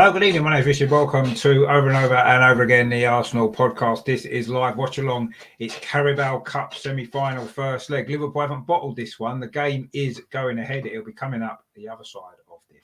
Hello, good evening. My name is Richard. Welcome to Over and Over and Over Again, the Arsenal podcast. This is live Watchalong. It's Carabao Cup semi-final first leg. Liverpool haven't bottled this one. The game is going ahead. It'll be coming up the other side of this.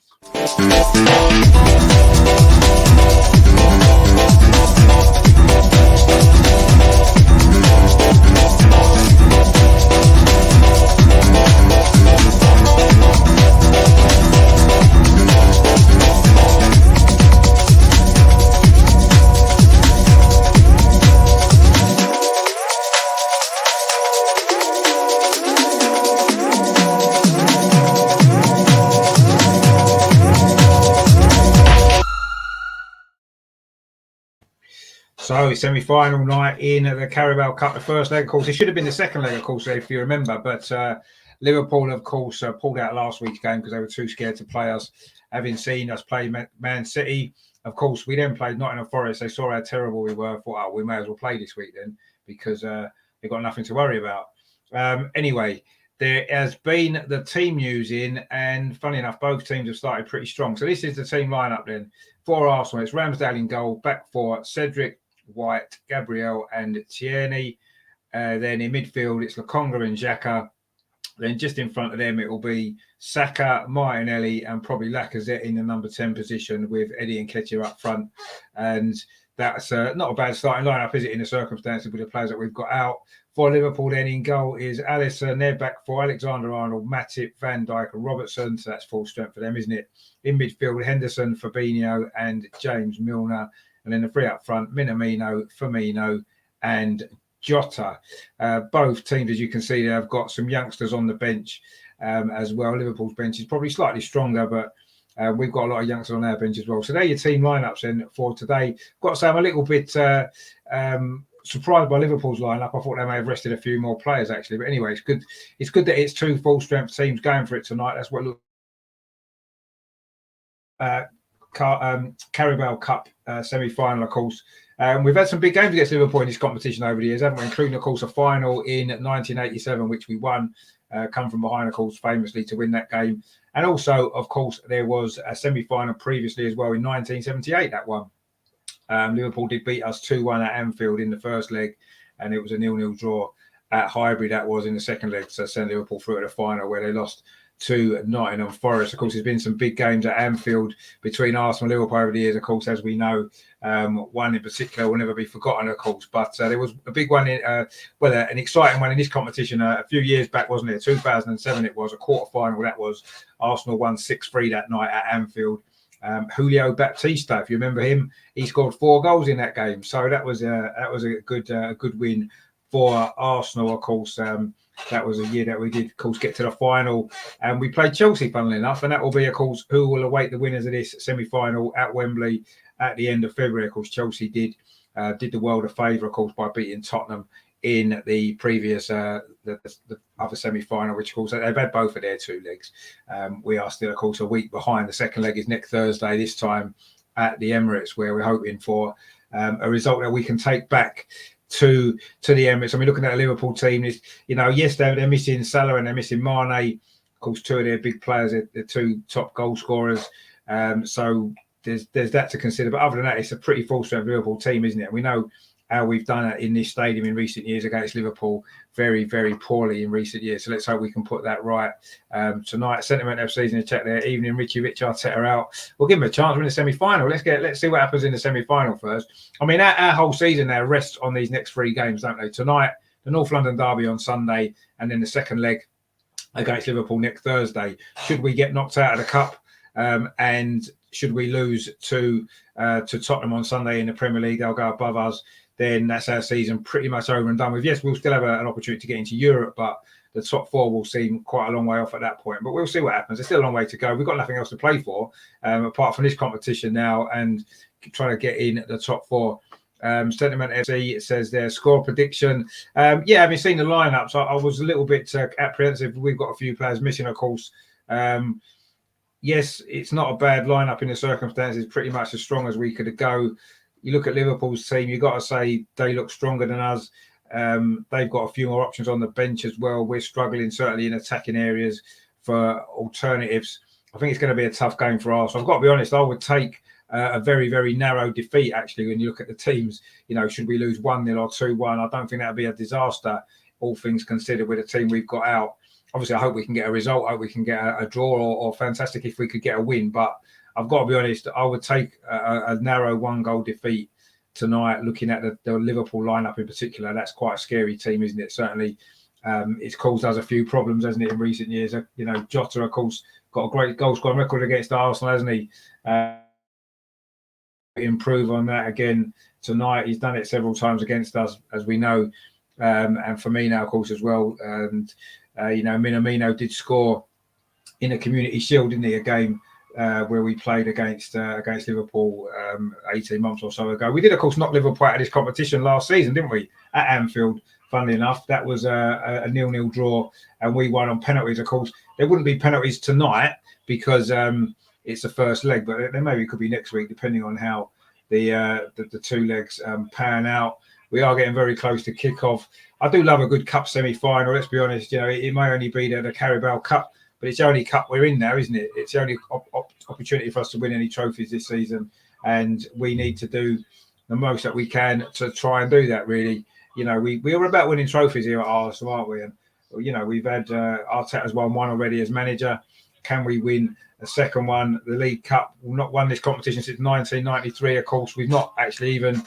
So, semi-final night in the Carabao Cup, the first leg, of course. It should have been the second leg, of course, if you remember. But Liverpool, of course, pulled out last week's game because they were too scared to play us. Having seen us play Man City, of course, we then played Nottingham Forest. They saw how terrible we were. Thought, oh, we may as well play this week then because they've got nothing to worry about. Anyway, there has been the team news in, and funny enough, both teams have started pretty strong. So this is the team lineup then. For Arsenal, it's Ramsdale in goal, back four, Cedric, White, Gabriel and Tierney. Then in midfield, it's Lokonga and Xhaka. Then just in front of them, it will be Saka, Martinelli and probably Lacazette in the number 10 position with Eddie Nketiah up front. And that's not a bad starting lineup, is it, in the circumstances with the players that we've got out. For Liverpool then in goal is Alisson, they're back for Alexander-Arnold, Matip, Van Dijk and Robertson. So that's full strength for them, isn't it? In midfield, Henderson, Fabinho and James Milner. And then the three up front, Minamino, Firmino and Jota. Both teams, as you can see, have got some youngsters on the bench as well. Liverpool's bench is probably slightly stronger, but we've got a lot of youngsters on our bench as well. So they're your team lineups then for today. Got to say, I'm a little bit surprised by Liverpool's lineup. I thought they may have rested a few more players, actually. But anyway, it's good. It's good that it's two full-strength teams going for it tonight. That's what Carabao Cup semi-final, of course. We've had some big games against Liverpool in this competition over the years, haven't we? Including, of course, a final in 1987, which we won, come from behind, of course, famously to win that game. And also, of course, there was a semi-final previously as well in 1978, that one. Liverpool did beat us 2-1 at Anfield in the first leg, and it was a 0-0 draw at Highbury, that was, in the second leg. So sent Liverpool through at the final where they lost to Nottingham Forest. Of course, there's been some big games at Anfield between Arsenal and Liverpool over the years, of course, as we know. One in particular will never be forgotten, of course. But there was a big one, an exciting one in this competition a few years back, wasn't it? 2007 it was, a quarter-final. That was Arsenal won 6-3 that night at Anfield. Julio Baptista, if you remember him, he scored 4 goals in that game. So that was a good win for Arsenal, of course. That was a year that we did, of course, get to the final. And we played Chelsea, funnily enough. And that will be, of course, who will await the winners of this semi-final at Wembley at the end of February. Of course, Chelsea did the world a favour, of course, by beating Tottenham in the previous, the other semi-final, which, of course, they've had both of their 2 legs. We are still, of course, a week behind. The second leg is next Thursday, this time at the Emirates, where we're hoping for a result that we can take back to the Emirates. I mean, looking at the Liverpool team, is yes, they're missing Salah and they're missing Mane. Of course, 2 of their big players, the 2 top goal scorers. So there's that to consider. But other than that, it's a pretty full-strength Liverpool team, isn't it? We know how we've done it in this stadium in recent years against Liverpool very, very poorly in recent years. So let's hope we can put that right tonight. Sentiment FC's in the chat there. Evening, Rich Arteta out. We'll give him a chance. We're in the semi-final. Let's see what happens in the semi-final first. I mean, our whole season now rests on these next 3 games, don't they? Tonight, the North London derby on Sunday, and then the second leg against Liverpool next Thursday. Should we get knocked out of the cup, and should we lose to Tottenham on Sunday in the Premier League, they'll go above us. Then that's our season pretty much over and done with. Yes, we'll still have an opportunity to get into Europe, but the top 4 will seem quite a long way off at that point. But we'll see what happens. There's still a long way to go. We've got nothing else to play for apart from this competition now and trying to get in the top 4. Sentiment FC says their score prediction. Having seen the lineups, I was a little bit apprehensive. We've got a few players missing, of course. Yes, it's not a bad lineup in the circumstances, pretty much as strong as we could go. You look at Liverpool's team, you've got to say they look stronger than us. They've got a few more options on the bench as well. We're struggling, certainly in attacking areas, for alternatives. I think it's going to be a tough game for us. I've got to be honest, I would take a very, very narrow defeat, actually, when you look at the teams. Should we lose 1-0 or 2-1, I don't think that would be a disaster, all things considered, with the team we've got out. Obviously, I hope we can get a result. I hope we can get a draw, or fantastic if we could get a win. But I've got to be honest, I would take a narrow 1-goal defeat tonight, looking at the Liverpool lineup in particular. That's quite a scary team, isn't it? Certainly, it's caused us a few problems, hasn't it, in recent years? Jota, of course, got a great goal scoring record against Arsenal, hasn't he? Improve on that again tonight. He's done it several times against us, as we know. And Firmino, of course, as well. And, Minamino did score in a Community Shield, didn't he? A game where we played against Liverpool 18 months or so ago. We did, of course, knock Liverpool out of this competition last season, didn't we? At Anfield, funnily enough. That was a 0-0 draw, and we won on penalties. Of course, there wouldn't be penalties tonight because it's the first leg, but there maybe could be next week, depending on how the 2 legs pan out. We are getting very close to kick-off. I do love a good cup semi-final, let's be honest. It may only be the Carabao Cup, but it's the only cup we're in now, isn't it? It's the only opportunity for us to win any trophies this season, and we need to do the most that we can to try and do that, really. We are about winning trophies here at Arsenal, aren't we? And, we've had Arteta's won one already as manager. Can we win a second one? The League Cup. We've not won this competition since 1993, of course. We've not actually even...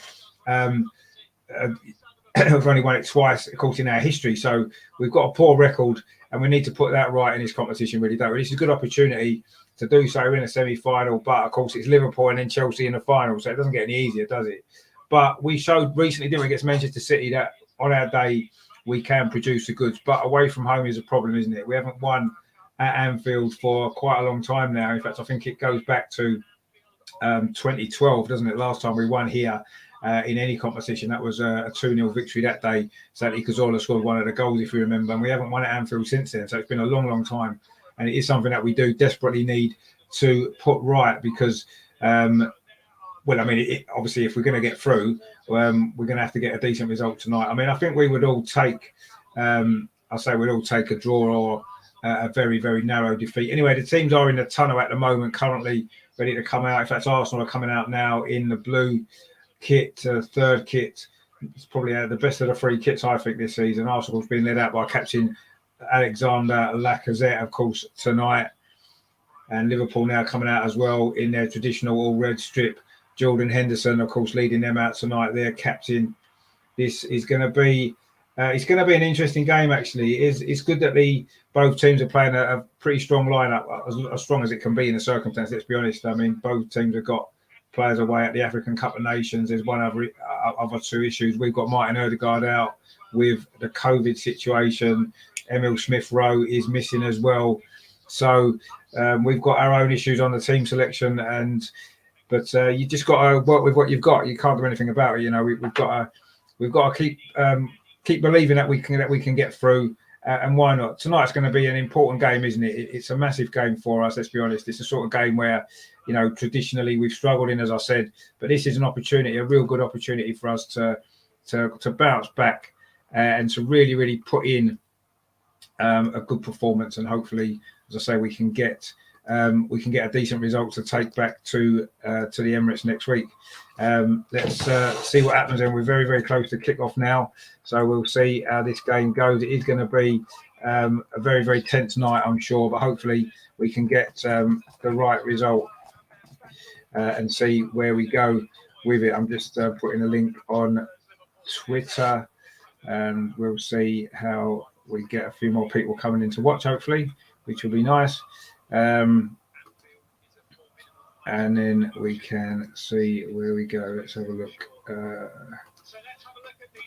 we've only won it twice, of course, in our history. So we've got a poor record, and we need to put that right in this competition, really, don't we? This is a good opportunity to do so in a semi-final, but of course it's Liverpool and then Chelsea in the final, so it doesn't get any easier, does it? But we showed recently, didn't we, against Manchester City, that on our day we can produce the goods, but away from home is a problem, isn't it? We haven't won at Anfield for quite a long time now. In fact, I think it goes back to 2012, doesn't it? Last time we won here in any competition, that was a 2-0 victory that day. Sadly, Cazorla scored one of the goals, if you remember, and we haven't won at Anfield since then. So it's been a long, long time, and it is something that we do desperately need to put right because, obviously, if we're going to get through, we're going to have to get a decent result tonight. I think we would all take, we'd all take a draw or a very, very narrow defeat. Anyway, the teams are in the tunnel at the moment, currently ready to come out. In fact, Arsenal are coming out now in the blue kit, third kit. It's probably the best of the 3 kits, I think, this season. Arsenal's been led out by captain Alexander Lacazette, of course, tonight. And Liverpool now coming out as well in their traditional all-red strip. Jordan Henderson, of course, leading them out tonight, their captain. This is going to be it's going to be an interesting game, actually. It's good that both teams are playing a pretty strong lineup, as strong as it can be in the circumstance, let's be honest. Both teams have got players away at the African Cup of Nations. There's one other 2 issues. We've got Martin Odegaard out with the COVID situation. Emil Smith-Rowe is missing as well. So we've got our own issues on the team selection, but you just got to work with what you've got. You can't do anything about it. We've got to keep believing that we can get through. And why not? Tonight's going to be an important game, isn't it? It's a massive game for us. Let's be honest. It's the sort of game where, traditionally we've struggled in, as I said. But this is an opportunity, a real good opportunity for us to bounce back and to really, really put in a good performance. And hopefully, as I say, we can get a decent result to take back to the Emirates next week. Let's see what happens. And we're very, very close to kick-off now. So we'll see how this game goes. It is going to be a very, very tense night, I'm sure. But hopefully we can get the right result and see where we go with it. I'm just putting a link on Twitter, and we'll see how we get a few more people coming in to watch, hopefully, which will be nice. And then we can see where we go. Let's have a look.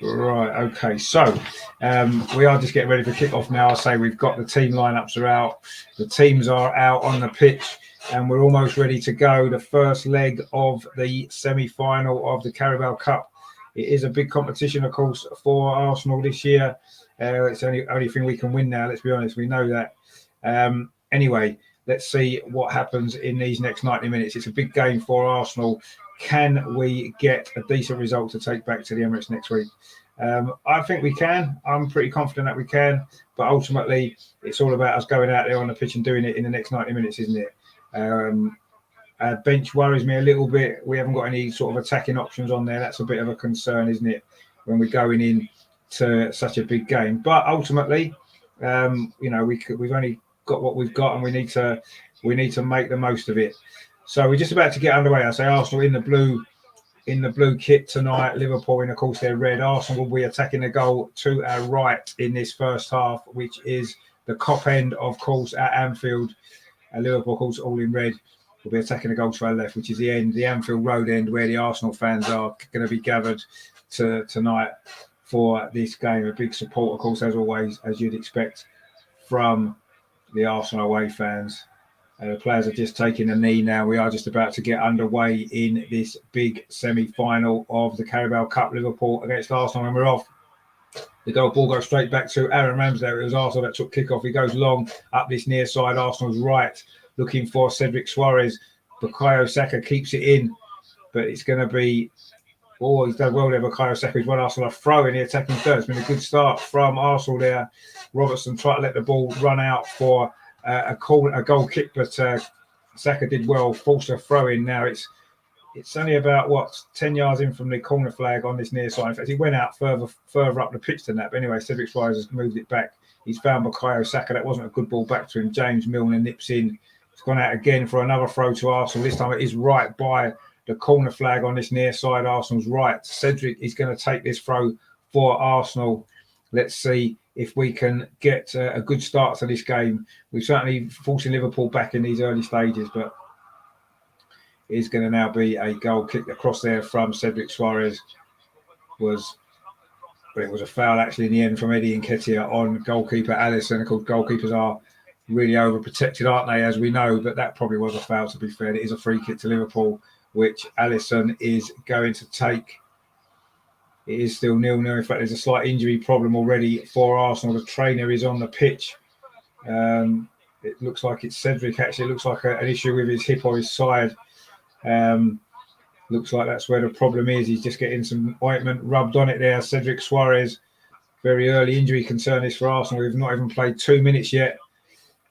Right, okay. So we are just getting ready for kick-off now. I say we've got the team lineups are out. The teams are out on the pitch, and we're almost ready to go. The first leg of the semi-final of the Carabao Cup. It is a big competition, of course, for Arsenal this year. It's the only thing we can win now, let's be honest. We know that. Anyway, let's see what happens in these next 90 minutes. It's a big game for Arsenal. Can we get a decent result to take back to the Emirates next week? I think we can. I'm pretty confident that we can. But ultimately, it's all about us going out there on the pitch and doing it in the next 90 minutes, isn't it? Bench worries me a little bit. We haven't got any sort of attacking options on there. That's a bit of a concern, isn't it, when we're going in to such a big game? But ultimately, we've only got what we've got, and we need to make the most of it. So we're just about to get underway. I say Arsenal in the blue kit tonight. Liverpool in, of course, their red. Arsenal will be attacking the goal to our right in this first half, which is the Kop end, of course, at Anfield. Liverpool, of course, all in red, will be attacking the goal to our left, which is the Anfield Road end, where the Arsenal fans are going to be gathered tonight for this game. A big support, of course, as always, as you'd expect from the Arsenal away fans. The players are just taking a knee now. We are just about to get underway in this big semi-final of the Carabao Cup, Liverpool against Arsenal, and we're off. The goal ball goes straight back to Aaron Ramsdale. It was Arsenal that took kick-off. He goes long up this near side. Arsenal's right, looking for Cedric Suarez. Bukayo Saka keeps it in, but it's going to be... Oh, he's done well there, Bukayo Saka. He's won Arsenal a throw in the attacking third. It's been a good start from Arsenal there. Robertson tried to let the ball run out for a goal kick, but Saka did well, forced a throw in. Now it's only about 10 yards in from the corner flag on this near side. In fact, he went out further up the pitch than that. But anyway, Cedric Suarez has moved it back. He's found Bukayo Saka. That wasn't a good ball back to him. James Milner nips in. It's gone out again for another throw to Arsenal. This time it is right by the corner flag on this near side. Arsenal's right. Cedric is going to take this throw for Arsenal. Let's see if we can get a good start to this game. We've certainly forcing Liverpool back in these early stages, but it is going to now be a goal kick across there from Cedric Suarez. It was a foul actually in the end from Eddie Nketiah on goalkeeper Alisson. Of course, goalkeepers are really overprotected, aren't they, as we know, but that probably was a foul, to be fair. It is a free kick to Liverpool, which Alisson is going to take. It is still 0-0. In fact, there's a slight injury problem already for Arsenal. The trainer is on the pitch. It looks like it's Cedric, actually. It looks like an issue with his hip or his side. Looks like that's where the problem is. He's just getting some ointment rubbed on it there. Cedric Suarez, very early injury concern is for Arsenal. We've not even played 2 minutes yet.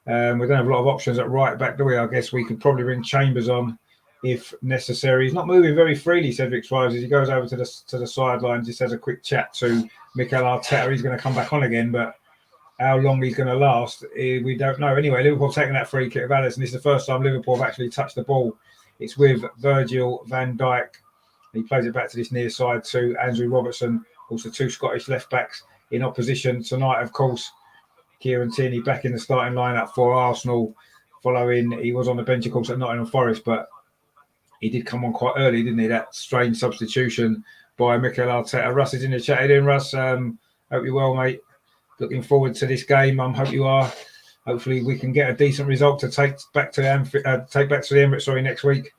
We don't have a lot of options at right back, do we? I guess we could probably bring Chambers on if necessary. He's not moving very freely, Cedric Suarez, as he goes over to the sideline, just has a quick chat to Mikel Arteta. He's going to come back on again, but how long he's going to last, we don't know. Anyway, Liverpool taking that free kick of Alisson. This is the first time Liverpool have actually touched the ball. It's with Virgil van Dijk. He plays it back to this near side to Andrew Robertson. Also, two Scottish left backs in opposition tonight, of course. Kieran Tierney back in the starting lineup for Arsenal. Following, he was on the bench, of course, at Nottingham Forest, but he did come on quite early, didn't he? That strange substitution by Mikel Arteta. Russ is in the chat. Hey, then, Russ. Hope you're well, mate. Looking forward to this game. Hope you are. Hopefully, we can get a decent result to take back to the Emirates next week.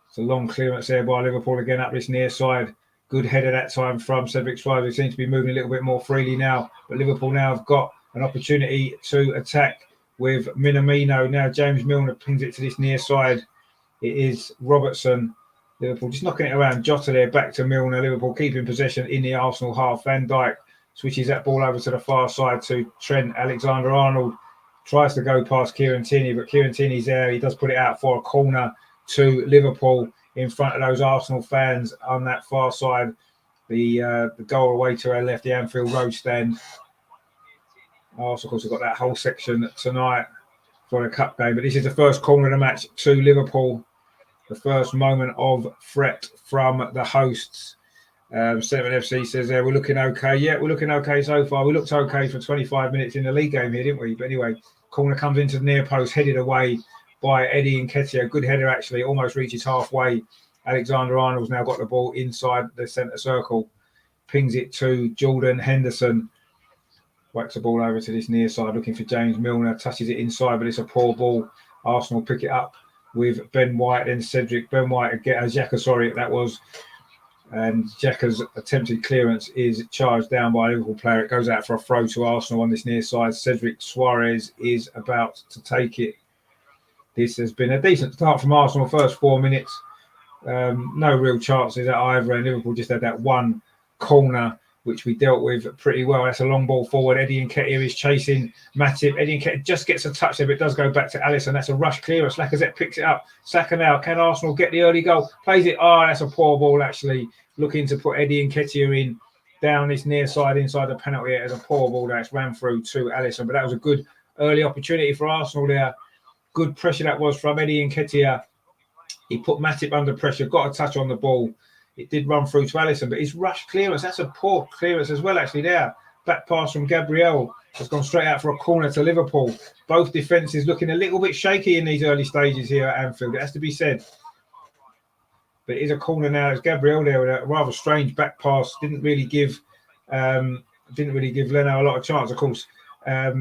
It's a long clearance there by Liverpool again up this near side. Good header that time from Cedric Suarez, who seems to be moving a little bit more freely now. But Liverpool now have got an opportunity to attack with Minamino. Now James Milner pings it to this near side. It is Robertson. Liverpool just knocking it around. Jota there back to Milner. Liverpool keeping possession in the Arsenal half. Van Dijk switches that ball over to the far side to Trent Alexander-Arnold. Tries to go past Kieran Tierney, but Kieran Tierney's there. He does put it out for a corner to Liverpool in front of those Arsenal fans on that far side. The goal away to our left, the Anfield Road stand. Arsenal, of course, have got that whole section tonight for the cup game. But this is the first corner of the match to Liverpool. The first moment of threat from the hosts. 7 FC says there, we're looking okay. Yeah, we're looking okay so far. We looked okay for 25 minutes in the league game here, didn't we? But anyway, corner comes into the near post, headed away by Eddie Nketiah. Good header, actually, almost reaches halfway. Alexander-Arnold's now got the ball inside the centre circle. Pings it to Jordan Henderson. Whacks the ball over to this near side, looking for James Milner. Touches it inside, but it's a poor ball. Arsenal pick it up with Ben White, then Cedric. Ben White, Xhaka, that was. And Xhaka's attempted clearance is charged down by a Liverpool player. It goes out for a throw to Arsenal on this near side. Cedric Suarez is about to take it. This has been a decent start from Arsenal. First 4 minutes. No real chances at either. And Liverpool just had that one corner which we dealt with pretty well. That's a long ball forward. Eddie Nketiah is chasing Matip. Eddie Nketiah just gets a touch there, but it does go back to Alisson. That's a rush clearance. Lacazette picks it up. Saka now. Can Arsenal get the early goal? Plays it. Oh, that's a poor ball, actually. Looking to put Eddie Nketiah in down this near side inside the penalty area. It's a poor ball that's ran through to Alisson, but that was a good early opportunity for Arsenal there. Good pressure that was from Eddie Nketiah. He put Matip under pressure, got a touch on the ball. It did run through to Alisson, but his rush clearance, that's a poor clearance as well, actually, there. Back pass from Gabriel has gone straight out for a corner to Liverpool. Both defences looking a little bit shaky in these early stages here at Anfield. It has to be said. But it is a corner now. It's Gabriel there with a rather strange back pass. Didn't really give Leno a lot of chance, of course.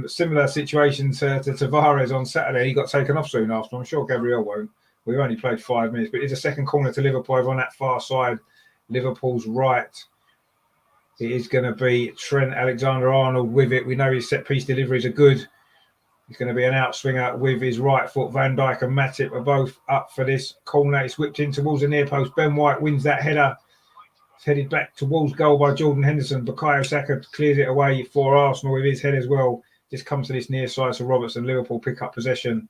Similar situation to Tavares on Saturday. He got taken off soon after. I'm sure Gabriel won't. We've only played 5 minutes, but it's a second corner to Liverpool over on that far side. Liverpool's right. It is going to be Trent Alexander-Arnold with it. We know his set-piece deliveries are good. It's going to be an outswinger with his right foot. Van Dijk and Matip are both up for this corner. It's whipped in towards the near post. Ben White wins that header. It's headed back towards goal by Jordan Henderson. Bukayo Saka clears it away for Arsenal with his head as well. Just comes to this near side, so Robertson. Liverpool pick up possession.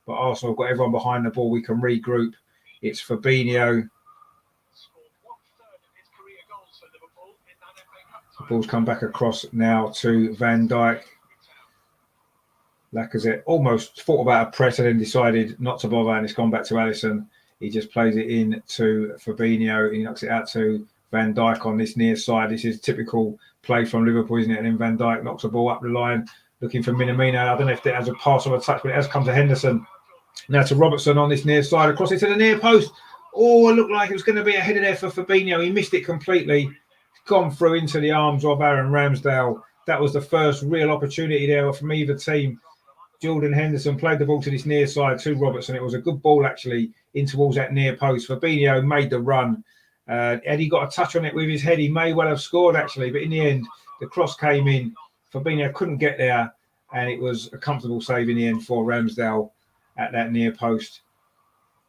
But Arsenal have got everyone behind the ball. We can regroup. It's Fabinho. The ball's come back across now to Van Dijk. Lacazette almost thought about a press and then decided not to bother, and it's gone back to Alisson. He just plays it in to Fabinho. He knocks it out to Van Dijk on this near side. This is typical play from Liverpool, isn't it? And then Van Dijk knocks the ball up the line, looking for Minamino. I don't know if it has a pass or a touch, but it has come to Henderson. Now to Robertson on this near side, across it to the near post. Oh, it looked like it was going to be a header there for Fabinho. He missed it completely. It's gone through into the arms of Aaron Ramsdale. That was the first real opportunity there from either team. Jordan Henderson played the ball to this near side to Robertson. It was a good ball, actually, in towards that near post. Fabinho made the run. Eddie got a touch on it with his head. He may well have scored, actually, but in the end, the cross came in. Fabinho couldn't get there, and it was a comfortable save in the end for Ramsdale at that near post.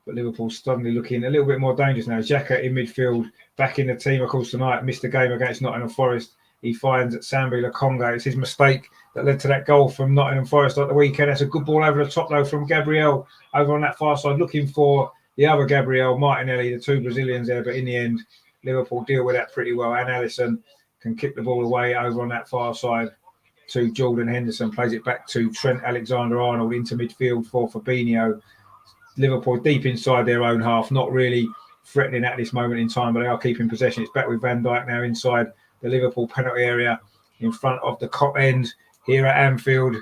But Liverpool suddenly looking a little bit more dangerous now. Xhaka in midfield, back in the team, of course, tonight. Missed the game against Nottingham Forest. He finds Sambi Lokonga. It's his mistake that led to that goal from Nottingham Forest at the weekend. That's a good ball over the top, though, from Gabriel over on that far side, looking for the other Gabriel, Martinelli, the two Brazilians there. But in the end, Liverpool deal with that pretty well. And Alisson can kick the ball away over on that far side to Jordan Henderson. Plays it back to Trent Alexander-Arnold into midfield for Fabinho. Liverpool deep inside their own half, not really threatening at this moment in time, but they are keeping possession. It's back with Van Dijk now inside the Liverpool penalty area in front of the Kop end here at Anfield.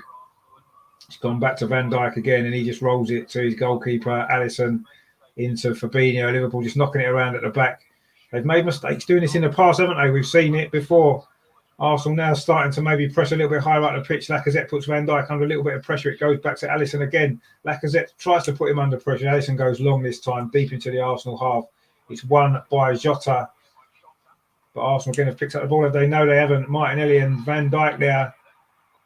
It's gone back to Van Dijk again, and he just rolls it to his goalkeeper, Alisson, into Fabinho. Liverpool just knocking it around at the back. They've made mistakes doing this in the past, haven't they? We've seen it before. Arsenal now starting to maybe press a little bit higher up the pitch. Lacazette puts Van Dijk under a little bit of pressure. It goes back to Alisson again. Lacazette tries to put him under pressure. Alisson goes long this time, deep into the Arsenal half. It's won by Jota. But Arsenal again have picked up the ball. If they know they haven't, Martinelli and Van Dijk there.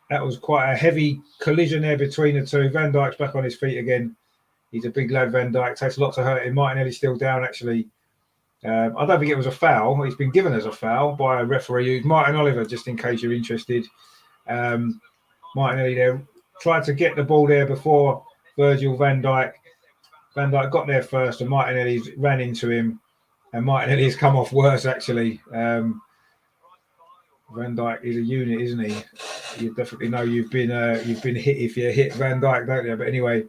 That was quite a heavy collision there between the two. Van Dijk's back on his feet again. He's a big lad, Van Dijk. Takes a lot to hurt him. Martinelli's still down, actually. I don't think it was a foul. He's been given as a foul by a referee. Martin Oliver, just in case you're interested. Martinelli there tried to get the ball there before Virgil van Dijk. Van Dijk got there first, and Martinelli ran into him. And Martinelli has come off worse, actually. Van Dijk is a unit, isn't he? You definitely know you've been hit if you hit Van Dijk, don't you? But anyway,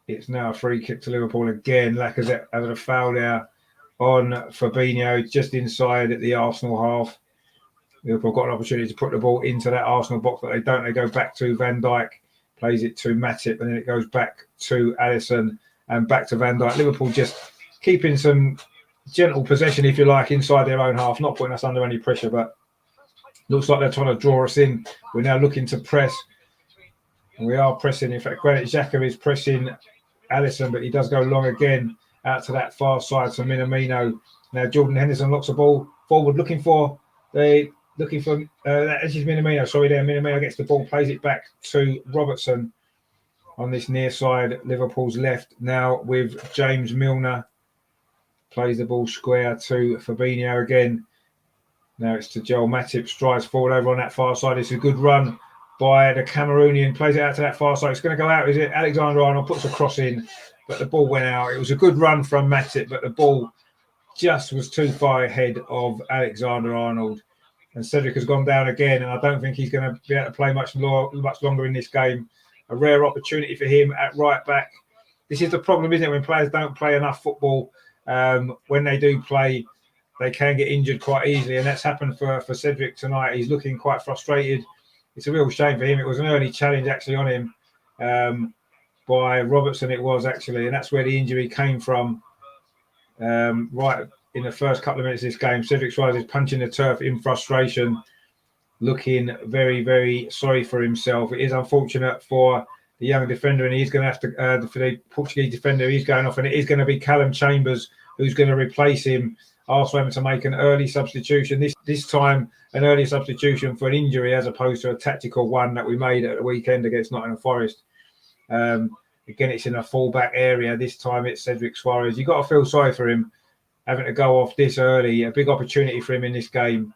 it's now a free kick to Liverpool again. Lacazette having a foul there on Fabinho, just inside at the Arsenal half. Liverpool got an opportunity to put the ball into that Arsenal box, but they don't. They go back to Van Dijk, plays it to Matip, and then it goes back to Alisson and back to Van Dijk. Liverpool just keeping some gentle possession, if you like, inside their own half, not putting us under any pressure, but looks like they're trying to draw us in. We're now looking to press, and we are pressing. In fact, Granit Xhaka is pressing Alisson, but he does go long again out to that far side to Minamino. Now Jordan Henderson locks the ball forward, looking for that is Minamino. Sorry, there Minamino gets the ball, plays it back to Robertson on this near side, Liverpool's left. Now with James Milner Plays the ball square to Fabinho again. Now it's to Joel Matip. Strides forward over on that far side. It's a good run by the Cameroonian. Plays it out to that far side. It's going to go out. Is it Alexander-Arnold? Puts a cross in, but the ball went out. It was a good run from Matip, but the ball just was too far ahead of Alexander-Arnold. And Cedric has gone down again, and I don't think he's going to be able to play much longer in this game. A rare opportunity for him at right back. This is the problem, isn't it, when players don't play enough football? When they do play, they can get injured quite easily, and that's happened for Cedric tonight. He's looking quite frustrated. It's a real shame for him. It was an early challenge actually on him by Robertson, it was actually, and that's where the injury came from. Right in the first couple of minutes of this game, Cedric Suarez is punching the turf in frustration, looking very, very sorry for himself. It is unfortunate for the young defender, and he's going to have to, for the Portuguese defender, he's going off, and it is going to be Callum Chambers who's going to replace him. Arsenal having to make an early substitution, this time an early substitution for an injury as opposed to a tactical one that we made at the weekend against Nottingham Forest. Again, it's in a full-back area. This time it's Cedric Suarez. You've got to feel sorry for him having to go off this early. A big opportunity for him in this game.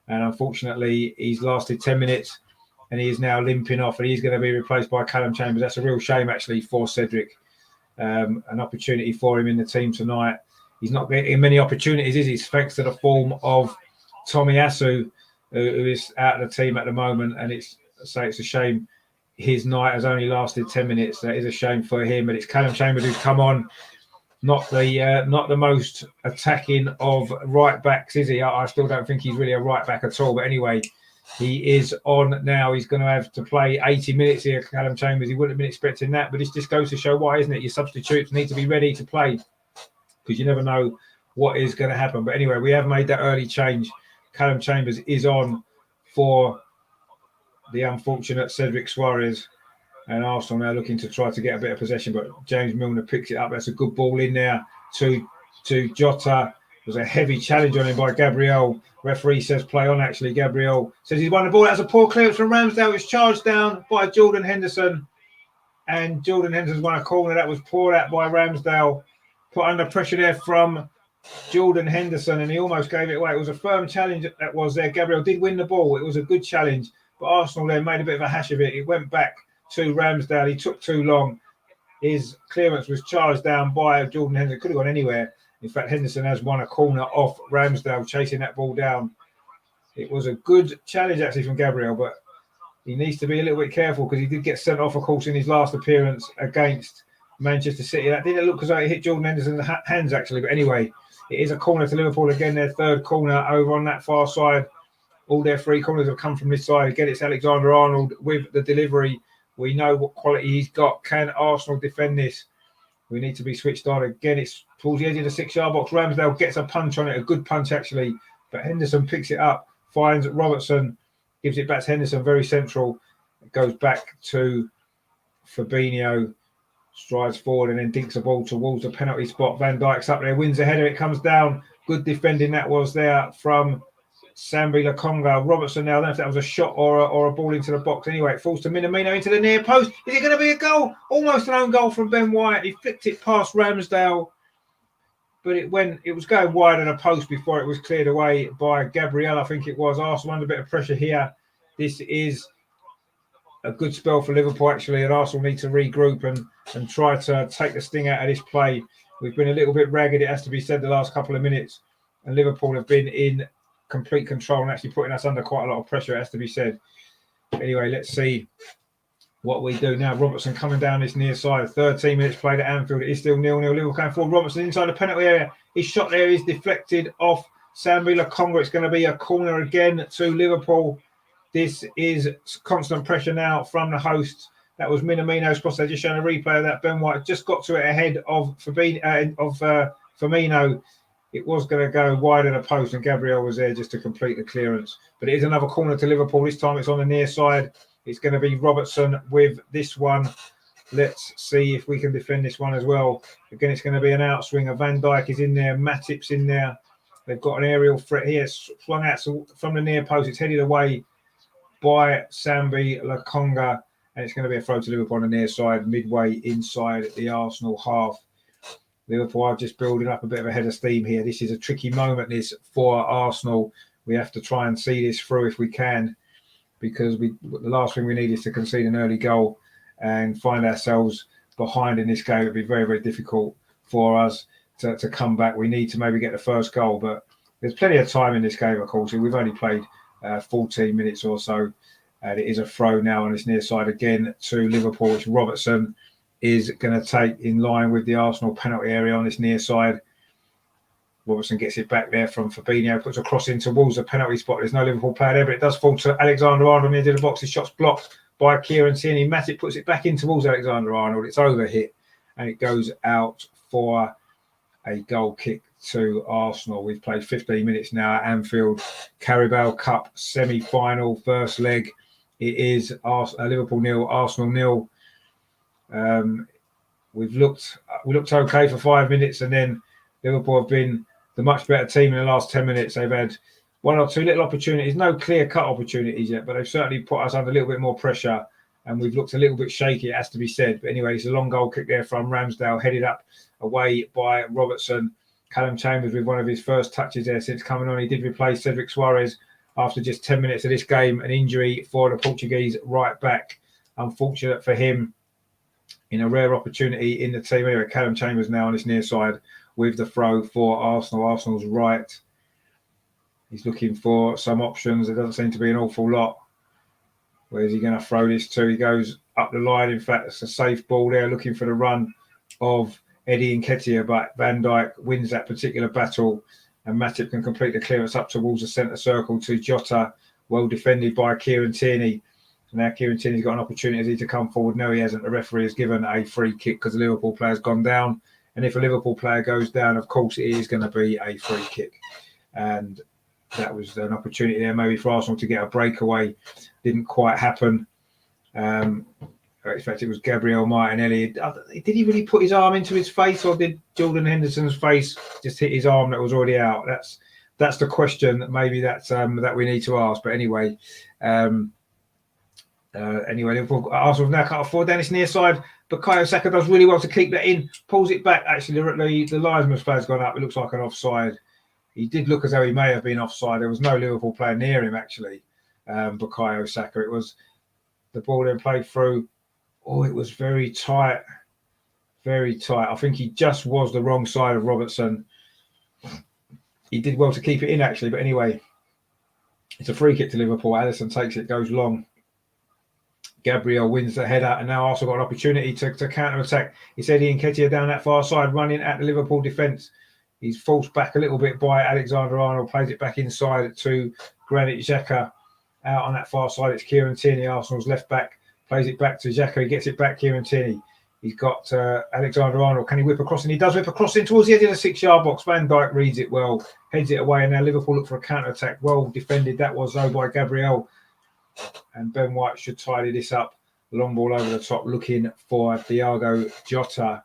And unfortunately, he's lasted 10 minutes and he is now limping off, and he's going to be replaced by Callum Chambers. That's a real shame, actually, for Cedric. An opportunity for him in the team tonight. He's not getting many opportunities, is he? Thanks to the form of Tomiyasu, who is out of the team at the moment. And it's a shame his night has only lasted 10 minutes. That is a shame for him. But it's Callum Chambers who's come on. Not the most attacking of right backs, is he? I still don't think he's really a right back at all. But anyway, he is on now. He's going to have to play 80 minutes here, Callum Chambers. He wouldn't have been expecting that. But this just goes to show why, isn't it? Your substitutes need to be ready to play, because you never know what is going to happen. But anyway, we have made that early change. Callum Chambers is on for the unfortunate Cedric Suarez. And Arsenal now looking to try to get a bit of possession. But James Milner picks it up. That's a good ball in there to Jota. There's a heavy challenge on him by Gabriel. Referee says play on, actually. Gabriel says he's won the ball. That's a poor clearance from Ramsdale. It's charged down by Jordan Henderson. And Jordan Henderson's won a corner. That was poured out by Ramsdale. Put under pressure there from Jordan Henderson, and he almost gave it away. It was a firm challenge that was there. Gabriel did win the ball. It was a good challenge, but Arsenal then made a bit of a hash of it. It went back to Ramsdale. He took too long. His clearance was charged down by Jordan Henderson. Could have gone anywhere. In fact, Henderson has won a corner off Ramsdale, chasing that ball down. It was a good challenge, actually, from Gabriel, but he needs to be a little bit careful because he did get sent off, of course, in his last appearance against Manchester City. That didn't look as though it hit Jordan Henderson's hands, actually. But anyway, it is a corner to Liverpool. Again, their third corner over on that far side. All their three corners have come from this side. Again, it's Alexander-Arnold with the delivery. We know what quality he's got. Can Arsenal defend this? We need to be switched on. Again, it's towards the edge of the 6-yard box. Ramsdale gets a punch on it. A good punch, actually. But Henderson picks it up, finds Robertson, gives it back to Henderson, very central. It goes back to Fabinho. Strides forward and then dinks the ball towards the penalty spot. Van Dijk's up there, wins the header. It comes down. Good defending that was there from Sambi Lokonga. Robertson now, I don't know if that was a shot or a ball into the box. Anyway, it falls to Minamino into the near post. Is it going to be a goal? Almost an own goal from Ben White. He flicked it past Ramsdale, but it was going wide of the post before it was cleared away by Gabriel, I think it was. Arsenal under a bit of pressure here. This is a good spell for Liverpool, actually, and Arsenal need to regroup and try to take the sting out of this play. We've been a little bit ragged, it has to be said, the last couple of minutes, and Liverpool have been in complete control and actually putting us under quite a lot of pressure, it has to be said. Anyway, let's see what we do now. Robertson coming down this near side. 13 minutes played at Anfield. It is still 0-0. Liverpool going forward. Robertson inside the penalty area. His shot there is deflected off Sambi Lokonga. It's going to be a corner again to Liverpool. This is constant pressure now from the host. That was Minamino's cross. They're just showing a replay of that. Ben White just got to it ahead of Firmino. It was going to go wide of the post, and Gabriel was there just to complete the clearance. But it is another corner to Liverpool. This time it's on the near side. It's going to be Robertson with this one. Let's see if we can defend this one as well. Again, it's going to be an outswinger. Van Dijk is in there. Matip's in there. They've got an aerial threat here. Flung out from the near post. It's headed away by Sambi Lokonga, and it's going to be a throw to Liverpool on the near side, midway inside the Arsenal half. Liverpool are just building up a bit of a head of steam here. This is a tricky moment, this, for Arsenal. We have to try and see this through if we can, because the last thing we need is to concede an early goal and find ourselves behind in this game. It'd be very, very difficult for us to come back. We need to maybe get the first goal, but there's plenty of time in this game, of course. We've only played 14 minutes or so, and it is a throw now on this near side again to Liverpool, which Robertson is going to take in line with the Arsenal penalty area on this near side. Robertson gets it back there from Fabinho, puts a cross in towards the penalty spot. There's no Liverpool player there, but it does fall to Alexander-Arnold on the edge of the box. His shot's blocked by Kieran Tierney. Matip puts it back in towards Alexander-Arnold. It's overhit, and it goes out for a goal kick to Arsenal. We've played 15 minutes now at Anfield. Carabao Cup semi-final, first leg. It is Liverpool 0, Arsenal 0. We looked okay for 5 minutes, and then Liverpool have been the much better team in the last 10 minutes. They've had one or two little opportunities, no clear-cut opportunities yet, but they've certainly put us under a little bit more pressure, and we've looked a little bit shaky, it has to be said. But anyway, it's a long goal kick there from Ramsdale, headed up away by Robertson. Callum Chambers with one of his first touches there since coming on. He did replace Cedric Suarez after just 10 minutes of this game, an injury for the Portuguese right back. Unfortunate for him, in a rare opportunity in the team. Anyway, Callum Chambers now on this near side with the throw for Arsenal. Arsenal's right. He's looking for some options. There doesn't seem to be an awful lot. Where's he going to throw this to? He goes up the line. In fact, it's a safe ball there, looking for the run of Eddie Nketiah, but Van Dijk wins that particular battle, and Matip can complete the clearance up towards the centre circle to Jota, well defended by Kieran Tierney. Now Kieran Tierney's got an opportunity to come forward. No, he hasn't. The referee has given a free kick because the Liverpool player's gone down. And if a Liverpool player goes down, of course, it is going to be a free kick. And that was an opportunity there maybe for Arsenal to get a breakaway. Didn't quite happen. In fact, it was Gabriel Martinelli. Did he really put his arm into his face, or did Jordan Henderson's face just hit his arm that was already out? That's the question that maybe that we need to ask. But anyway, Liverpool, Arsenal have now cut off forward down this near side. But Bukayo Saka does really well to keep that in, pulls it back. Actually, the linesman's flag's gone up. It looks like an offside. He did look as though he may have been offside. There was no Liverpool player near him, actually, Bukayo Saka. It was the ball then played through. Oh, it was very tight. Very tight. I think he just was the wrong side of Robertson. He did well to keep it in, actually. But anyway, it's a free kick to Liverpool. Alisson takes it, goes long. Gabriel wins the header, and now Arsenal got an opportunity to counter-attack. It's Eddie Nketiah down that far side, running at the Liverpool defence. He's forced back a little bit by Alexander-Arnold, plays it back inside to Granit Xhaka. Out on that far side, it's Kieran Tierney, Arsenal's left back. Plays it back to Xhaka, he gets it back, Kieran Tierney. He's got Alexander-Arnold. Can he whip across? And he does whip across in towards the edge of the 6-yard box. Van Dijk reads it well, heads it away, and now Liverpool look for a counter-attack. Well defended, that was, though, by Gabriel. And Ben White should tidy this up. Long ball over the top, looking for Diogo Jota.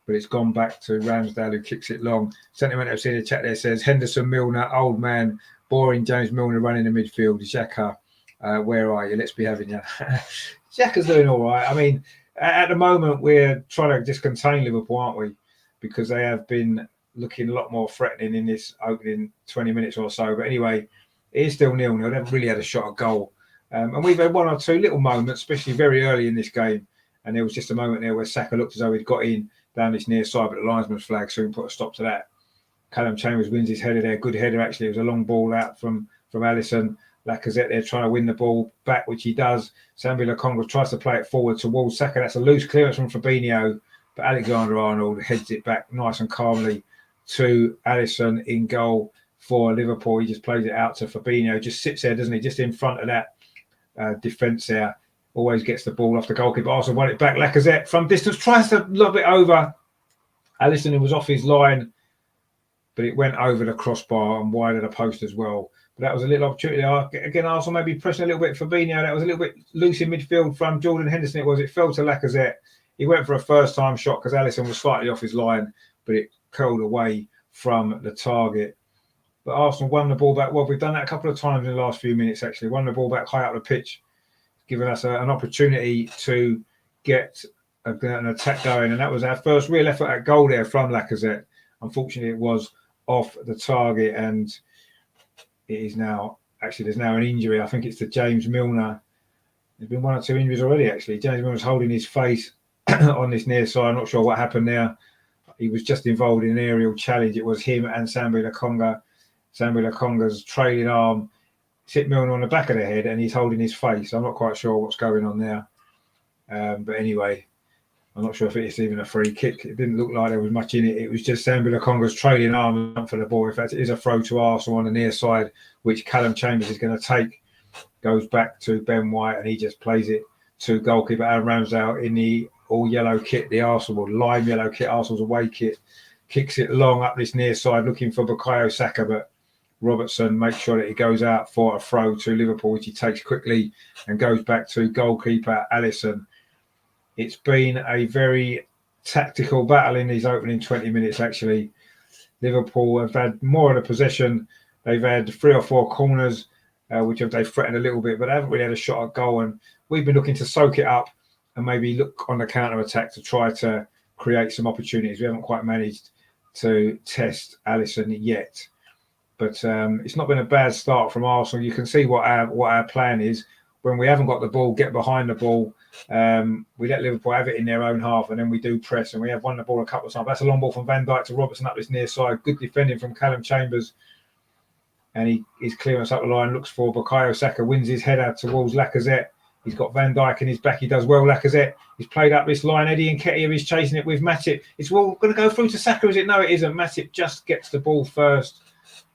But it's gone back to Ramsdale, who kicks it long. Sentiment I've seen in the chat there says, Henderson, Milner, old man, boring James Milner running the midfield. Xhaka, where are you? Let's be having you. Xhaka's doing all right. I mean, at the moment, we're trying to just contain Liverpool, aren't we? Because they have been looking a lot more threatening in this opening 20 minutes or so. But anyway, it is still 0-0. They haven't really had a shot at goal. And we've had one or two little moments, especially very early in this game. And there was just a moment there where Saka looked as though he'd got in down this near side, but the linesman's flag soon put a stop to that. Callum Chambers wins his header there. Good header, actually. It was a long ball out from Alisson. Lacazette there trying to win the ball back, which he does. Sambi Lokonga tries to play it forward towards Saka. That's a loose clearance from Fabinho, but Alexander-Arnold heads it back nice and calmly to Alisson in goal for Liverpool. He just plays it out to Fabinho. Just sits there, doesn't he? Just in front of that defence there. Always gets the ball off the goalkeeper. Arsenal won it back. Lacazette from distance tries to lob it over. Alisson, who was off his line, but it went over the crossbar and wide of the post as well. But that was a little opportunity. Again, Arsenal maybe pressing a little bit. Fabinho, that was a little bit loose in midfield from Jordan Henderson. It fell to Lacazette. He went for a first-time shot because Alisson was slightly off his line, but it curled away from the target. But Arsenal won the ball back. Well, we've done that a couple of times in the last few minutes, actually. Won the ball back high up the pitch, giving us an opportunity to get an attack going, and that was our first real effort at goal there from Lacazette. Unfortunately, it was off the target, and it is now, actually, there's now an injury. I think it's to James Milner. There's been 1 or 2 injuries already, actually. James Milner's holding his face on this near side. I'm not sure what happened there. He was just involved in an aerial challenge. It was him and Sambi Lokonga. Sambi Lokonga's trailing arm hit Milner on the back of the head, and he's holding his face. I'm not quite sure what's going on there. But anyway, I'm not sure if it's even a free kick. It didn't look like there was much in it. It was just Sambi Lokonga's trailing arm for the ball. In fact, it is a throw to Arsenal on the near side, which Callum Chambers is going to take. Goes back to Ben White, and he just plays it to goalkeeper Aaron Ramsdale in the all-yellow kit, the Arsenal lime yellow kit, Arsenal's away kit. Kicks it long up this near side, looking for Bukayo Saka, but Robertson makes sure that he goes out for a throw to Liverpool, which he takes quickly and goes back to goalkeeper Alisson. It's been a very tactical battle in these opening 20 minutes, actually. Liverpool have had more of the possession. They've had 3 or 4 corners, which they've threatened a little bit, but they haven't really had a shot at goal. And we've been looking to soak it up and maybe look on the counter-attack to try to create some opportunities. We haven't quite managed to test Alisson yet. But it's not been a bad start from Arsenal. You can see what our plan is. When we haven't got the ball, get behind the ball. We let Liverpool have it in their own half, and then we do press, and we have won the ball a couple of times. That's a long ball from Van Dijk to Robertson up this near side. Good defending from Callum Chambers. And his clearance up the line looks for Bukayo Saka, wins his header towards Lacazette. He's got Van Dijk in his back. He does well, Lacazette. He's played up this line. Eddie Nketiah is chasing it with Matip. It's all going to go through to Saka, is it? No, it isn't. Matip just gets the ball first.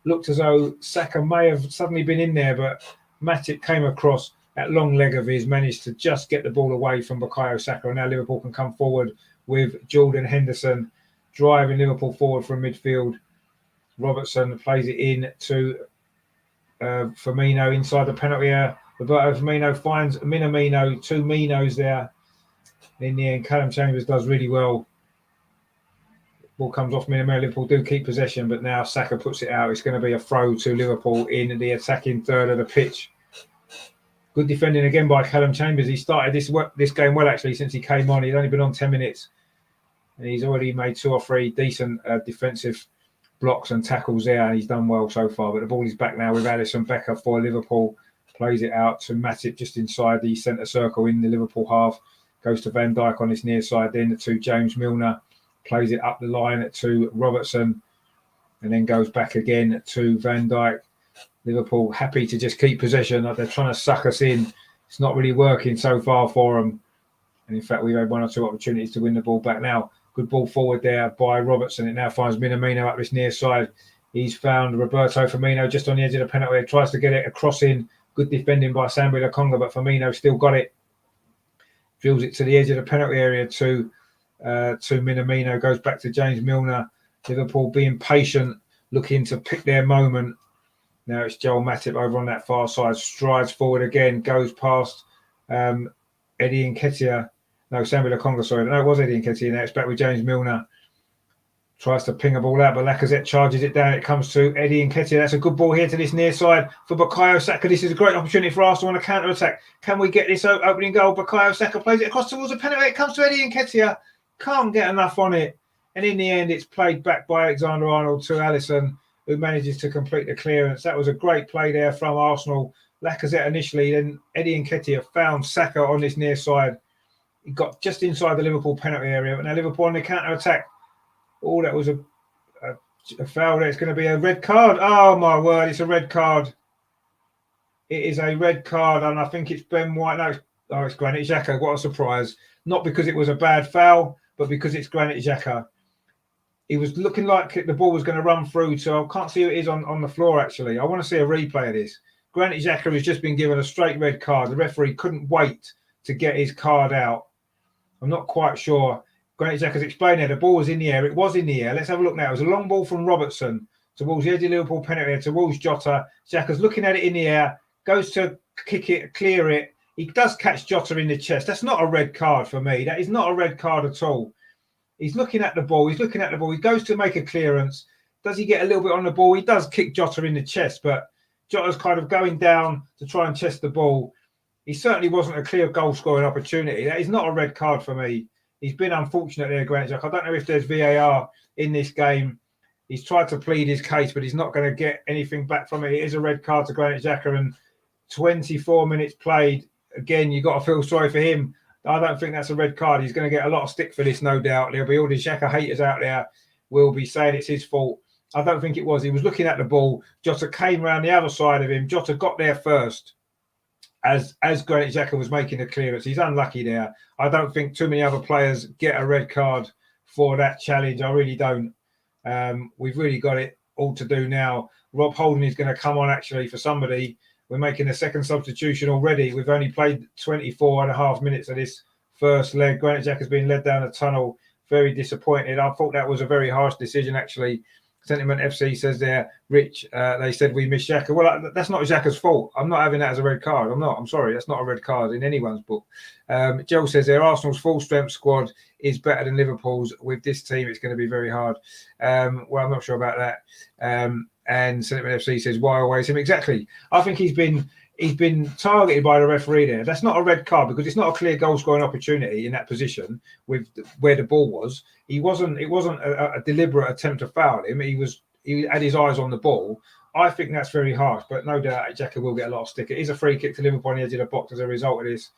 Looked as though Saka may have suddenly been in there, but Matip came across that long leg of his, managed to just get the ball away from Bukayo Saka. And now Liverpool can come forward with Jordan Henderson driving Liverpool forward from midfield. Robertson plays it in to Firmino inside the penalty area. Roberto Firmino finds Minamino, 2 Minos there. In the end, Callum Chambers does really well. Ball comes off Minamino. Liverpool do keep possession, but now Saka puts it out. It's going to be a throw to Liverpool in the attacking third of the pitch. Good defending again by Callum Chambers. He started this game well, actually, since he came on. He's only been on 10 minutes. And he's already made 2 or 3 decent defensive blocks and tackles there. And he's done well so far. But the ball is back now with Alisson Becker for Liverpool. Plays it out to Matip just inside the centre circle in the Liverpool half. Goes to Van Dijk on his near side. Then to James Milner. Plays it up the line to Robertson. And then goes back again to Van Dijk. Liverpool happy to just keep possession. Like they're trying to suck us in. It's not really working so far for them. And in fact, we've had 1 or 2 opportunities to win the ball back now. Good ball forward there by Robertson. It now finds Minamino up this near side. He's found Roberto Firmino just on the edge of the penalty. He tries to get it across in. Good defending by Sambi Lokonga, but Firmino still got it. Drills it to the edge of the penalty area to Minamino. Goes back to James Milner. Liverpool being patient, looking to pick their moment. Now it's Joel Matip over on that far side. Strides forward again. Goes past Eddie Nketiah. No, Sambi Lokonga, sorry. No, it was Eddie Nketiah. Now it's back with James Milner. Tries to ping a ball out, but Lacazette charges it down. It comes to Eddie Nketiah. That's a good ball here to this near side for Bukayo Saka. This is a great opportunity for Arsenal on a counter-attack. Can we get this opening goal? Bukayo Saka plays it across towards the penalty. It comes to Eddie Nketiah. Can't get enough on it. And in the end, it's played back by Alexander-Arnold to Alisson, who manages to complete the clearance. That was a great play there from Arsenal. Lacazette initially, then Eddie Nketiah found Saka on this near side. He got just inside the Liverpool penalty area. But now Liverpool on the counter-attack. Oh, that was a foul there. It's going to be a red card. Oh, my word. It's a red card. It is a red card, and I think it's Ben White. No, it's Granit Xhaka. What a surprise. Not because it was a bad foul, but because it's Granit Xhaka. He was looking like the ball was going to run through, so I can't see who it is on the floor, actually. I want to see a replay of this. Granit Xhaka has just been given a straight red card. The referee couldn't wait to get his card out. I'm not quite sure. Granit Xhaka's explained there. The ball was in the air. It was in the air. Let's have a look now. It was a long ball from Robertson towards the edge of Liverpool penalty area, towards Jota. Xhaka's looking at it in the air, goes to kick it, clear it. He does catch Jota in the chest. That's not a red card for me. That is not a red card at all. He's looking at the ball. He's looking at the ball. He goes to make a clearance. Does he get a little bit on the ball? He does kick Jota in the chest, but Jota's kind of going down to try and chest the ball. He certainly wasn't a clear goal-scoring opportunity. That is not a red card for me. He's been unfortunate there, Granit Xhaka. I don't know if there's VAR in this game. He's tried to plead his case, but he's not going to get anything back from it. It is a red card to Granit Xhaka, and 24 minutes played. Again, you've got to feel sorry for him. I don't think that's a red card. He's going to get a lot of stick for this, no doubt. There'll be all the Xhaka haters out there will be saying it's his fault. I don't think it was. He was looking at the ball. Jota came around the other side of him. Jota got there first as Granit Xhaka was making the clearance. He's unlucky there. I don't think too many other players get a red card for that challenge. I really don't. We've really got it all to do now. Rob Holding is going to come on actually for somebody. We're making a second substitution already. We've only played 24 and a half minutes of this first leg. Granit Xhaka has been led down the tunnel. Very disappointed. I thought that was a very harsh decision actually. Sentiment FC says there, Rich, they said we missed Xhaka. Well, that's not Xhaka's fault. I'm not having that as a red card. I'm sorry. That's not a red card in anyone's book. Joe says there, Arsenal's full-strength squad is better than Liverpool's. With this team, it's going to be very hard. Well, I'm not sure about that. And Sentiment FC says, why always him? Exactly. I think he's been targeted by the referee there. That's not a red card because it's not a clear goal scoring opportunity in that position with where the ball was. It wasn't a deliberate attempt to foul him. He had his eyes on the ball. I think that's very harsh, but no doubt Xhaka will get a lot of stick. It is a free kick to Liverpool on the edge of the box as a result of this.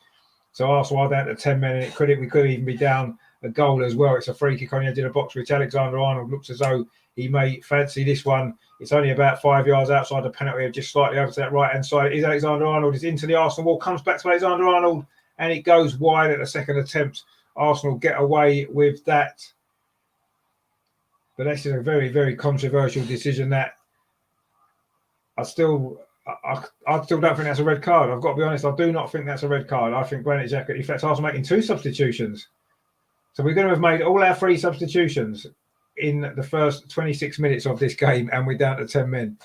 So Arsenal are down to 10 men, and we could even be down a goal as well. It's a free kick on the edge of the box, which Alexander-Arnold looks as though he may fancy this one. It's only about 5 yards outside the penalty, just slightly over to that right-hand side. It is Alexander-Arnold. It's into the Arsenal wall, comes back to Alexander-Arnold, and it goes wide at the second attempt. Arsenal get away with that. But this is a very, very controversial decision that I still don't think that's a red card. I've got to be honest, I do not think that's a red card. I think Granit Xhaka, in fact, Arsenal making 2 substitutions. So we're going to have made all our 3 substitutions in the first 26 minutes of this game, and we're down to 10 men.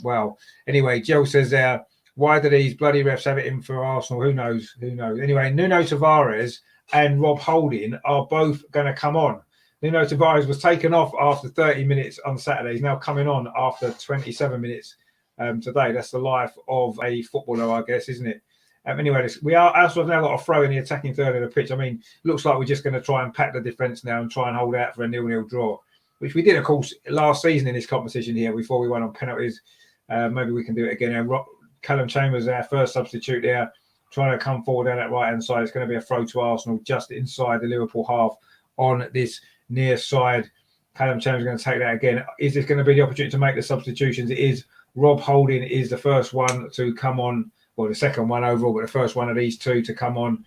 Well, anyway, Joe says there, why do these bloody refs have it in for Arsenal? Who knows? Anyway, Nuno Tavares and Rob Holding are both going to come on. Nuno Tavares was taken off after 30 minutes on Saturday. He's now coming on after 27 minutes today. That's the life of a footballer, I guess, isn't it? Anyway, we are also now got a throw in the attacking third of the pitch. I mean, looks like we're just going to try and pack the defence now and try and hold out for a 0-0 draw, which we did, of course, last season in this competition here before we went on penalties. Maybe we can do it again. Callum Chambers, our first substitute there, trying to come forward down that right-hand side. It's going to be a throw to Arsenal just inside the Liverpool half on this near side. Callum Chambers is going to take that again. Is this going to be the opportunity to make the substitutions? It is. Rob Holding is the first one to come on. Well, the second one overall, but the first one of these 2 to come on.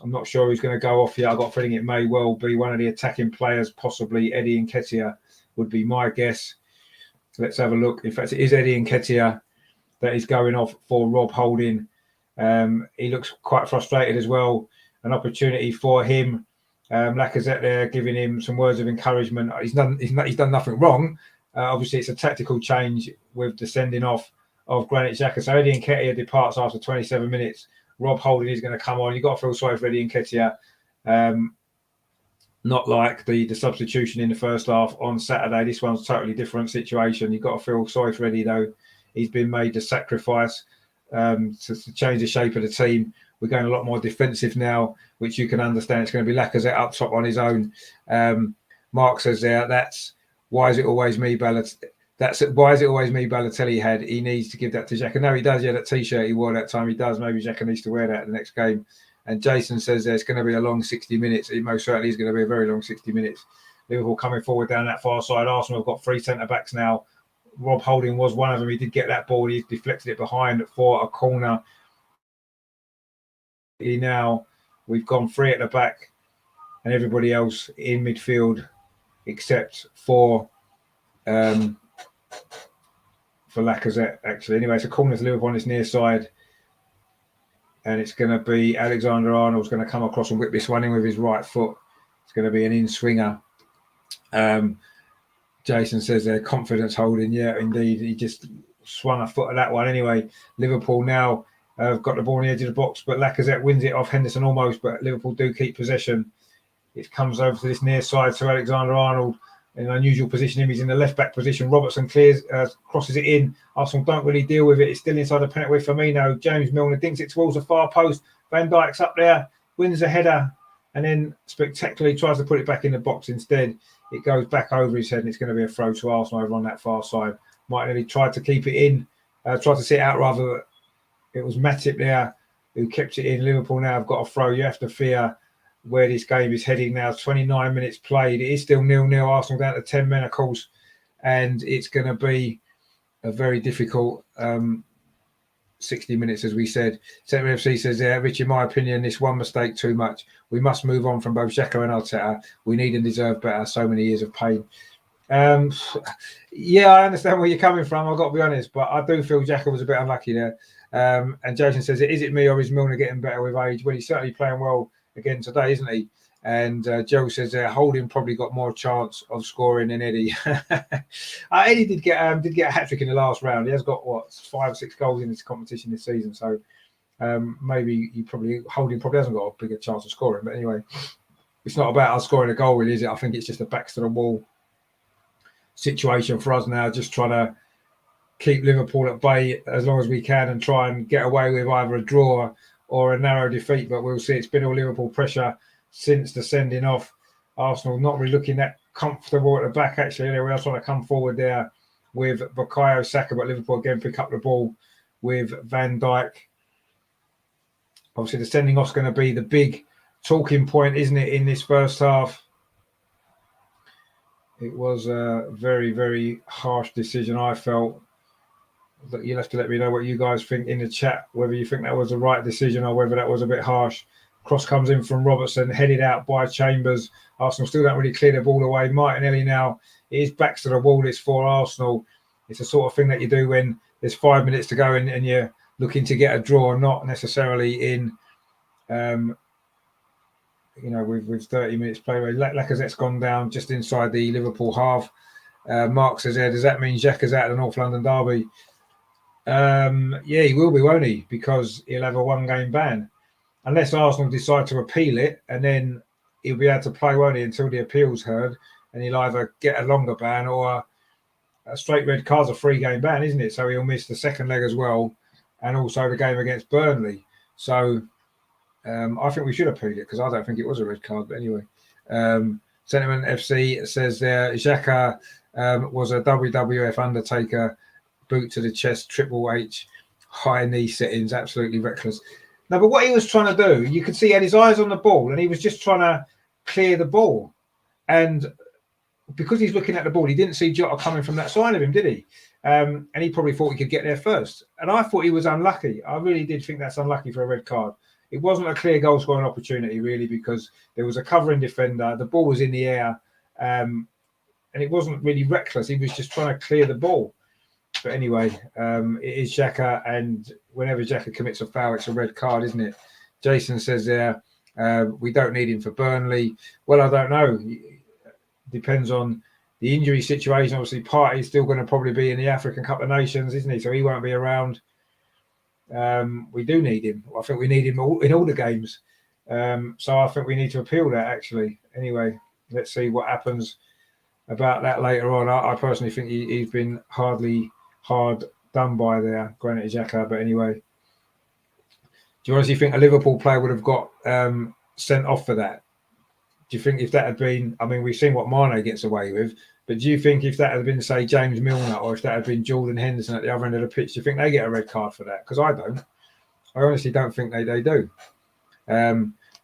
I'm not sure who's going to go off yet. I've got a feeling it may well be one of the attacking players, possibly Eddie Nketiah would be my guess. So let's have a look. In fact, it is Eddie Nketiah that is going off for Rob Holding. He looks quite frustrated as well. An opportunity for him. Lacazette there giving him some words of encouragement. He's done nothing wrong. Obviously, it's a tactical change with the sending off of Granit Xhaka. So Eddie Nketiah departs after 27 minutes. Rob Holding is going to come on. You've got to feel sorry for Eddie Nketiah. Not like the substitution in the first half on Saturday. This one's a totally different situation. You've got to feel sorry for Eddie, though. He's been made to sacrifice to change the shape of the team. We're going a lot more defensive now, which you can understand. It's going to be Lacazette up top on his own. Mark says there, that's why is it always me, Balotelli had. He needs to give that to Xhaka. No, he does. Yeah, that T-shirt he wore that time, he does. Maybe Xhaka needs to wear that the next game. And Jason says there's going to be a long 60 minutes. It most certainly is going to be a very long 60 minutes. Liverpool coming forward down that far side. Arsenal have got 3 centre-backs now. Rob Holding was one of them. He did get that ball. He deflected it behind for a corner. Now we've gone 3 at the back and everybody else in midfield except for Lacazette, actually. Anyway, it's a corner to Liverpool on this near side. And it's going to be Alexander-Arnold's going to come across and whip this one in with his right foot. It's going to be an in-swinger. Jason says they're confidence holding. Yeah, indeed. He just swung a foot at that one. Anyway, Liverpool now have got the ball on the edge of the box, but Lacazette wins it off Henderson almost, but Liverpool do keep possession. It comes over to this near side to Alexander-Arnold. In an unusual position, he's in the left-back position. Robertson crosses it in. Arsenal don't really deal with it. It's still inside the penalty with Firmino. James Milner dinks it towards the far post. Van Dijk's up there, wins the header, and then spectacularly tries to put it back in the box instead. It goes back over his head, and it's going to be a throw to Arsenal over on that far side. Martinelli tried to keep it in, tried to sit out rather. It was Matip there who kept it in. Liverpool now have got a throw. You have to fear where this game is heading now. 29 minutes played. It is still 0-0. Arsenal down to 10 men, of course, and it's going to be a very difficult 60 minutes, as we said. Centre FC says there, Rich, in my opinion, this one mistake too much. We must move on from both Xhaka and Arteta. We need and deserve better. So many years of pain. Yeah, I understand where you're coming from. I've got to be honest, but I do feel Xhaka was a bit unlucky there. And Jason says, is it me or is Milner getting better with age? Well, he's certainly playing well again today, isn't he? And Joe says Holding probably got more chance of scoring than Eddie. Eddie did get a hat-trick in the last round. He has got, 5 or 6 goals in this competition this season. So maybe Holding probably hasn't got a bigger chance of scoring. But anyway, it's not about us scoring a goal, really, is it? I think it's just a backs to the wall situation for us now, just trying to keep Liverpool at bay as long as we can and try and get away with either a draw or a narrow defeat. But we'll see. It's been all Liverpool pressure since the sending off. Arsenal not really looking that comfortable at the back, actually. They were trying to come forward there with Bukayo Saka, but Liverpool again pick up the ball with Van Dijk. Obviously, the sending off's going to be the big talking point, isn't it, in this first half? It was a very, very harsh decision, I felt. You'll have to let me know what you guys think in the chat, whether you think that was the right decision or whether that was a bit harsh. Cross comes in from Robertson, headed out by Chambers. Arsenal still don't really clear the ball away. Martinelli now, it is backs to the wall. It's for Arsenal. It's the sort of thing that you do when there's 5 minutes to go and you're looking to get a draw, not necessarily in, with 30 minutes play. Lacazette's gone down just inside the Liverpool half. Mark says, does that mean Xhaka's out of the North London derby? Yeah, he will be, won't he? Because he'll have a 1-game ban. Unless Arsenal decide to appeal it, and then he'll be able to play, won't he, until the appeal's heard, and he'll either get a longer ban or a straight red card's a 3-game ban, isn't it? So he'll miss the second leg as well, and also the game against Burnley. So I think we should appeal it, because I don't think it was a red card. But anyway, Sentiment FC says there, Xhaka was a WWF Undertaker, boot to the chest, Triple H, high knee settings, absolutely reckless. No, but what he was trying to do, you could see he had his eyes on the ball, and he was just trying to clear the ball. And because he's looking at the ball, he didn't see Jota coming from that side of him, did he? And he probably thought he could get there first. And I thought he was unlucky. I really did think that's unlucky for a red card. It wasn't a clear goal scoring opportunity, really, because there was a covering defender. The ball was in the air, and it wasn't really reckless. He was just trying to clear the ball. But anyway, it is Xhaka, and whenever Xhaka commits a foul, it's a red card, isn't it? Jason says there, we don't need him for Burnley. Well, I don't know. Depends on the injury situation. Obviously, Partey's still going to probably be in the African Cup of Nations, isn't he? So he won't be around. We do need him. I think we need him in all the games. So I think we need to appeal that, actually. Anyway, let's see what happens about that later on. I personally think he's been hard done by there, Granit Xhaka. But anyway, do you honestly think a Liverpool player would have got sent off for that? Do you think if that had been, I mean, we've seen what Mane gets away with, but do you think if that had been, say, James Milner, or if that had been Jordan Henderson at the other end of the pitch, do you think they get a red card for that? Because I don't. I honestly don't think they do.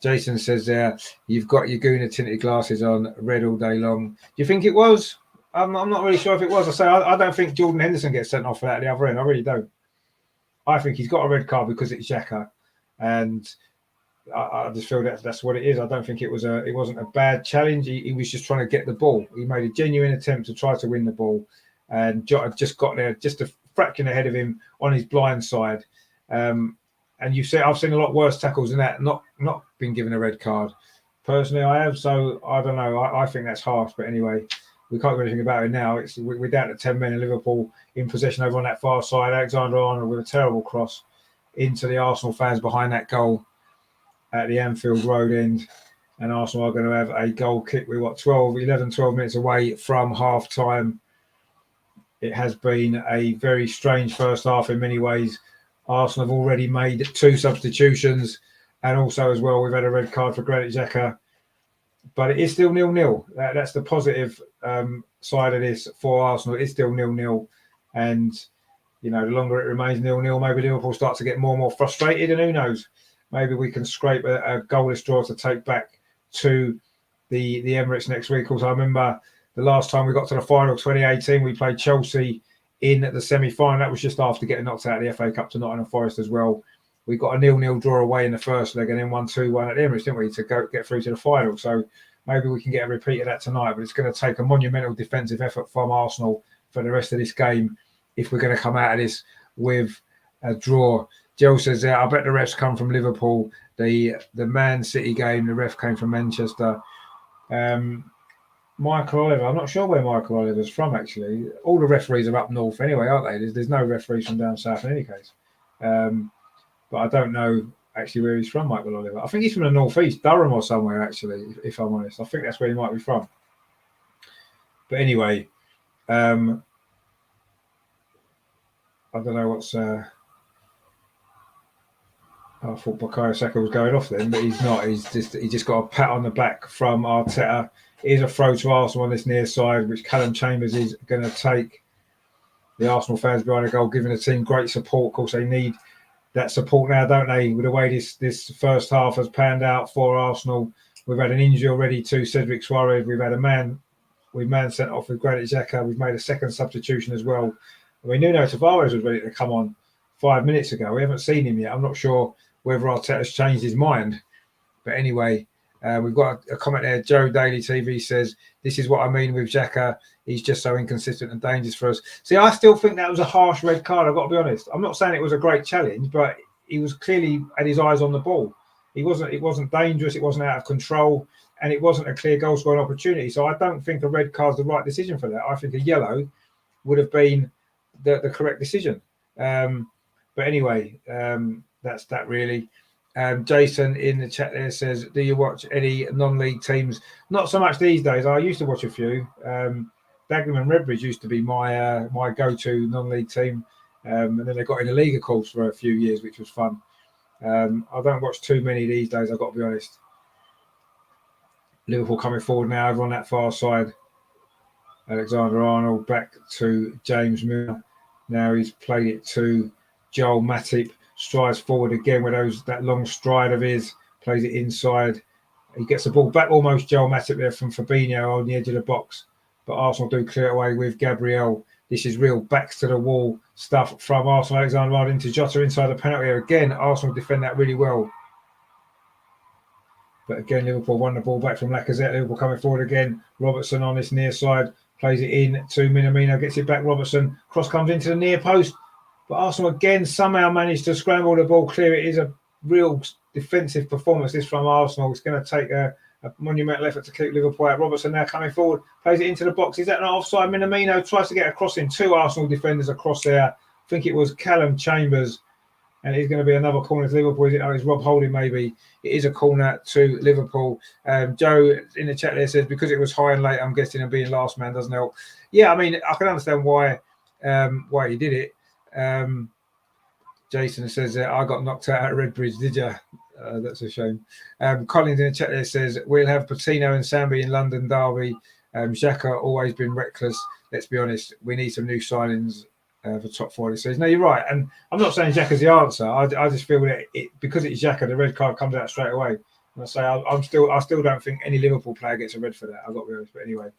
Jason says there, you've got your Guna tinted glasses on, red all day long. Do you think it was? I'm not really sure if it was. I don't think Jordan Henderson gets sent off for that at the other end. I really don't. I think he's got a red card because it's Xhaka, and I just feel that's what it is. I don't think it wasn't a bad challenge. He was just trying to get the ball. He made a genuine attempt to try to win the ball, and Jota just got there just a fraction ahead of him on his blind side. And I've seen a lot worse tackles than that, not been given a red card. Personally, I have. So I don't know. I think that's harsh. But anyway, we can't do anything about it now. We're down to 10 men in Liverpool in possession over on that far side. Alexander-Arnold with a terrible cross into the Arsenal fans behind that goal at the Anfield Road end. And Arsenal are going to have a goal kick. We're 12 minutes away from half time. It has been a very strange first half in many ways. Arsenal have already made 2 substitutions, and also as well we've had a red card for Granit Xhaka. but it is still 0-0. That's the positive side of this for Arsenal. It's still 0-0, and the longer it remains 0-0, maybe Liverpool start to get more and more frustrated, and who knows, maybe we can scrape a goalless draw to take back to the Emirates next week. Also, I remember the last time we got to the final, 2018, we played Chelsea in the semi-final. That was just after getting knocked out of the FA Cup to Nottingham Forest as well. We got a 0-0 draw away in the first leg and then 1-2-1 at the Emirates, didn't we, to get through to the final. So maybe we can get a repeat of that tonight, but it's going to take a monumental defensive effort from Arsenal for the rest of this game if we're going to come out of this with a draw. Jill says, I bet the refs come from Liverpool. The Man City game, the ref came from Manchester. Michael Oliver, I'm not sure where Michael Oliver's from, actually. All the referees are up north anyway, aren't they? There's no referees from down south in any case. But I don't know actually where he's from, Michael Oliver. I think he's from the northeast, Durham or somewhere, actually, if I'm honest. I think that's where he might be from. But anyway, I don't know what's... I thought Bukayo Saka was going off then, but he's not. He just got a pat on the back from Arteta. It is a throw to Arsenal on this near side, which Callum Chambers is going to take. The Arsenal fans behind the goal, giving the team great support. Of course, they need that support now, don't they? With the way this first half has panned out for Arsenal, we've had an injury already to Cedric Suarez. We've had a man sent off with Granit Xhaka. We've made a second substitution as well. I mean, Nuno Tavares was ready to come on 5 minutes ago. We haven't seen him yet. I'm not sure whether Arteta's changed his mind. But anyway, we've got a comment there. Joe Daily TV says, this is what I mean with Xhaka. He's just so inconsistent and dangerous for us. See, I still think that was a harsh red card, I've got to be honest. I'm not saying it was a great challenge, but he was clearly had his eyes on the ball. It wasn't dangerous, it wasn't out of control, and it wasn't a clear goal scoring opportunity. So I don't think a red card's the right decision for that. I think a yellow would have been the correct decision. But anyway, that's that really. Jason in the chat there says, do you watch any non-league teams? Not so much these days. I used to watch a few. Dagenham and Redbridge used to be my go-to non-league team. And then they got in the league, of course, for a few years, which was fun. I don't watch too many these days, I've got to be honest. Liverpool coming forward now, over on that far side. Alexander-Arnold back to James Milner. Now he's played it to Joel Matip. Strides forward again with that long stride of his, plays it inside. He gets the ball back almost Joel Matip there from Fabinho on the edge of the box. But Arsenal do clear it away with Gabriel. This is real backs to the wall stuff from Arsenal. Alexander-Arnold into Jota inside the penalty area. Again, Arsenal defend that really well. But again, Liverpool won the ball back from Lacazette. Liverpool coming forward again. Robertson on this near side. Plays it in to Minamino. Gets it back. Robertson. Cross comes into the near post. But Arsenal again somehow managed to scramble the ball clear. It is a real defensive performance this from Arsenal. It's going to take a monumental effort to keep Liverpool out. Robertson now coming forward, plays it into the box. Is that not offside? Minamino tries to get a cross in. Two Arsenal defenders across there. I think it was Callum Chambers. And it's going to be another corner to Liverpool. Is it? Oh, it's Rob Holding maybe. It is a corner to Liverpool. Joe in the chat there says, because it was high and late, I'm guessing, and being last man doesn't help. Yeah, I mean, I can understand why he did it. Jason says, I got knocked out at Redbridge, did you? That's a shame. Collins in the chat there says, we'll have Patino and Sambi in London derby. Xhaka always been reckless. Let's be honest, we need some new signings for top four this season. No, you're right. And I'm not saying Xhaka's the answer. I just feel that because it's Xhaka, the red card comes out straight away. And I say I still don't think any Liverpool player gets a red for that. I've got to be honest. But anyway,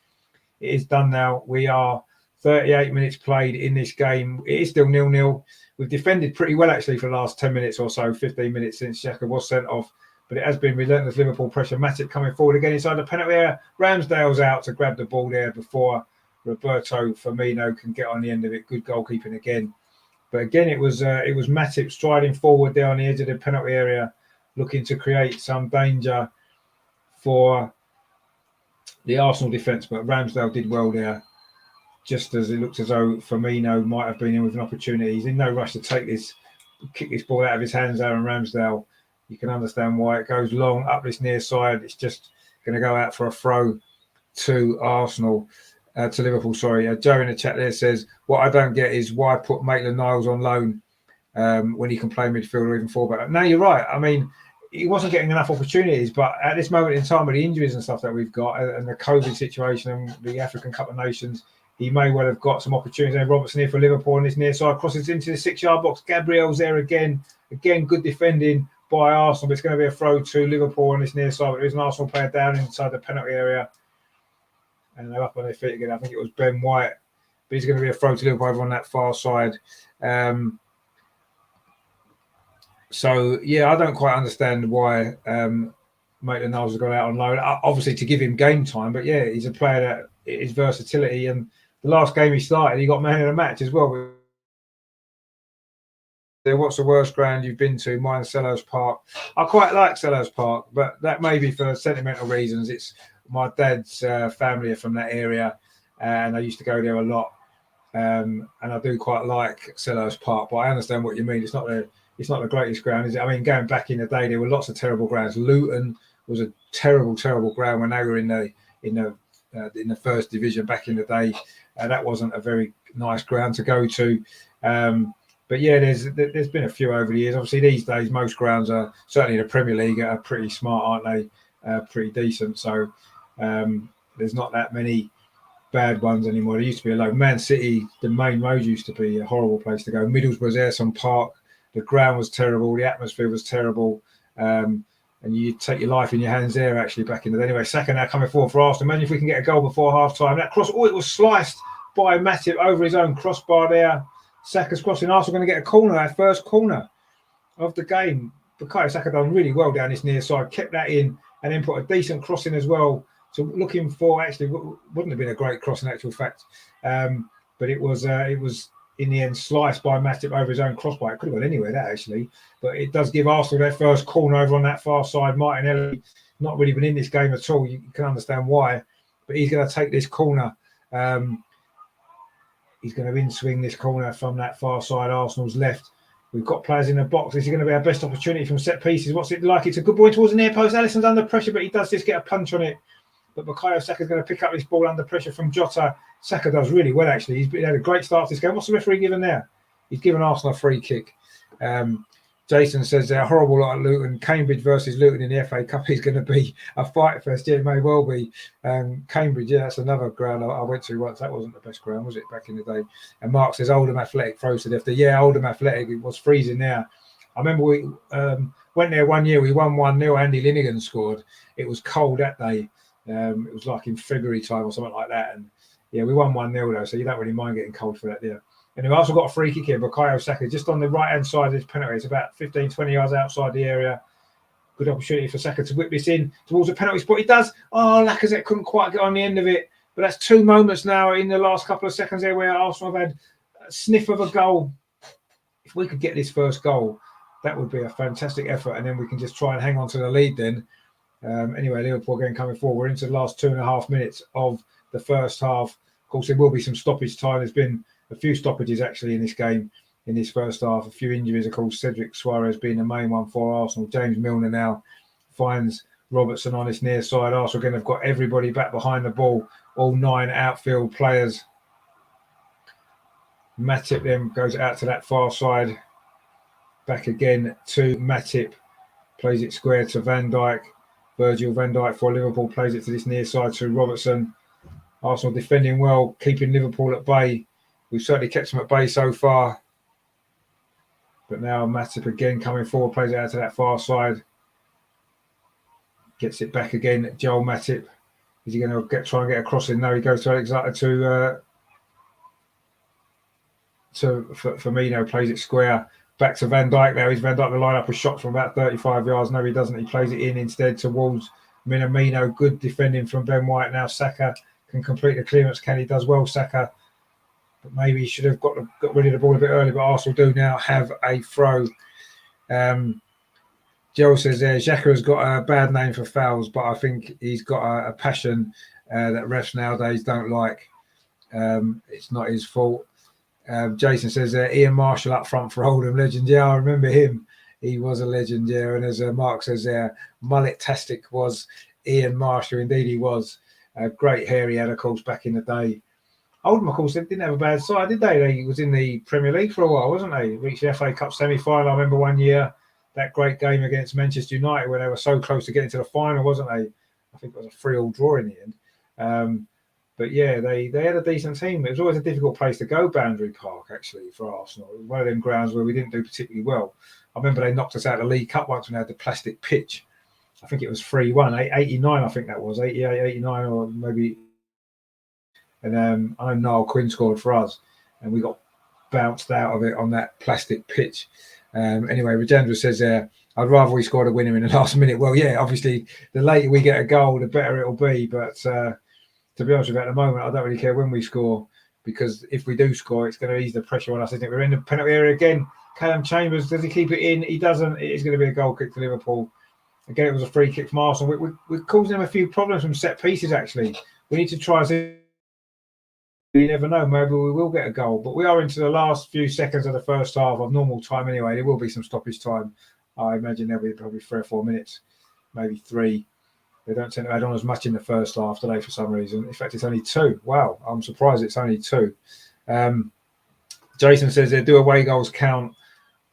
it is done now. We are 38 minutes played in this game. It is still 0-0. We've defended pretty well, actually, for the last 10 minutes or so, 15 minutes since Xhaka was sent off. But it has been relentless Liverpool pressure. Matip coming forward again inside the penalty area. Ramsdale's out to grab the ball there before Roberto Firmino can get on the end of it. Good goalkeeping again. But again, it was Matip striding forward there on the edge of the penalty area, looking to create some danger for the Arsenal defence. But Ramsdale did well there. Just as it looked as though Firmino might have been in with an opportunity. He's in no rush to kick this ball out of his hands, Aaron Ramsdale. You can understand why it goes long up this near side. It's just going to go out for a throw to Arsenal, to Liverpool, sorry. Joe in the chat there says, what I don't get is why put Maitland-Niles on loan when he can play midfield or even fullback. No, you're right. I mean, he wasn't getting enough opportunities. But at this moment in time, with the injuries and stuff that we've got, and the COVID situation and the African Cup of Nations, he may well have got some opportunities. And Robertson here for Liverpool on this near side, crosses into the 6-yard box. Gabriel's there again. Again, good defending by Arsenal. But it's going to be a throw to Liverpool on this near side. But there's an Arsenal player down inside the penalty area. And they're up on their feet again. I think it was Ben White. But he's going to be a throw to Liverpool over on that far side. So, yeah, I don't quite understand why Maitland-Niles has gone out on loan. Obviously, to give him game time. But, yeah, he's a player that his versatility. And the last game he started, he got man of the match as well. What's the worst ground you've been to? Mine's Selhurst Park. I quite like Selhurst Park, but that may be for sentimental reasons. It's my dad's family are from that area, and I used to go there a lot. And I do quite like Selhurst Park, but I understand what you mean. It's not the greatest ground, is it? I mean, going back in the day, there were lots of terrible grounds. Luton was a terrible, terrible ground when they were in the first division back in the day. That wasn't a very nice ground to go to. But yeah, there's been a few over the years. Obviously, these days most grounds are, certainly in the Premier League, are pretty smart, aren't they? Pretty decent. So there's not that many bad ones anymore. There used to be a lot. Man City, the main road used to be a horrible place to go. Middlesbrough's Ayresome Park, the ground was terrible, the atmosphere was terrible, and you take your life in your hands there actually back in the day. Anyway, Saka now coming forward for Arsenal. Imagine if we can get a goal before half time. That cross, it was sliced by Matip over his own crossbar there. Saka's crossing. Arsenal going to get a corner, our first corner of the game. Bukayo Saka done really well down this near side, kept that in, and then put a decent cross in as well. So looking for, actually, wouldn't have been a great cross in actual fact, but it was in the end sliced by Matip over his own crossbar. It could have gone anywhere, that actually, but it does give Arsenal their first corner over on that far side. Martinelli not really been in this game at all. You can understand why, but he's going to take this corner. He's going to in-swing this corner from that far side, Arsenal's left. We've got players in the box. This is going to be our best opportunity from set pieces. What's it like? It's a good ball towards the near post. Alisson's under pressure, but he does just get a punch on it. But Bukayo Saka's going to pick up this ball under pressure from Jota. Saka does really well, actually. He's had a great start to this game. What's the referee given there? He's given Arsenal a free kick. Jason says they're horrible like Luton. Cambridge versus Luton in the FA Cup is going to be a fight fest. Yeah, it may well be. Cambridge, yeah, that's another ground I went to once. That wasn't the best ground, was it, back in the day? And Mark says Oldham Athletic throws to left. Yeah, Oldham Athletic, it was freezing there. I remember we went there one year. We won 1-0. Andy Linnigan scored. It was cold that day. It was like in February time or something like that. And yeah, we won 1-0 though, so you don't really mind getting cold for that, yeah. And we've also got a free kick here, Bukayo Saka, just on the right-hand side of this penalty. It's about 15, 20 yards outside the area. Good opportunity for Saka to whip this in towards the penalty spot. He does. Oh, Lacazette couldn't quite get on the end of it. But that's two moments now in the last couple of seconds there where Arsenal have had a sniff of a goal. If we could get this first goal, that would be a fantastic effort. And then we can just try and hang on to the lead then. Anyway, Liverpool again coming forward. We're into the last 2.5 minutes of the first half. Of course, there will be some stoppage time. There's been a few stoppages actually in this game, in this first half. A few injuries, of course, Cedric Suarez being the main one for Arsenal. James Milner now finds Robertson on his near side. Arsenal again have got everybody back behind the ball, all 9 outfield players. Matip then goes out to that far side. Back again to Matip. Plays it square to Van Dijk. Virgil van Dijk for Liverpool plays it to this near side to Robertson. Arsenal defending well, keeping Liverpool at bay. We've certainly kept them at bay so far. But now Matip again coming forward, plays it out to that far side. Gets it back again, Joel Matip. Is he going to try and get a cross in? No, he goes to Alexander to Firmino, plays it square. Back to Van Dijk now. He's Van Dijk the line up a shot from about 35 yards. No, he doesn't. He plays it in instead towards Minamino. Good defending from Ben White. Now Saka can complete the clearance. He does well, Saka. But maybe he should have got rid of the ball a bit early. But Arsenal do now have a throw. Joel says there, Xhaka has got a bad name for fouls, but I think he's got a passion that refs nowadays don't like. It's not his fault. Jason says Ian Marshall up front for Oldham, legend. Yeah, I remember him. He was a legend, yeah. And as Mark says there, mullet-tastic was Ian Marshall. Indeed, he was. Great hair he had, of course, back in the day. Oldham, of course, they didn't have a bad side, did they? They was in the Premier League for a while, wasn't they? Reached the FA Cup semi-final, I remember one year. that great game against Manchester United when they were so close to getting to the final, wasn't they? I think it was a 3-3 draw in the end. But yeah, they had a decent team. It was always a difficult place to go, Boundary Park, actually, for Arsenal. One of them grounds where we didn't do particularly well. I remember they knocked us out of the League Cup once when they had the plastic pitch. I think it was 3-1, 89, I think that was, 88, 89, or maybe. And I know Niall Quinn scored for us, and we got bounced out of it on that plastic pitch. Anyway, Rajendra says I'd rather we scored a winner in the last minute. Well, yeah, obviously, the later we get a goal, the better it'll be. But to be honest with you, at the moment, I don't really care when we score, because if we do score, it's going to ease the pressure on us, isn't it? We're in the penalty area again. Callum Chambers, does he keep it in? He doesn't. It is going to be a goal kick to Liverpool. Again, it was a free kick from Arsenal. We're causing them a few problems from set pieces, actually. We need to try to... You never know, maybe we will get a goal. But we are into the last few seconds of the first half of normal time anyway. There will be some stoppage time. I imagine there'll be probably 3 or 4 minutes, maybe 3. They don't tend to add on as much in the first half today for some reason. In fact, it's only 2. Wow, I'm surprised it's only 2. Jason says, do away goals count?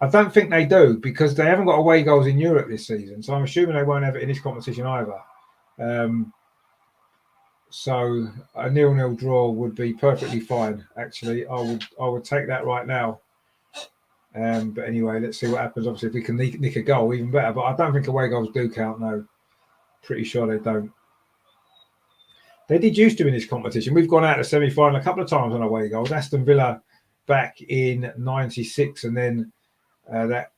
I don't think they do, because they haven't got away goals in Europe this season. So I'm assuming they won't have it in this competition either. So a 0-0 draw would be perfectly fine, actually. I would take that right now. But anyway, let's see what happens. Obviously, if we can nick a goal, even better. But I don't think away goals do count, no. Pretty sure they don't. They did used to in this competition. We've gone out to semi-final a couple of times on away goals. Aston Villa back in 96, and then that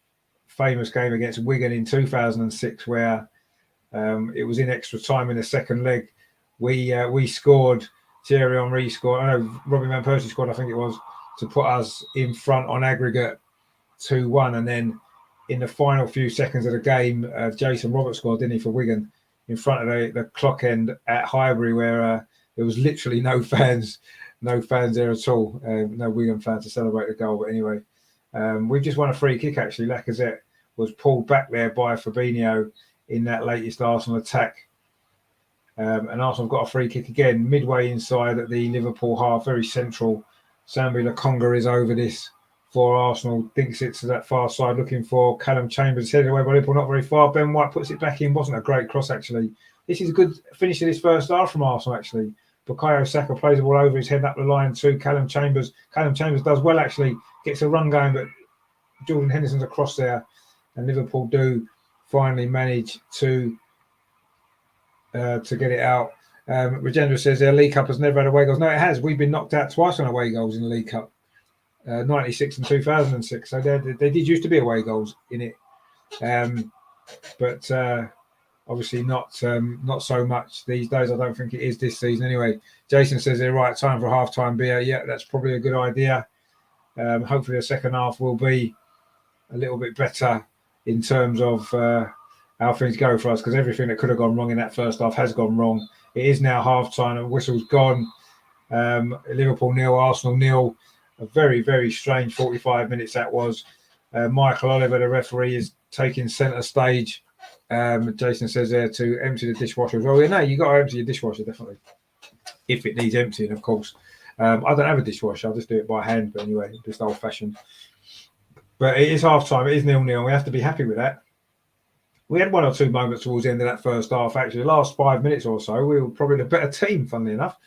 famous game against Wigan in 2006, where it was in extra time in the second leg. We scored. Thierry Henry scored. I know Robin Van Persie scored, I think it was, to put us in front on aggregate 2-1. And then in the final few seconds of the game, Jason Roberts scored, didn't he, for Wigan, in front of the clock end at Highbury, where there was literally no fans there at all. No Wigan fans to celebrate the goal. But anyway, we've just won a free kick, actually. Lacazette was pulled back there by Fabinho in that latest Arsenal attack. And Arsenal got a free kick again, midway inside at the Liverpool half, very central. Sambi Lokonga is over this for Arsenal, thinks it's to that far side, looking for Callum Chambers, headed away by Liverpool, not very far. Ben White puts it back in, wasn't a great cross, actually. This is a good finish of this first half from Arsenal, actually. Bukayo Saka plays the ball over his head up the line to Callum Chambers. Callum Chambers does well, actually, gets a run going, but Jordan Henderson's across there, and Liverpool do finally manage to get it out. Rajendra says their League Cup has never had away goals. No, it has. We've been knocked out twice on away goals in the League Cup, 96 and 2006. So they did used to be away goals in it, but obviously not so much these days. I don't think it is this season anyway. Jason says they're right, time for a half-time beer. Yeah, that's probably a good idea. Hopefully the second half will be a little bit better in terms of how things go for us, because everything that could have gone wrong in that first half has gone wrong. It is now half-time and whistle's gone. Liverpool 0, Arsenal 0. A very, very strange 45 minutes that was. Michael Oliver, the referee, is taking centre stage. Jason says there to empty the dishwasher as well. Yeah, no, you got to empty your dishwasher, definitely, if it needs emptying, of course. I don't have a dishwasher. I'll just do it by hand. But anyway, just old-fashioned. But it is half-time. It is 0-0. We have to be happy with that. We had 1 or 2 moments towards the end of that first half, actually. The last 5 minutes or so, we were probably the better team, funnily enough,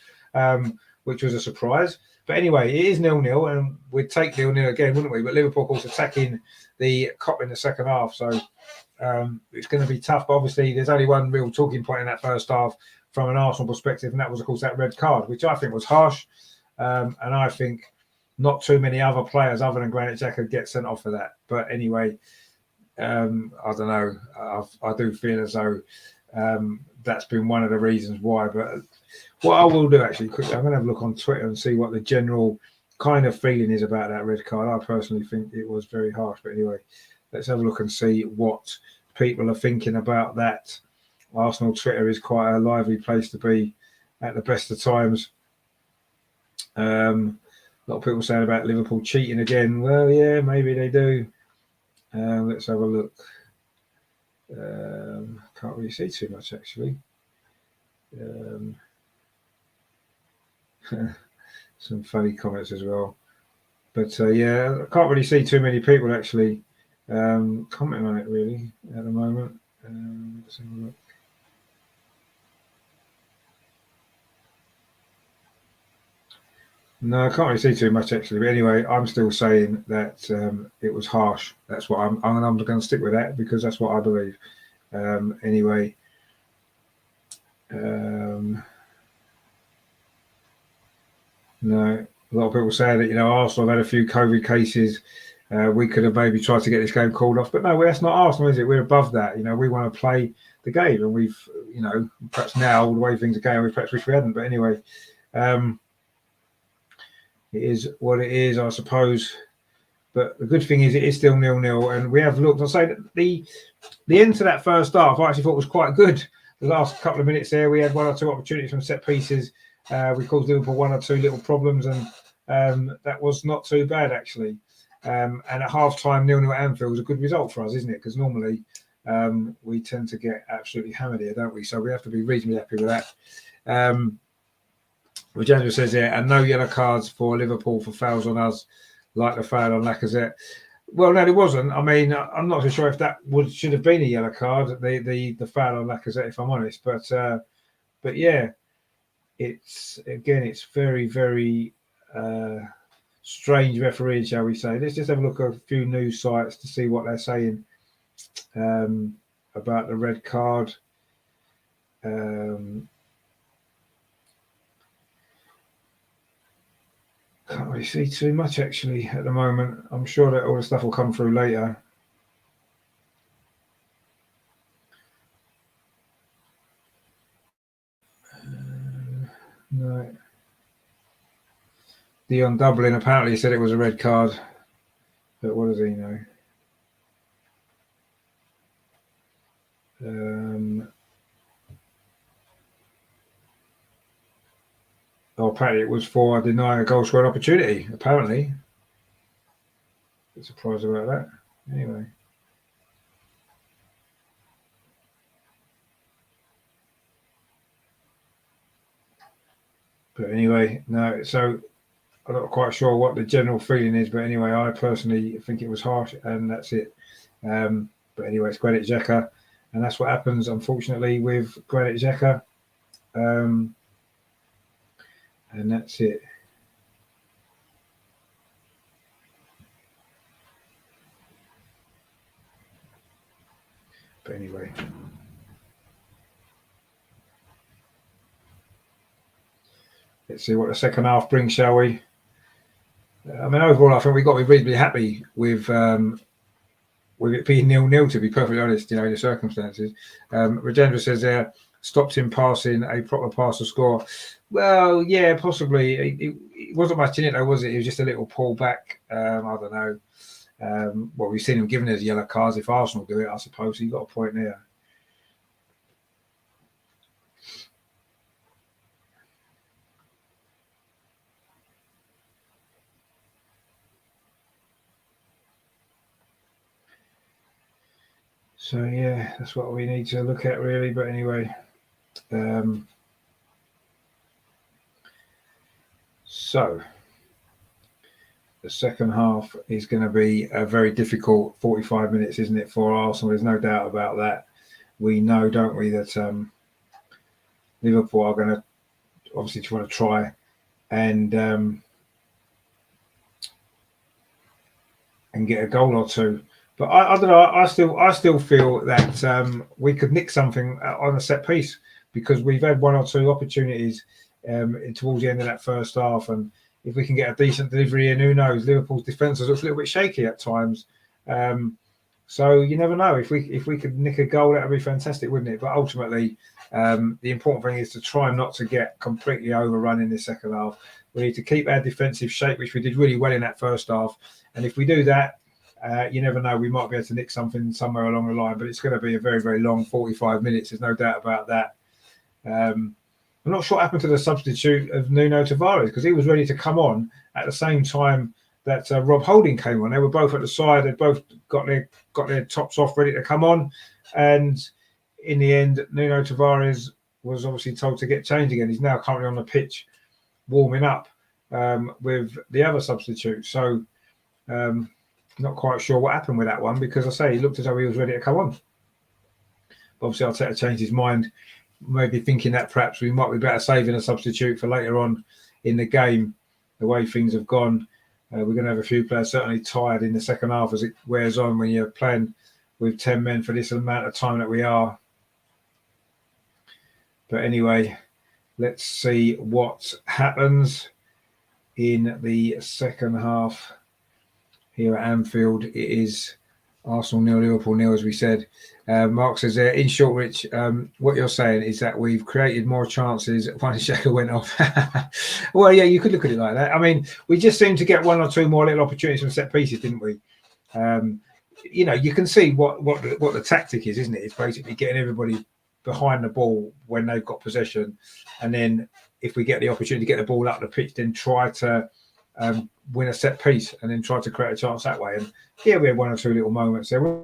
which was a surprise. But anyway, it is 0-0, and we'd take 0-0 again, wouldn't we? But Liverpool, of course, attacking the Cup in the second half. So it's going to be tough. But obviously, there's only one real talking point in that first half from an Arsenal perspective, and that was, of course, that red card, which I think was harsh. And I think not too many other players other than Granit Xhaka get sent off for that. But anyway, I don't know. I do feel as though that's been one of the reasons why. But what I will do, actually, quickly, I'm going to have a look on Twitter and see what the general kind of feeling is about that red card. I personally think it was very harsh. But anyway, let's have a look and see what people are thinking about that. Arsenal Twitter is quite a lively place to be at the best of times. A lot of people saying about Liverpool cheating again. Well, yeah, maybe they do. Let's have a look. Can't really see too much, actually. Some funny comments as well. But yeah, I can't really see too many people actually commenting on it really at the moment. Let's have a look. No, I can't really see too much actually. But anyway, I'm still saying that it was harsh. That's what I'm going to stick with that because that's what I believe. Anyway, no, a lot of people say that Arsenal have had a few COVID cases. We could have maybe tried to get this game called off, but no, that's not Arsenal, is it? We're above that. We want to play the game, and we've, perhaps now the way things are going, we perhaps wish we hadn't. But anyway, it is what it is, I suppose. But the good thing is it is still 0-0, and we have looked. I'll say that the end to that first half I actually thought was quite good. The last couple of minutes there, we had one or two opportunities from set pieces. We caused Liverpool one or two little problems, and that was not too bad actually. And at half time, 0-0 at Anfield was a good result for us, isn't it? Because normally we tend to get absolutely hammered here, don't we? So we have to be reasonably happy with that. Regina says here, and no yellow cards for Liverpool for fouls on us, like the foul on Lacazette. Well, no, there wasn't. I mean, I'm not so sure if that should have been a yellow card, the foul on Lacazette, if I'm honest. But yeah, it's very, very strange refereeing, shall we say. Let's just have a look at a few news sites to see what they're saying about the red card. Can't really see too much actually at the moment. I'm sure that all the stuff will come through later. No. Dion Dublin apparently said it was a red card, but what does he know? Apparently it was for denying a goal scoring opportunity. Apparently, a bit surprised about that. Anyway, no. So I'm not quite sure what the general feeling is, but anyway, I personally think it was harsh, and that's it. But anyway, it's Granit Xhaka, and that's what happens, unfortunately, with Granit Xhaka. And that's it. But anyway, let's see what the second half brings, shall we? I mean, overall, I think we've got to be reasonably happy with it being 0-0, to be perfectly honest, in the circumstances. Rajendra says there, stopped him passing a proper pass to score. Well, yeah, possibly. It wasn't much in it, though, was it? It was just a little pull back. I don't know. Well, we've seen him giving us yellow cards. If Arsenal do it, I suppose. So you've got a point there. So, yeah, that's what we need to look at, really. But anyway, so the second half is going to be a very difficult 45 minutes, isn't it, for Arsenal? There's no doubt about that. We know, don't we, that Liverpool are going to obviously want to try and get a goal or two. But I don't know. I still feel that we could nick something on a set piece because we've had one or two opportunities towards the end of that first half, and if we can get a decent delivery in, who knows? Liverpool's defence looks a little bit shaky at times, so you never know. If we could nick a goal, that would be fantastic, wouldn't it? But ultimately, the important thing is to try not to get completely overrun in the second half. We need to keep our defensive shape, which we did really well in that first half, and if we do that. You never know, we might be able to nick something somewhere along the line, but it's going to be a very, very long 45 minutes. There's no doubt about that. I'm not sure what happened to the substitute of Nuno Tavares because he was ready to come on at the same time that Rob Holding came on. They were both at the side. They both got their tops off, ready to come on. And in the end, Nuno Tavares was obviously told to get changed again. He's now currently on the pitch warming up with the other substitute. So, Not quite sure what happened with that one, because I say he looked as though he was ready to come on. But obviously, Arteta changed his mind, maybe thinking that perhaps we might be better saving a substitute for later on in the game. The way things have gone, we're going to have a few players certainly tired in the second half as it wears on when you're playing with 10 men for this amount of time that we are. But anyway, let's see what happens in the second half here at Anfield. It is Arsenal 0, Liverpool 0, as we said. Mark says there, in short, Rich, what you're saying is that we've created more chances once Xhaka went off. Well, yeah, you could look at it like that. I mean, we just seemed to get one or two more little opportunities from set pieces, didn't we? You can see what the tactic is, isn't it? It's basically getting everybody behind the ball when they've got possession, and then if we get the opportunity to get the ball up the pitch, then try to win a set piece and then try to create a chance that way. And yeah, we had one or two little moments there. I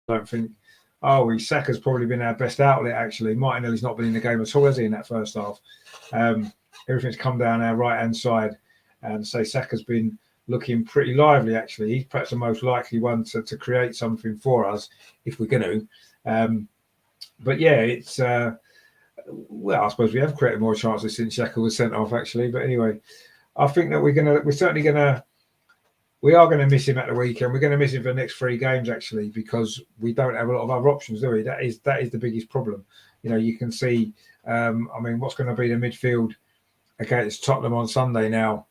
don't think, Saka's probably been our best outlet, actually. Martinelli's not been in the game at all, has he, in that first half? Everything's come down our right-hand side. And so Saka's been looking pretty lively, actually. He's perhaps the most likely one to create something for us if we're going to. But yeah, it's... well, I suppose we have created more chances since Xhaka was sent off, actually. But anyway, I think that we are going to miss him at the weekend. We're going to miss him for the next 3 games, actually, because we don't have a lot of other options, do we? That is the biggest problem. You can see, what's going to be the midfield against Tottenham on Sunday now?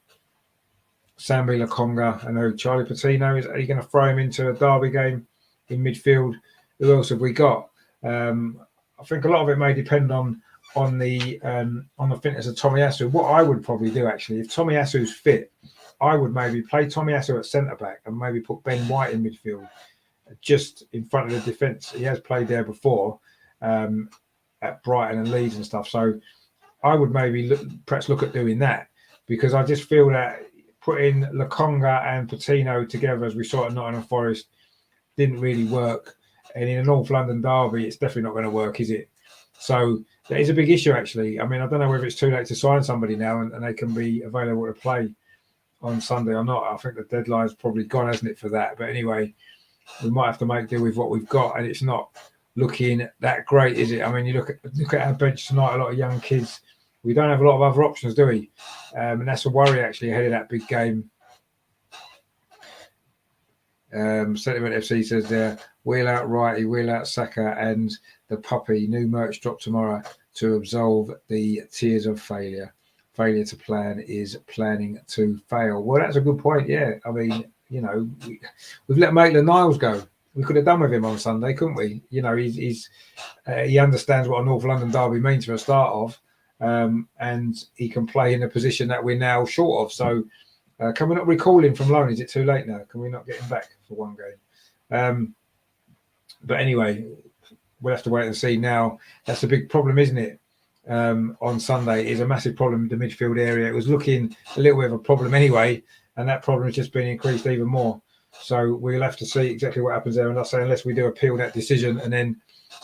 Sambi Lokonga, I know Charlie Patino. Are you going to throw him into a derby game in midfield? Who else have we got? I think a lot of it may depend on the fitness of Tomiyasu. What I would probably do, actually, if Tomiyasu's fit, I would maybe play Tomiyasu at centre-back and maybe put Ben White in midfield, just in front of the defence. He has played there before at Brighton and Leeds and stuff. So I would maybe perhaps look at doing that, because I just feel that putting Lokonga and Patino together, as we saw at Nottingham Forest, didn't really work. And in a North London derby, it's definitely not going to work, is it? So that is a big issue, actually. I mean, I don't know whether it's too late to sign somebody now and they can be available to play on Sunday or not. I think the deadline's probably gone, hasn't it, for that? But anyway, we might have to make do with what we've got, and it's not looking that great, is it? I mean, you look at our bench tonight, a lot of young kids. We don't have a lot of other options, do we? And that's a worry, actually, ahead of that big game. Sentiment FC says there, wheel out Wrighty, wheel out Saka, and the puppy. New merch drop tomorrow to absolve the tears of failure. Failure to plan is planning to fail. Well, that's a good point. Yeah, I mean, we've let Maitland-Niles go. We could have done with him on Sunday, couldn't we? He understands what a North London derby means for a start of, and he can play in a position that we're now short of. So. Can we not recall him from loan? Is it too late now? Can we not get him back for one game? But anyway, we'll have to wait and see now. That's a big problem, isn't it? On Sunday, it is a massive problem in the midfield area. It was looking a little bit of a problem anyway, and that problem has just been increased even more. So we'll have to see exactly what happens there. And I say, unless we do appeal that decision, and then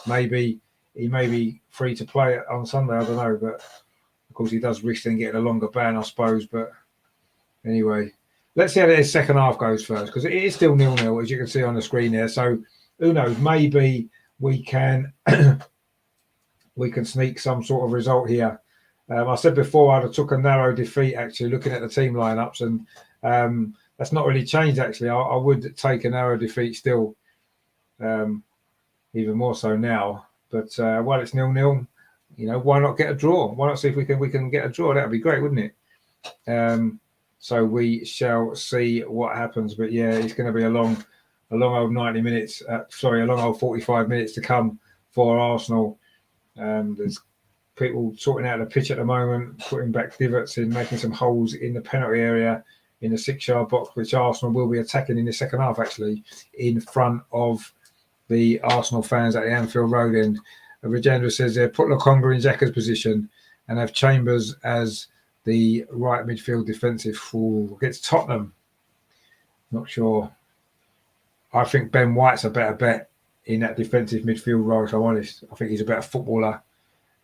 maybe he may be free to play on Sunday. I don't know, but of course he does risk then getting a longer ban, I suppose. But anyway, let's see how the second half goes first, because it is still 0-0, as you can see on the screen there. So who knows? Maybe we can sneak some sort of result here. I said before I'd have took a narrow defeat, actually, looking at the team lineups, and that's not really changed, actually. I would take a narrow defeat still, even more so now. But while it's 0-0, why not get a draw? Why not see if we can get a draw? That would be great, wouldn't it? So we shall see what happens. But yeah, it's going to be a long old 90 minutes. A long old 45 minutes to come for Arsenal. There's people sorting out the pitch at the moment, putting back divots in, making some holes in the penalty area in the 6-yard box, which Arsenal will be attacking in the second half, actually, in front of the Arsenal fans at the Anfield Road end. Rajendra says there, put Lokonga in Xhaka's position and have Chambers as the right midfield defensive for against Tottenham. Not sure. I think Ben White's a better bet in that defensive midfield role, if I'm honest. I think he's a better footballer,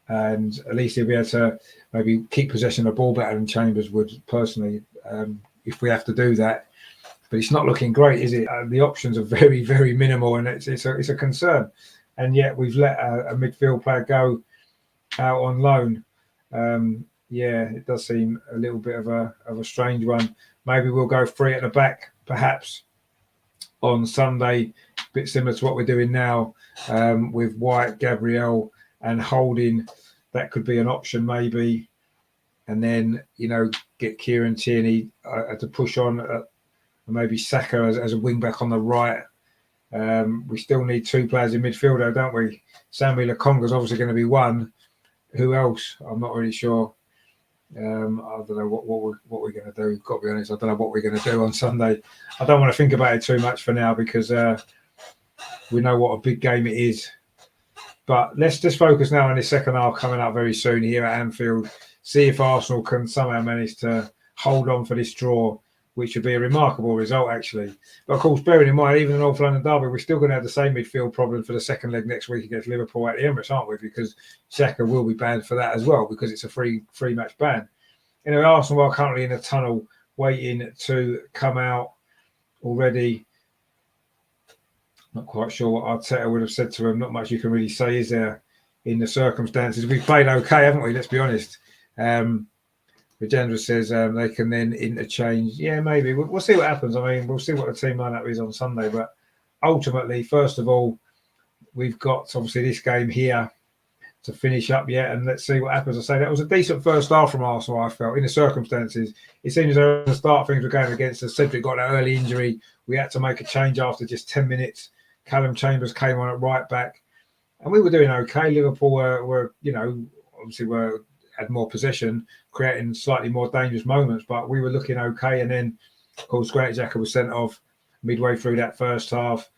and at least he'll be able to maybe keep possession of the ball better than Chambers would, personally, if we have to do that. but it's not looking great, is it? The options are very, very minimal, and it's a concern. And yet we've let a midfield player go out on loan. Yeah, it does seem a little bit of a strange one. Maybe we'll go 3 at the back, perhaps on Sunday, a bit similar to what we're doing now, with White, Gabriel, and Holding. That could be an option, maybe. And then, get Kieran Tierney to push on, maybe Saka as a wing back on the right. We still need 2 players in midfield, though, don't we? Samuel Lokonga's obviously going to be one. Who else? I'm not really sure. I don't know what we're going to do. Got to be honest, I don't know what we're going to do on Sunday. I don't want to think about it too much for now, because we know what a big game it is. But let's just focus now on the second half coming up very soon here at Anfield. See if Arsenal can somehow manage to hold on for this draw, which would be a remarkable result, actually. But of course, bearing in mind, even in North London derby, we're still going to have the same midfield problem for the second leg next week against Liverpool at the Emirates, aren't we? Because Xhaka will be banned for that as well, because it's a free match ban. Arsenal are currently in a tunnel waiting to come out already. Not quite sure what Arteta would have said to him. Not much you can really say, is there, in the circumstances? We've played okay, haven't we? Let's be honest. Rajendra says they can then interchange. Yeah, maybe. We'll see what happens. I mean, we'll see what the team lineup is on Sunday. But ultimately, first of all, we've got obviously this game here to finish up yet, and let's see what happens. I say that was a decent first half from Arsenal, I felt, in the circumstances. It seems as though at the start things were going against us. Cedric got that early injury. We had to make a change after just 10 minutes. Callum Chambers came on at right back, and we were doing okay. Liverpool were obviously had more possession, creating slightly more dangerous moments, but we were looking okay. And then, of course, Granit Xhaka was sent off midway through that first half.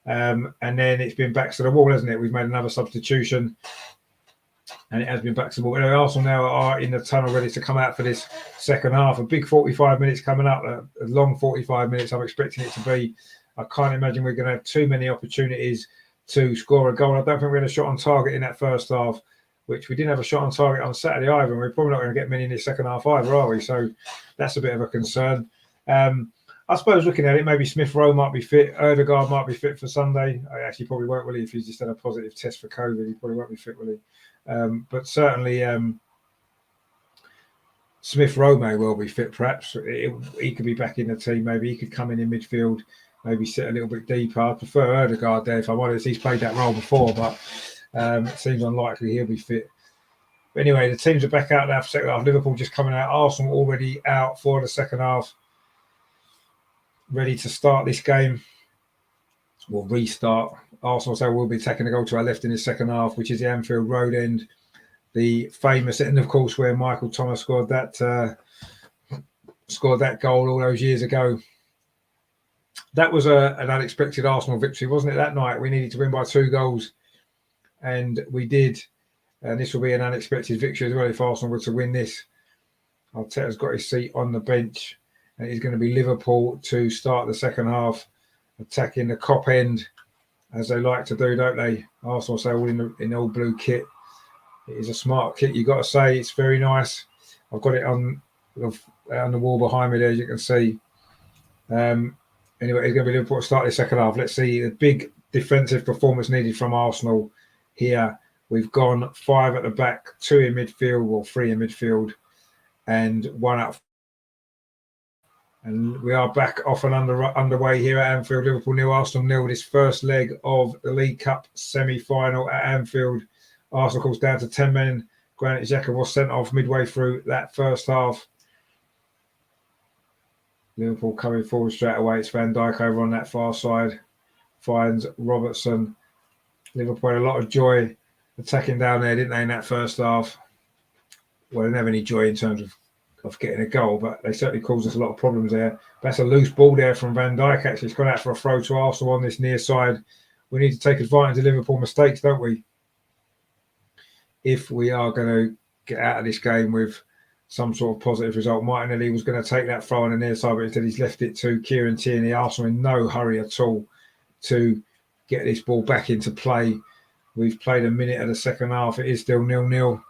And then it's been back to the wall, hasn't it? We've made another substitution, and it has been back to the wall. Arsenal now are in the tunnel ready to come out for this second half. A big 45 minutes coming up, a long 45 minutes I'm expecting it to be. I can't imagine we're going to have too many opportunities to score a goal. I don't think we had a shot on target in that first half, which we didn't have a shot on target on Saturday either. And we're probably not going to get many in the second half either, are we? So that's a bit of a concern. I suppose looking at it, maybe Smith Rowe might be fit. Odegaard might be fit for Sunday. I actually probably won't, will he? If he's just had a positive test for COVID, he probably won't be fit, will he? But certainly Smith Rowe may well be fit, perhaps. He could be back in the team. Maybe he could come in midfield, maybe sit a little bit deeper. I prefer Odegaard there, if I'm honest. He's played that role before, but it seems unlikely he'll be fit. But anyway, the teams are back out now for second half. Liverpool just coming out. Arsenal already out for the second half, ready to start this game. We'll restart. Arsenal so will be taking the goal to our left in the second half, which is the Anfield Road end. The famous end, of course, where Michael Thomas scored that goal all those years ago. That was an unexpected Arsenal victory, wasn't it, that night? We needed to win by 2 goals, and we did. And this will be an unexpected victory as well if Arsenal were to win this. Arteta's got his seat on the bench, and it's going to be Liverpool to start the second half, attacking the Kop end, as they like to do, don't they? Arsenal say all in all blue kit. It is a smart kit, you've got to say. It's very nice. I've got it on the wall behind me there, as you can see. Anyway, it's going to be Liverpool to start the second half. Let's see the big defensive performance needed from Arsenal here. We've gone 5 at the back, 2 in midfield, or 3 in midfield, and 1 up. And we are back off and underway here at Anfield. Liverpool 0, Arsenal 0. This first leg of the League Cup semi-final at Anfield. Arsenal, of course, down to 10 men. Granit Xhaka was sent off midway through that first half. Liverpool coming forward straight away. It's Van Dijk over on that far side. Finds Robertson. Liverpool had a lot of joy attacking down there, didn't they, in that first half? Well, they didn't have any joy in terms of getting a goal, but they certainly caused us a lot of problems there. That's a loose ball there from Van Dijk, actually. It's gone out for a throw to Arsenal on this near side. We need to take advantage of Liverpool mistakes, don't we? If we are going to get out of this game with some sort of positive result. Martinelli was going to take that throw on the near side, but instead he's left it to Kieran Tierney. Arsenal in no hurry at all to get this ball back into play. We've played a minute of the second half. It is still 0-0.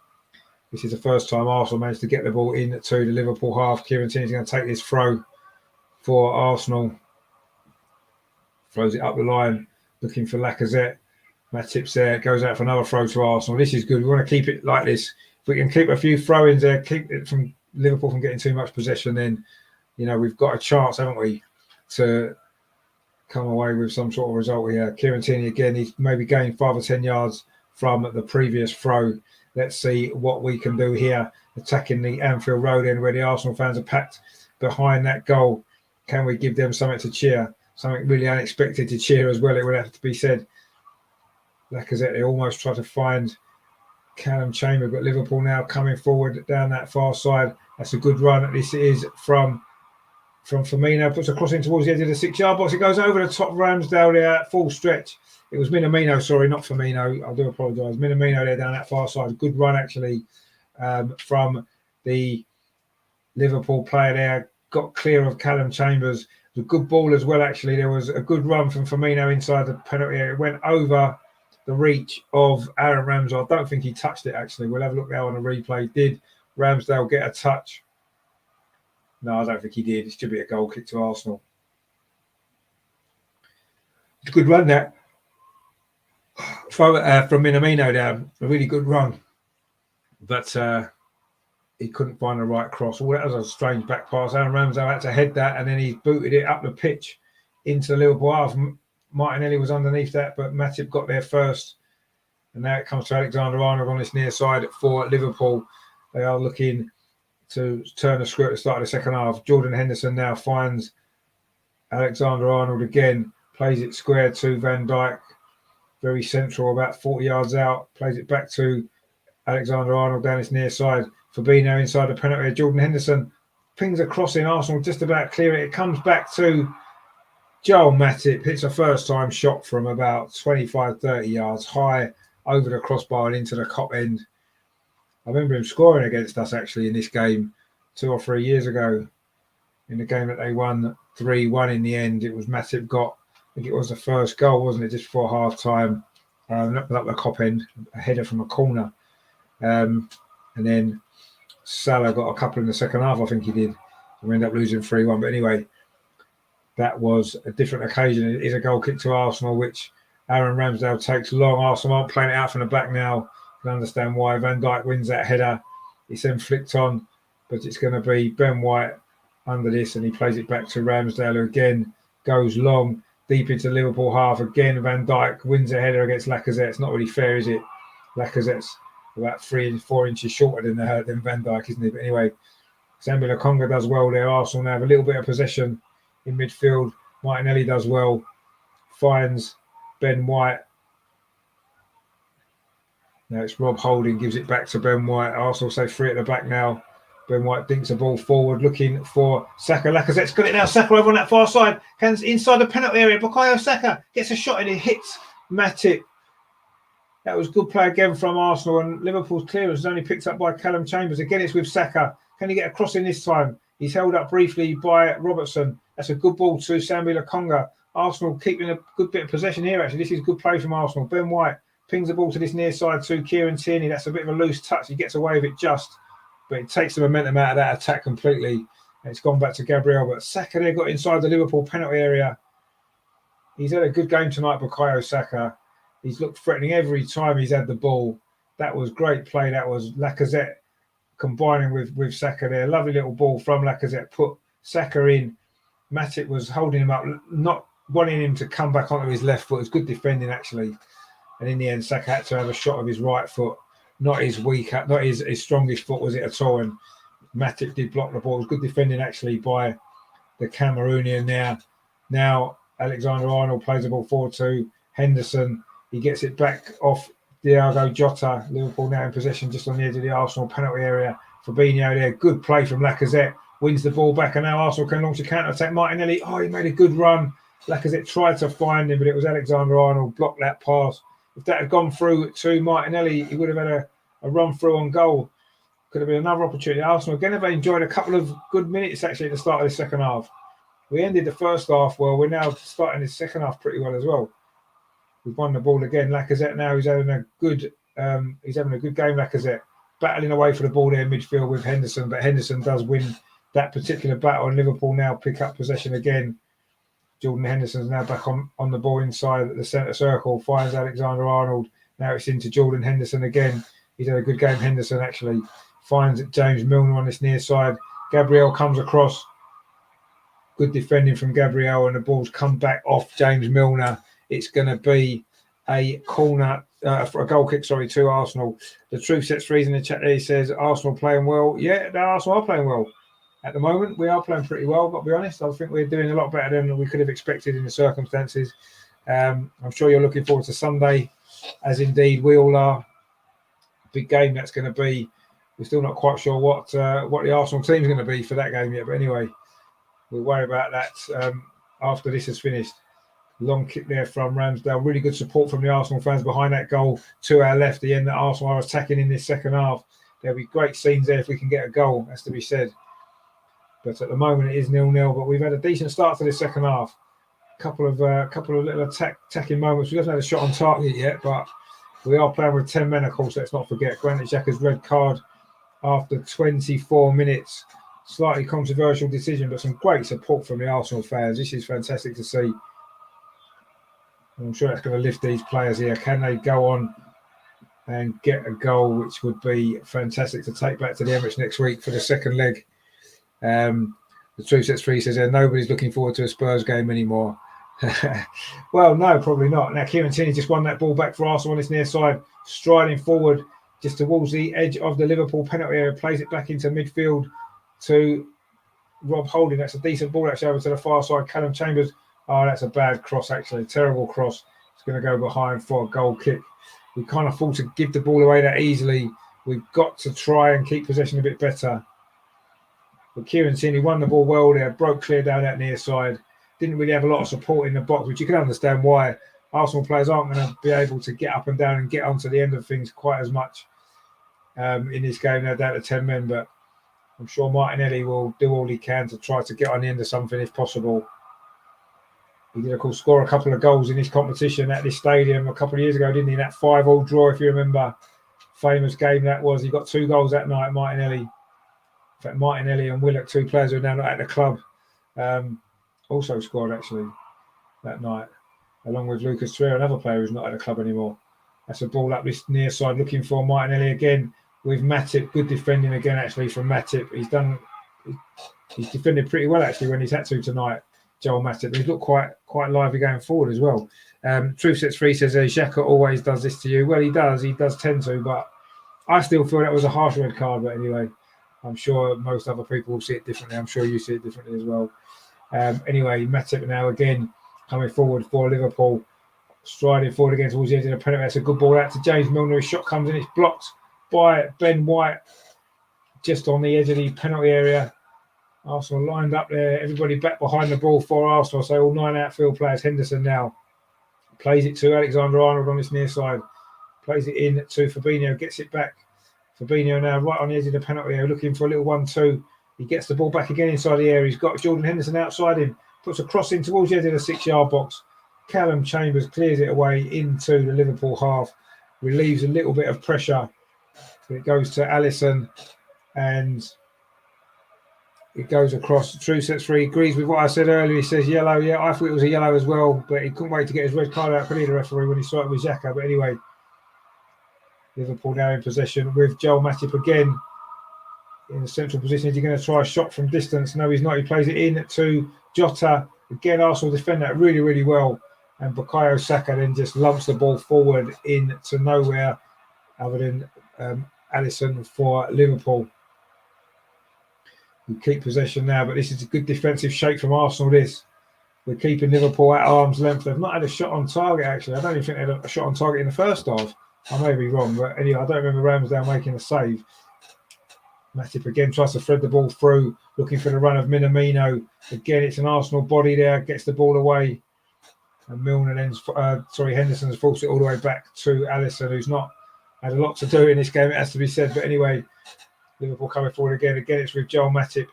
This is the first time Arsenal managed to get the ball into the Liverpool half. Kieran Tierney's going to take this throw for Arsenal. throws it up the line, looking for Lacazette. Matip's there, goes out for another throw to Arsenal. This is good. We want to keep it like this. If we can keep a few throw-ins there, keep it from Liverpool from getting too much possession, then, we've got a chance, haven't we, to come away with some sort of result here. Kieran Tierney, again, he's maybe gained 5 or 10 yards from the previous throw. Let's see what we can do here, attacking the Anfield Road end where the Arsenal fans are packed behind that goal. Can we give them something to cheer? Something really unexpected to cheer as well, it would have to be said. Lacazette, they almost try to find Callum Chambers, but Liverpool now coming forward down that far side. That's a good run. This is from Firmino, puts a cross in towards the edge of the 6-yard box. It goes over the top. Ramsdale there at full stretch. It was Minamino, sorry, not Firmino. I do apologise. Minamino there down that far side. Good run, actually, from the Liverpool player there. Got clear of Callum Chambers. It was a good ball as well, actually. There was a good run from Firmino inside the penalty area. It went over the reach of Aaron Ramsdale. I don't think he touched it, actually. We'll have a look now on the replay. Did Ramsdale get a touch? No, I don't think he did. It should be a goal kick to Arsenal. It's a good run there from Minamino down. A really good run. But he couldn't find the right cross. That was a strange back pass. Aaron Ramsdale had to head that, and then he booted it up the pitch into the Liverpool half. Martinelli was underneath that, but Matip got there first. And now it comes to Alexander-Arnold on this near side for Liverpool. They are looking to turn the screw at the start of the second half. Jordan Henderson now finds Alexander-Arnold again, plays it square to Van Dijk, very central, about 40 yards out, plays it back to Alexander-Arnold down his near side. Fabinho inside the penalty area. Jordan Henderson pings across in. Arsenal just about clear it. It comes back to Joel Matip, hits a first-time shot from about 25, 30 yards high over the crossbar and into the Kop end. I remember him scoring against us, actually, in this game 2 or 3 years ago. In the game that they won 3-1 in the end, it was Matip got, I think it was the first goal, wasn't it, just before half-time, up the Kop end, a header from a corner. And then Salah got a couple in the second half, I think he did. We ended up losing 3-1. But anyway, that was a different occasion. It is a goal kick to Arsenal, which Aaron Ramsdale takes long. Arsenal aren't playing it out from the back now. I can understand why. Van Dijk wins that header. It's then flicked on, but it's going to be Ben White under this, and he plays it back to Ramsdale, who again goes long, deep into Liverpool half. Again, Van Dijk wins a header against Lacazette. It's not really fair, is it? Lacazette's about 3-4 inches shorter than Van Dijk, isn't he? But anyway, Sambi Lokonga does well there. Arsenal now have a little bit of possession in midfield. Martinelli does well, finds Ben White. Now it's Rob Holding, gives it back to Ben White. Arsenal say 3 at the back now. Ben White dinks the ball forward, looking for Saka. Lacazette's got it now. Saka over on that far side. Hands inside the penalty area. Bukayo Saka gets a shot and it hits Matip. That was good play again from Arsenal, and Liverpool's clearance is only picked up by Callum Chambers. Again, it's with Saka. Can he get a cross in this time? He's held up briefly by Robertson. That's a good ball to Sambi Lokonga. Arsenal keeping a good bit of possession here, actually. This is good play from Arsenal. Ben White pings the ball to this near side to Kieran Tierney. That's a bit of a loose touch. He gets away with it just, but it takes the momentum out of that attack completely. And it's gone back to Gabriel. But Saka there got inside the Liverpool penalty area. He's had a good game tonight, Bukayo Saka. He's looked threatening every time he's had the ball. That was great play. That was Lacazette combining with Saka there. Lovely little ball from Lacazette. Put Saka in. Matip was holding him up, not wanting him to come back onto his left foot. It was good defending, actually. And in the end, Saka had to have a shot of his right foot. Not his strongest foot, was it at all? And Matip did block the ball. It was good defending, actually, by the Cameroonian there. Now, Alexander-Arnold plays the ball forward to Henderson. He gets it back off Diogo Jota. Liverpool now in possession just on the edge of the Arsenal penalty area. Fabinho there. Good play from Lacazette. Wins the ball back, and now Arsenal can launch a counter-attack. Martinelli, he made a good run. Lacazette tried to find him, but it was Alexander-Arnold blocked that pass. If that had gone through to Martinelli, he would have had a run through on goal. Could have been another opportunity. Arsenal again have enjoyed a couple of good minutes, actually, at the start of the second half. We ended the first half well. We're now starting the second half pretty well as well. We've won the ball again. Lacazette now he's having a good game. Lacazette battling away for the ball there in midfield with Henderson, but Henderson does win that particular battle, and Liverpool now pick up possession again Jordan Henderson's now back on the ball inside the centre circle, finds Alexander-Arnold. Now it's into Jordan Henderson again. He's had a good game, Henderson, actually. Finds James Milner on this near side. Gabriel comes across. Good defending from Gabriel, and the ball's come back off James Milner. It's going to be a corner, for a goal kick, to Arsenal. The Truth Sets Threes in the chat there, he says, Arsenal playing well. Yeah, Arsenal are playing well. At the moment, we are playing pretty well, but to be honest, I think we're doing a lot better than we could have expected in the circumstances. I'm sure you're looking forward to Sunday, as indeed we all are. Big game that's going to be. We're still not quite sure what the Arsenal team is going to be for that game yet, but anyway, we'll worry about that after this is finished. Long kick there from Ramsdale. Really good support from the Arsenal fans behind that goal to our left. The end that Arsenal are attacking in this second half. There'll be great scenes there if we can get a goal, has to be said. But at the moment, it is 0-0. But we've had a decent start to the second half. Couple of little attacking moments. We haven't had a shot on target yet, but we are playing with 10 men, of course. Let's not forget. Granit Xhaka's red card after 24 minutes. Slightly controversial decision, but some great support from the Arsenal fans. This is fantastic to see. I'm sure that's going to lift these players here. Can they go on and get a goal, which would be fantastic to take back to the Emirates next week for the second leg? The Truth Sets Free says nobody's looking forward to a Spurs game anymore. Well, no, probably not. Now, Kieran Tierney just won that ball back for Arsenal on this near side, striding forward just towards the edge of the Liverpool penalty area, plays it back into midfield to Rob Holding. That's a decent ball actually over to the far side. Callum Chambers. Oh, that's a bad cross, actually. Terrible cross. It's going to go behind for a goal kick. We can't afford to give the ball away that easily. We've got to try and keep possession a bit better. But Kieran Tierney won the ball well there, broke clear down that near side. Didn't really have a lot of support in the box, which you can understand why Arsenal players aren't going to be able to get up and down and get onto the end of things quite as much in this game. They're down to 10 men, but I'm sure Martinelli will do all he can to try to get on the end of something if possible. He did, of course, score a couple of goals in this competition at this stadium a couple of years ago, didn't he? That 5-5 draw, if you remember. Famous game that was. He got 2 goals that night, Martinelli. In fact, Martinelli and Willock, 2 players who are now not at the club, also scored, actually, that night, along with Lucas Torreira, another player who's not at the club anymore. That's a ball up this near side, looking for Martinelli again with Matip. Good defending again, actually, from Matip. He's defended pretty well, actually, when he's had to tonight. Joel Matip. He's looked quite lively going forward as well. Truth Sets Free says Xhaka always does this to you. Well, he does tend to, but I still feel that was a harsh red card. But anyway, I'm sure most other people will see it differently. I'm sure you see it differently as well. Anyway, Matip now again coming forward for Liverpool, striding forward again towards the edge of the penalty. That's a good ball out to James Milner. His shot comes in, it's blocked by Ben White just on the edge of the penalty area. Arsenal lined up there, everybody back behind the ball for Arsenal. So all 9 outfield players. Henderson now plays it to Alexander-Arnold on this near side. Plays it in to Fabinho, gets it back. Fabinho now right on the edge of the penalty area, looking for a little 1-2. He gets the ball back again inside the area. He's got Jordan Henderson outside him. Puts a cross in towards the edge of the 6-yard box. Callum Chambers clears it away into the Liverpool half. Relieves a little bit of pressure. So it goes to Alisson and it goes across. Truth Sets Free agrees with what I said earlier. He says yellow. Yeah, I thought it was a yellow as well, but he couldn't wait to get his red card out for the referee when he saw it with Xhaka. But anyway, Liverpool now in possession with Joel Matip again in the central position. Is he going to try a shot from distance? No, he's not. He plays it in to Jota. Again, Arsenal defend that really, really well. And Bukayo Saka then just lumps the ball forward into nowhere other than Alisson for Liverpool. We keep possession now, but this is a good defensive shape from Arsenal, this. We're keeping Liverpool at arm's length. They've not had a shot on target, actually. I don't even think they had a shot on target in the first half. I may be wrong, but anyway, I don't remember Ramsdale making a save. Matip again tries to thread the ball through, looking for the run of Minamino. Again, it's an Arsenal body there, gets the ball away. And Milner then, Henderson's forced it all the way back to Alisson, who's not had a lot to do in this game, it has to be said. But anyway, Liverpool coming forward again. Again, it's with Joel Matip.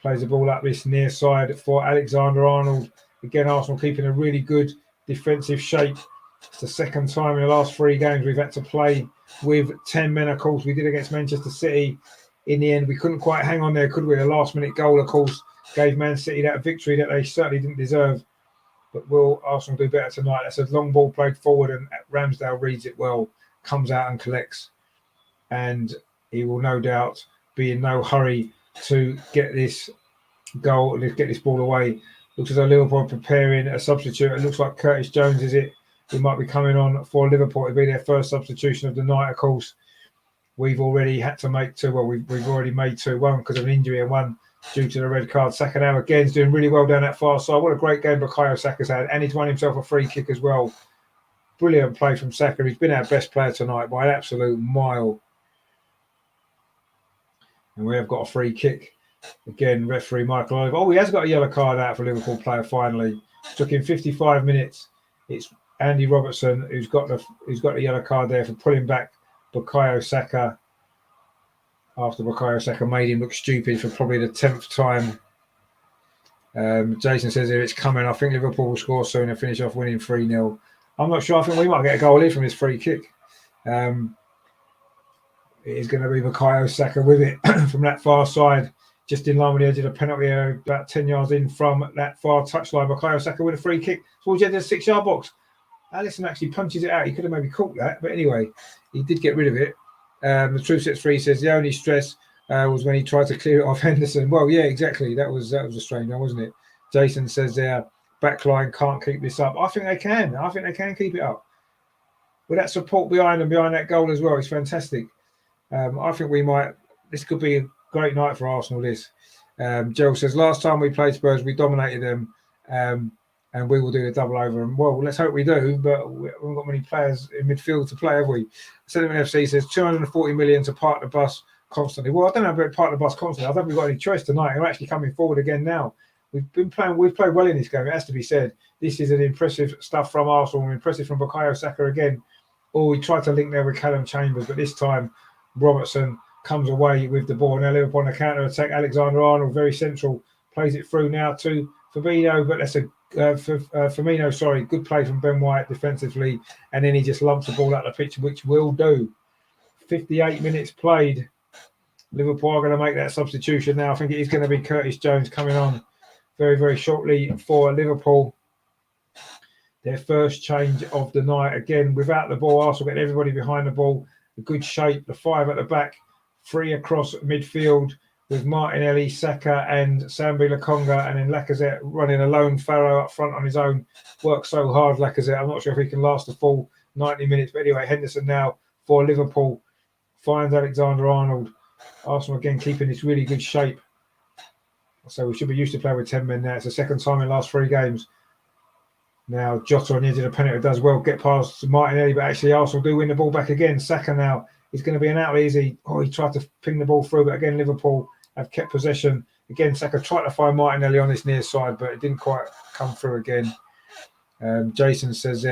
Plays the ball up this near side for Alexander-Arnold. Again, Arsenal keeping a really good defensive shape. It's the second time in the last 3 games we've had to play with 10 men, of course. We did against Manchester City. In the end, we couldn't quite hang on there, could we? A last-minute goal, of course, gave Man City that victory that they certainly didn't deserve. but will Arsenal do better tonight? That's a long ball played forward, and Ramsdale reads it well, comes out and collects, and he will no doubt be in no hurry to get this goal, get this ball away. Looks as though Liverpool are preparing a substitute. It looks like Curtis Jones, is it? He might be coming on for Liverpool. It'll be their first substitution of the night, of course. We've already had to make two. Well, we've already made 2-1 because of an injury and one due to the red card. Saka now again is doing really well down that far side. What a great game Bukayo Saka's had. And he's won himself a free kick as well. Brilliant play from Saka. He's been our best player tonight by an absolute mile. And we have got a free kick. Again, referee Michael Oliver. Oh, he has got a yellow card out for Liverpool player finally. It took him 55 minutes. It's Andy Robertson who's got the yellow card there for pulling back Bukayo Saka after Bukayo Saka made him look stupid for probably the 10th time. Jason says here it's coming. I think Liverpool will score soon and finish off winning 3-0. I'm not sure. I think we might get a goal here from this free kick. It is going to be Bukayo Saka with it from that far side. Just in line with the edge of the penalty area, about 10 yards in from that far touchline. Bukayo Saka with a free kick towards the edge of the 6-yard box. Alisson actually punches it out. He could have maybe caught that, but anyway, he did get rid of it. The Truth Sets Free says the only stress was when he tried to clear it off Henderson. Well, yeah, exactly. That was a strange one, wasn't it? Jason says their backline can't keep this up. I think they can. I think they can keep it up. With that support behind them, behind that goal as well, it's fantastic. I think we might. This could be a great night for Arsenal, this. Joe says, last time we played Spurs, we dominated them, and we will do the double over. And, well, let's hope we do, but we haven't got many players in midfield to play, have we? Sentiment FC says, 240 million to park the bus constantly. Well, I don't know about park the bus constantly. I don't think we've got any choice tonight. We're actually coming forward again now. We've played well in this game, it has to be said. This is an impressive stuff from Arsenal, impressive from Bukayo Saka again. We tried to link there with Callum Chambers, but this time Robertson comes away with the ball. Now Liverpool on the counter-attack. Alexander-Arnold, very central, plays it through now to Fabinho, but that's Firmino, sorry. Good play from Ben White defensively, and then he just lumps the ball out the pitch, which will do. 58 minutes played. Liverpool are going to make that substitution now. I think it is going to be Curtis Jones coming on very, very shortly for Liverpool. Their first change of the night. Again, without the ball, Arsenal getting everybody behind the ball. A good shape, the 5 at the back. 3 across midfield with Martinelli, Saka and Sambi Lokonga, and then Lacazette running alone. Farrow up front on his own. Works so hard, Lacazette. I'm not sure if he can last the full 90 minutes. But anyway, Henderson now for Liverpool finds Alexander-Arnold. Arsenal again keeping this really good shape. So we should be used to playing with 10 men now. It's the second time in the last 3 games. Now Jota on the edge of the penalty does well, get past Martinelli, but actually Arsenal do win the ball back again. Saka now is going to be an outlet easy. Oh, he tried to ping the ball through, but again Liverpool have kept possession. Again, Saka tried to find Martinelli on this near side, but it didn't quite come through again. Jason says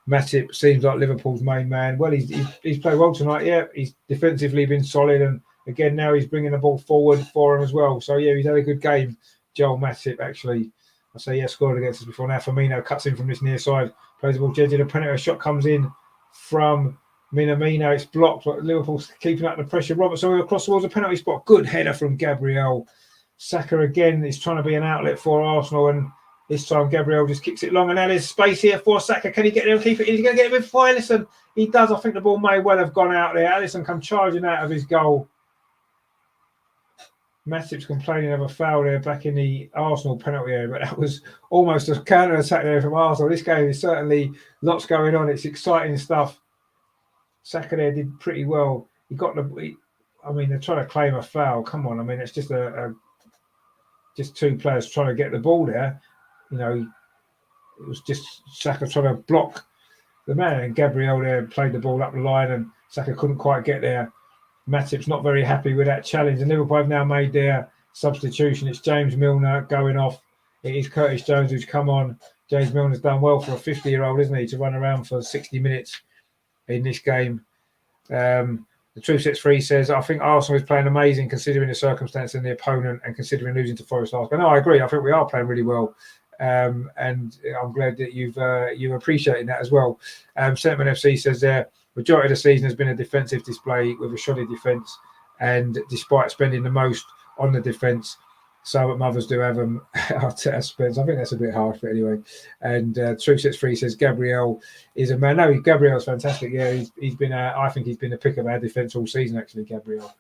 Matip seems like Liverpool's main man. Well, he's played well tonight. Yeah, he's defensively been solid, and again now he's bringing the ball forward for him as well. So yeah, he's had a good game. Joel Matip actually. I say yeah, scored against us before. Now Firmino cuts in from this near side, plays the ball edge of the penalty. A shot comes in from Minamino. It's blocked, but Liverpool's keeping up the pressure. Robertson across towards the penalty spot. Good header from Gabriel. Saka again is trying to be an outlet for Arsenal, and this time Gabriel just kicks it long. And now there's space here for Saka. Can he get there and keep it? He's going to get it before Alisson. He does. I think the ball may well have gone out there. Alisson come charging out of his goal. Matip's complaining of a foul there back in the Arsenal penalty area, but that was almost a counter-attack there from Arsenal. This game is certainly lots going on. It's exciting stuff. Saka there did pretty well. He got the. I mean, they're trying to claim a foul. Come on, I mean, it's just just 2 players trying to get the ball there. You know, it was just Saka trying to block the man, and Gabriel there played the ball up the line, and Saka couldn't quite get there. Matip's not very happy with that challenge, and Liverpool have now made their substitution. It's James Milner going off. It is Curtis Jones who's come on. James Milner's done well for a 50-year-old, isn't he, to run around for 60 minutes in this game. The Truth Sets Free says, I think Arsenal is playing amazing considering the circumstance and the opponent and considering losing to Forest last game. No, I agree. I think we are playing really well. And I'm glad that you're appreciating that as well. Sentiment FC says there, majority of the season has been a defensive display with a shoddy defence, and despite spending the most on the defence, Some mothers do have them. Arteta Spence. I think that's a bit harsh, but anyway. And True Sets Free says Gabriel is a man. No, Gabriel's fantastic. Yeah, he's been. I think he's been the pick of our defence all season. Actually, Gabriel.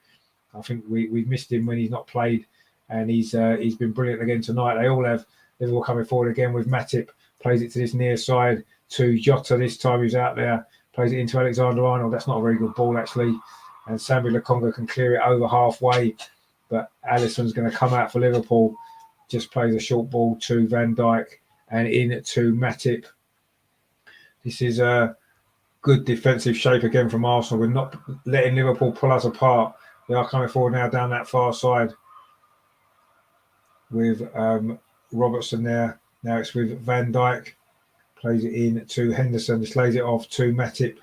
I think we've missed him when he's not played, and he's been brilliant again tonight. They all have. Liverpool coming forward again with Matip. Plays it to this near side to Jota this time. Who's out there? Plays it into Alexander-Arnold. That's not a very good ball actually. And Samuel Lokonga can clear it over halfway. But Alisson's going to come out for Liverpool. Just plays a short ball to Van Dijk and in to Matip. This is a good defensive shape again from Arsenal. We're not letting Liverpool pull us apart. They are coming forward now down that far side with Robertson there. Now it's with Van Dijk. Plays it in to Henderson. Just lays it off to Matip.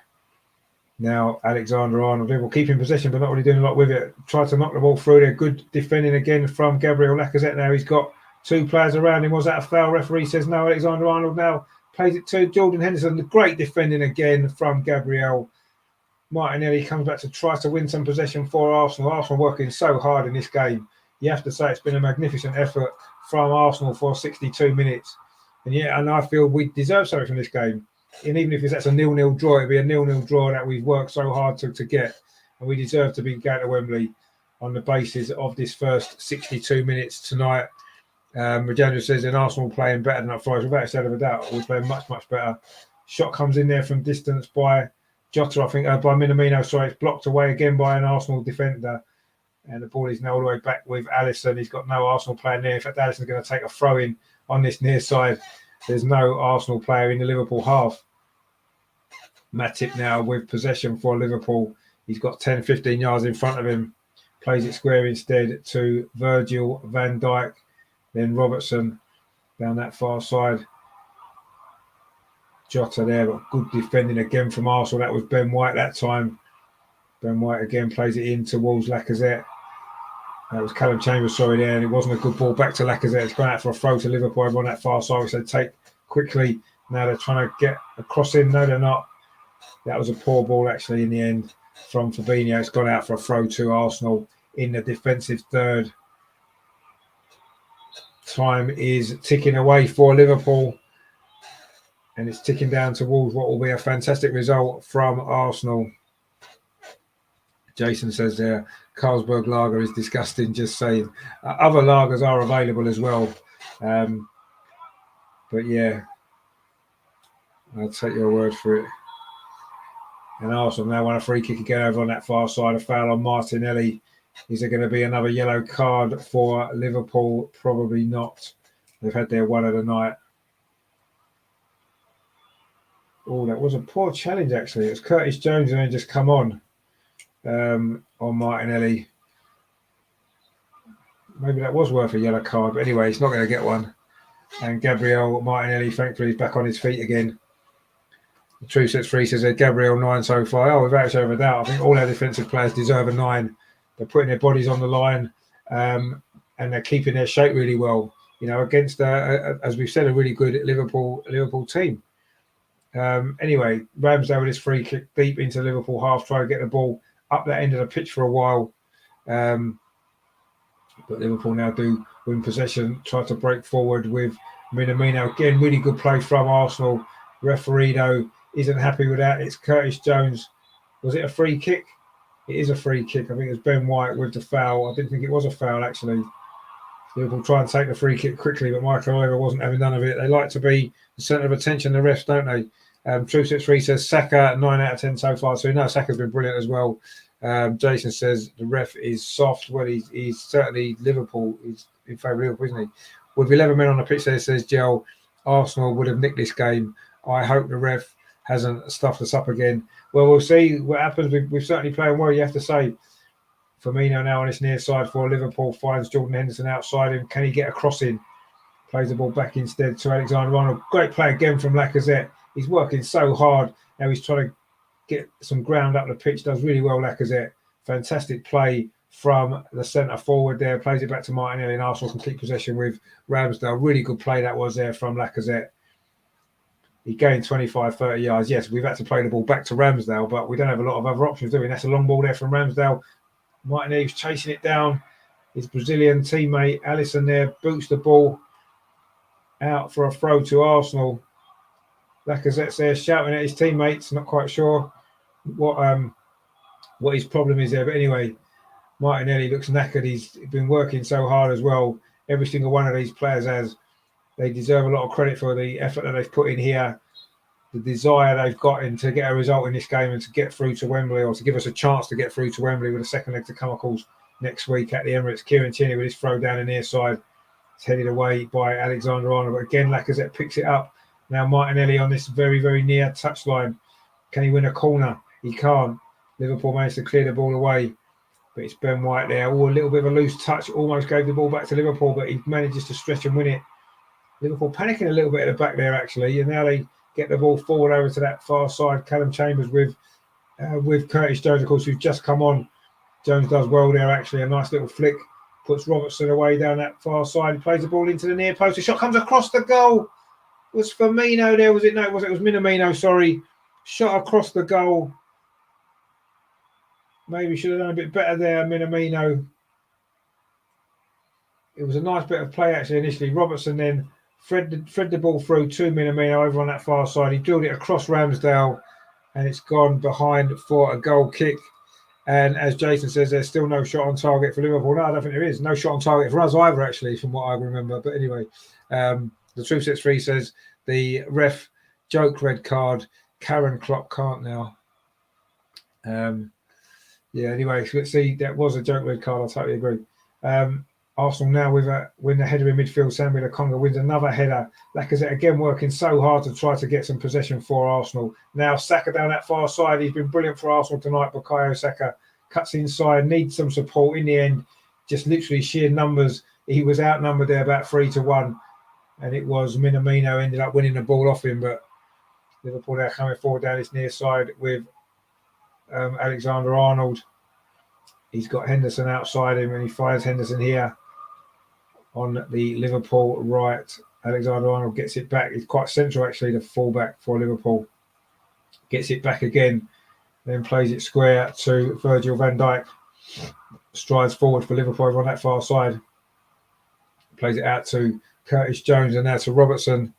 Now Alexander-Arnold. Liverpool keeping possession but not really doing a lot with it. Tried to knock the ball through there. Good defending again from Gabriel Lacazette. Now he's got two players around him. Was that a foul? Referee says no. Alexander-Arnold now plays it to Jordan Henderson. The great defending again from Gabriel. Martinelli comes back to try to win some possession for Arsenal. Arsenal working so hard in this game. You have to say it's been a magnificent effort from Arsenal for 62 minutes. And I feel we deserve something from this game. And even if that's a 0-0 draw, it'll be a 0-0 draw that we've worked so hard to get. And we deserve to be going to Wembley on the basis of this first 62 minutes tonight. Rajendra says, in Arsenal playing better than up Forest, without a shadow of a doubt. We're playing much, much better. Shot comes in there from distance by Jota, I think, by Minamino. Sorry, it's blocked away again by an Arsenal defender. And the ball is now all the way back with Alisson. He's got no Arsenal player near. In fact, Alisson's going to take a throw in on this near side. There's no Arsenal player in the Liverpool half. Matip now with possession for Liverpool. He's got 10, 15 yards in front of him. Plays it square instead to Virgil van Dijk. Then Robertson down that far side. Jota there, but good defending again from Arsenal. That was Ben White that time. Ben White again plays it in towards Lacazette. That was Callum Chambers, sorry, there, and it wasn't a good ball back to Lacazette. It's gone out for a throw to Liverpool over on that far side, which they take quickly. Now they're trying to get a cross in. No, they're not. That was a poor ball, actually, in the end from Fabinho. It's gone out for a throw to Arsenal in the defensive third. Time is ticking away for Liverpool, and it's ticking down towards what will be a fantastic result from Arsenal. Jason says there, Carlsberg lager is disgusting, just saying. Other lagers are available as well. But yeah, I'll take your word for it. And Arsenal now want a free kick again over on that far side. A foul on Martinelli. Is there going to be another yellow card for Liverpool? Probably not. They've had their one of the night. Oh, that was a poor challenge, actually. It was Curtis Jones and then just come on Martinelli. Maybe that was worth a yellow card, but anyway, he's not going to get one. And Gabriel Martinelli, thankfully, is back on his feet again. The True Sets Free says that Gabriel 9 so far. Oh, without a shadow of a doubt, I think all our defensive players deserve a 9. They're putting their bodies on the line, and they're keeping their shape really well. You know, against as we've said, a really good Liverpool team. Anyway, Ramsdale with his free kick deep into Liverpool half, trying to get the ball up that end of the pitch for a while. But Liverpool now do win possession, try to break forward with Minamino. Again, really good play from Arsenal. Referee, though, isn't happy with that. It's Curtis Jones. Was it a free kick? It is a free kick. I think it was Ben White with the foul. I didn't think it was a foul, actually. Liverpool try and take the free kick quickly, but Michael Oliver wasn't having none of it. They like to be the centre of attention, the refs, don't they? True Sets Free says Saka, 9 out of 10 so far. So, no, Saka's been brilliant as well. Jason says the ref is soft. Well, he's certainly Liverpool. He's in favour of Liverpool, isn't he? With 11 men on the pitch there, says Gel, Arsenal would have nicked this game. I hope the ref hasn't stuffed us up again. Well, we'll see what happens. We've certainly playing well, you have to say. Firmino now on his near side for Liverpool, finds Jordan Henderson outside him. Can he get a cross in? Plays the ball back instead to Alexander-Arnold. Great play again from Lacazette. He's working so hard. Now he's trying to get some ground up the pitch. Does really well, Lacazette. Fantastic play from the centre forward there. Plays it back to Martinelli, and Arsenal can keep possession with Ramsdale. Really good play that was there from Lacazette. He gained 25, 30 yards. Yes, we've had to play the ball back to Ramsdale, but we don't have a lot of other options, do we? And that's a long ball there from Ramsdale. Martinelli's chasing it down. his Brazilian teammate. Alisson there boots the ball out for a throw to Arsenal. Lacazette's there shouting at his teammates, not quite sure what his problem is there. But anyway, Martinelli looks knackered. He's been working so hard as well. Every single one of these players has. They deserve a lot of credit for the effort that they've put in here, the desire they've got in to get a result in this game and to get through to Wembley, or to give us a chance to get through to Wembley with a second leg to come, of course, next week at the Emirates. Kieran Tierney with his throw down the near side. It's headed away by Alexander-Arnold. But again, Lacazette picks it up. Now Martinelli on this very, very near touchline. Can he win a corner? He can't. Liverpool managed to clear the ball away. But it's Ben White there. Oh, a little bit of a loose touch. Almost gave the ball back to Liverpool, but he manages to stretch and win it. Liverpool panicking a little bit at the back there, actually. And now they get the ball forward over to that far side. Callum Chambers with Curtis Jones, of course, who's just come on. Jones does well there, actually. A nice little flick. Puts Robertson away down that far side. He plays the ball into the near post. The shot comes across the goal. It was Firmino there, was it? No, it was Minamino, sorry. Shot across the goal. Maybe should have done a bit better there, Minamino. It was a nice bit of play, actually, initially. Robertson then fed the ball through to Minamino over on that far side. He drilled it across Ramsdale, and it's gone behind for a goal kick. And as Jason says, there's still no shot on target for Liverpool. No, I don't think there is. No shot on target for us either, actually, from what I remember. But anyway, the Truth Sets Free says the ref joke red card. Karen Klopp can't now. Yeah, anyway, so let's see. That was a joke red card. I totally agree. Arsenal now win the header in midfield. Samuel Lokonga wins another header. Lacazette again working so hard to try to get some possession for Arsenal. Now Saka down that far side. He's been brilliant for Arsenal tonight. Bukayo Saka cuts inside, needs some support. In the end, just literally sheer numbers. He was outnumbered there about 3-1. And it was Minamino ended up winning the ball off him. But Liverpool now coming forward down his near side with Alexander-Arnold. He's got Henderson outside him, and he finds Henderson here on the Liverpool right. Alexander-Arnold gets it back. He's quite central, actually, the fullback for Liverpool. Gets it back again, then plays it square to Virgil van Dijk. Strides forward for Liverpool over on that far side. Plays it out to Curtis Jones, and now to Robertson.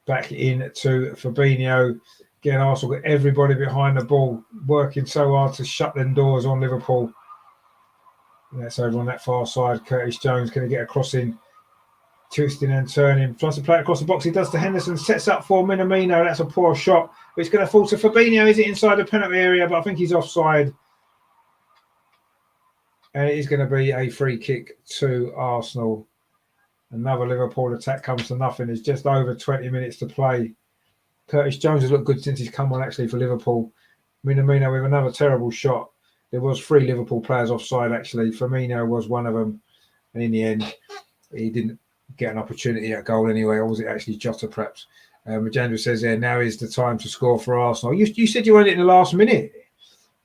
Back in to Fabinho. Again, Arsenal got everybody behind the ball, working so hard to shut them doors on Liverpool. And that's over on that far side. Curtis Jones going to get a crossing, twisting and turning. Tries to play it across the box. He does to Henderson, sets up for Minamino. That's a poor shot, but it's going to fall to Fabinho. Is it inside the penalty area? But I think he's offside. And it is going to be a free kick to Arsenal. Another Liverpool attack comes to nothing. It's just over 20 minutes to play. Curtis Jones has looked good since he's come on, actually, for Liverpool. Minamino with another terrible shot. There was 3 Liverpool players offside, actually. Firmino was one of them. And in the end, he didn't get an opportunity at goal anyway. Or was it actually Jota, perhaps? Majandra says there, now is the time to score for Arsenal. You said you wanted it in the last minute.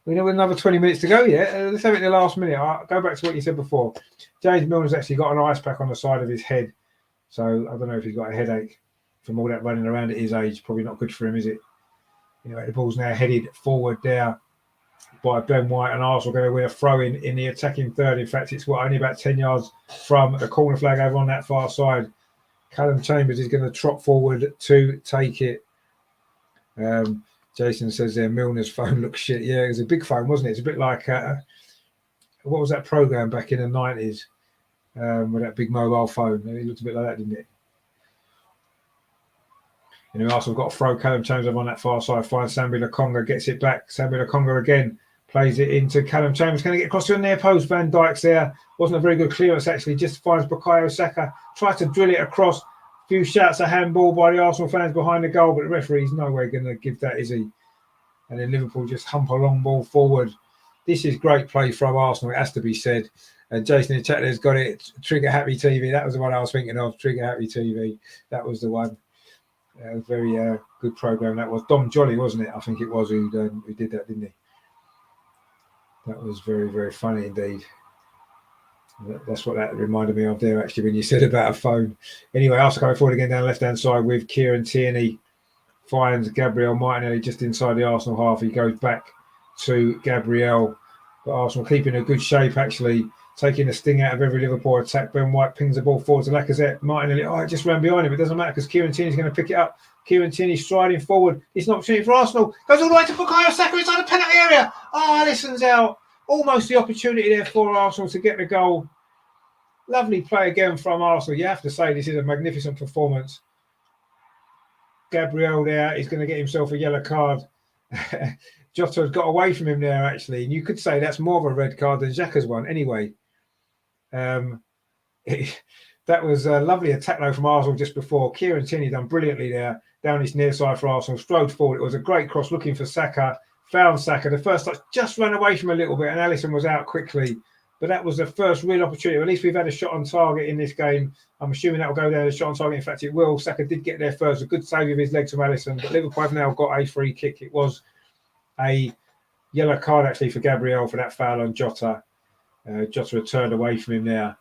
We know another 20 minutes to go yet. Let's have it in the last minute. I'll go back to what you said before. James Milner's actually got an ice pack on the side of his head. So I don't know if he's got a headache from all that running around at his age. Probably not good for him, is it? Anyway, the ball's now headed forward there by Ben White, and Arsenal going to win a throw in the attacking third. In fact, it's only about 10 yards from the corner flag over on that far side. Callum Chambers is going to trot forward to take it. Jason says there, Milner's phone looks shit. Yeah, it was a big phone, wasn't it? It's a bit like, what was that program back in the 90s with that big mobile phone? It looked a bit like that, didn't it? And Arsenal got a throw. Callum Chambers over on that far side, finds Sambi Lokonga, gets it back. Sambi Lokonga again plays it into Callum Chambers. Can he get across to the near post? Van Dijk's there. Wasn't a very good clearance, actually. Just finds Bukayo Saka. Tries to drill it across. A few shouts of handball by the Arsenal fans behind the goal, but the referee's no way going to give that, is he? And then Liverpool just hump a long ball forward. This is great play from Arsenal, it has to be said. And Jason in the chat has got it. Trigger Happy TV. That was the one I was thinking of. Trigger Happy TV. That was the one. Very good program that was. Dom Jolly, wasn't it? I think it was who did that, didn't he? That was very, very funny indeed. That's what that reminded me of there, actually, when you said about a phone. Anyway, Arsenal coming forward again down the left-hand side with Kieran Tierney. Finds Gabriel Martinelli just inside the Arsenal half. He goes back to Gabriel. But Arsenal keeping a good shape, actually. taking the sting out of every Liverpool attack. Ben White pings the ball forward to Lacazette. Martinelli, it just ran behind him. It doesn't matter because Kieran Tierney's going to pick it up. Kieran Tierney striding forward. It's an opportunity for Arsenal. Goes all the way to Bukayo Saka inside the penalty area. Alisson's out. Almost the opportunity there for Arsenal to get the goal. Lovely play again from Arsenal. You have to say this is a magnificent performance. Gabriel there is going to get himself a yellow card. Jota has got away from him there, actually. And you could say that's more of a red card than Xhaka's one. Anyway, that was a lovely attack though from Arsenal just before. Kieran Tierney done brilliantly there, down his near side for Arsenal, strode forward. It was a great cross looking for Saka, found Saka. The first touch just ran away from him a little bit and Alisson was out quickly. But that was the first real opportunity. At least we've had a shot on target in this game. I'm assuming that will go down as a shot on target. In fact, it will. Saka did get there first. A good save of his legs from Alisson. But Liverpool have now got a free kick. It was a yellow card, actually, for Gabriel for that foul on Jota. Jota had turned away from him there.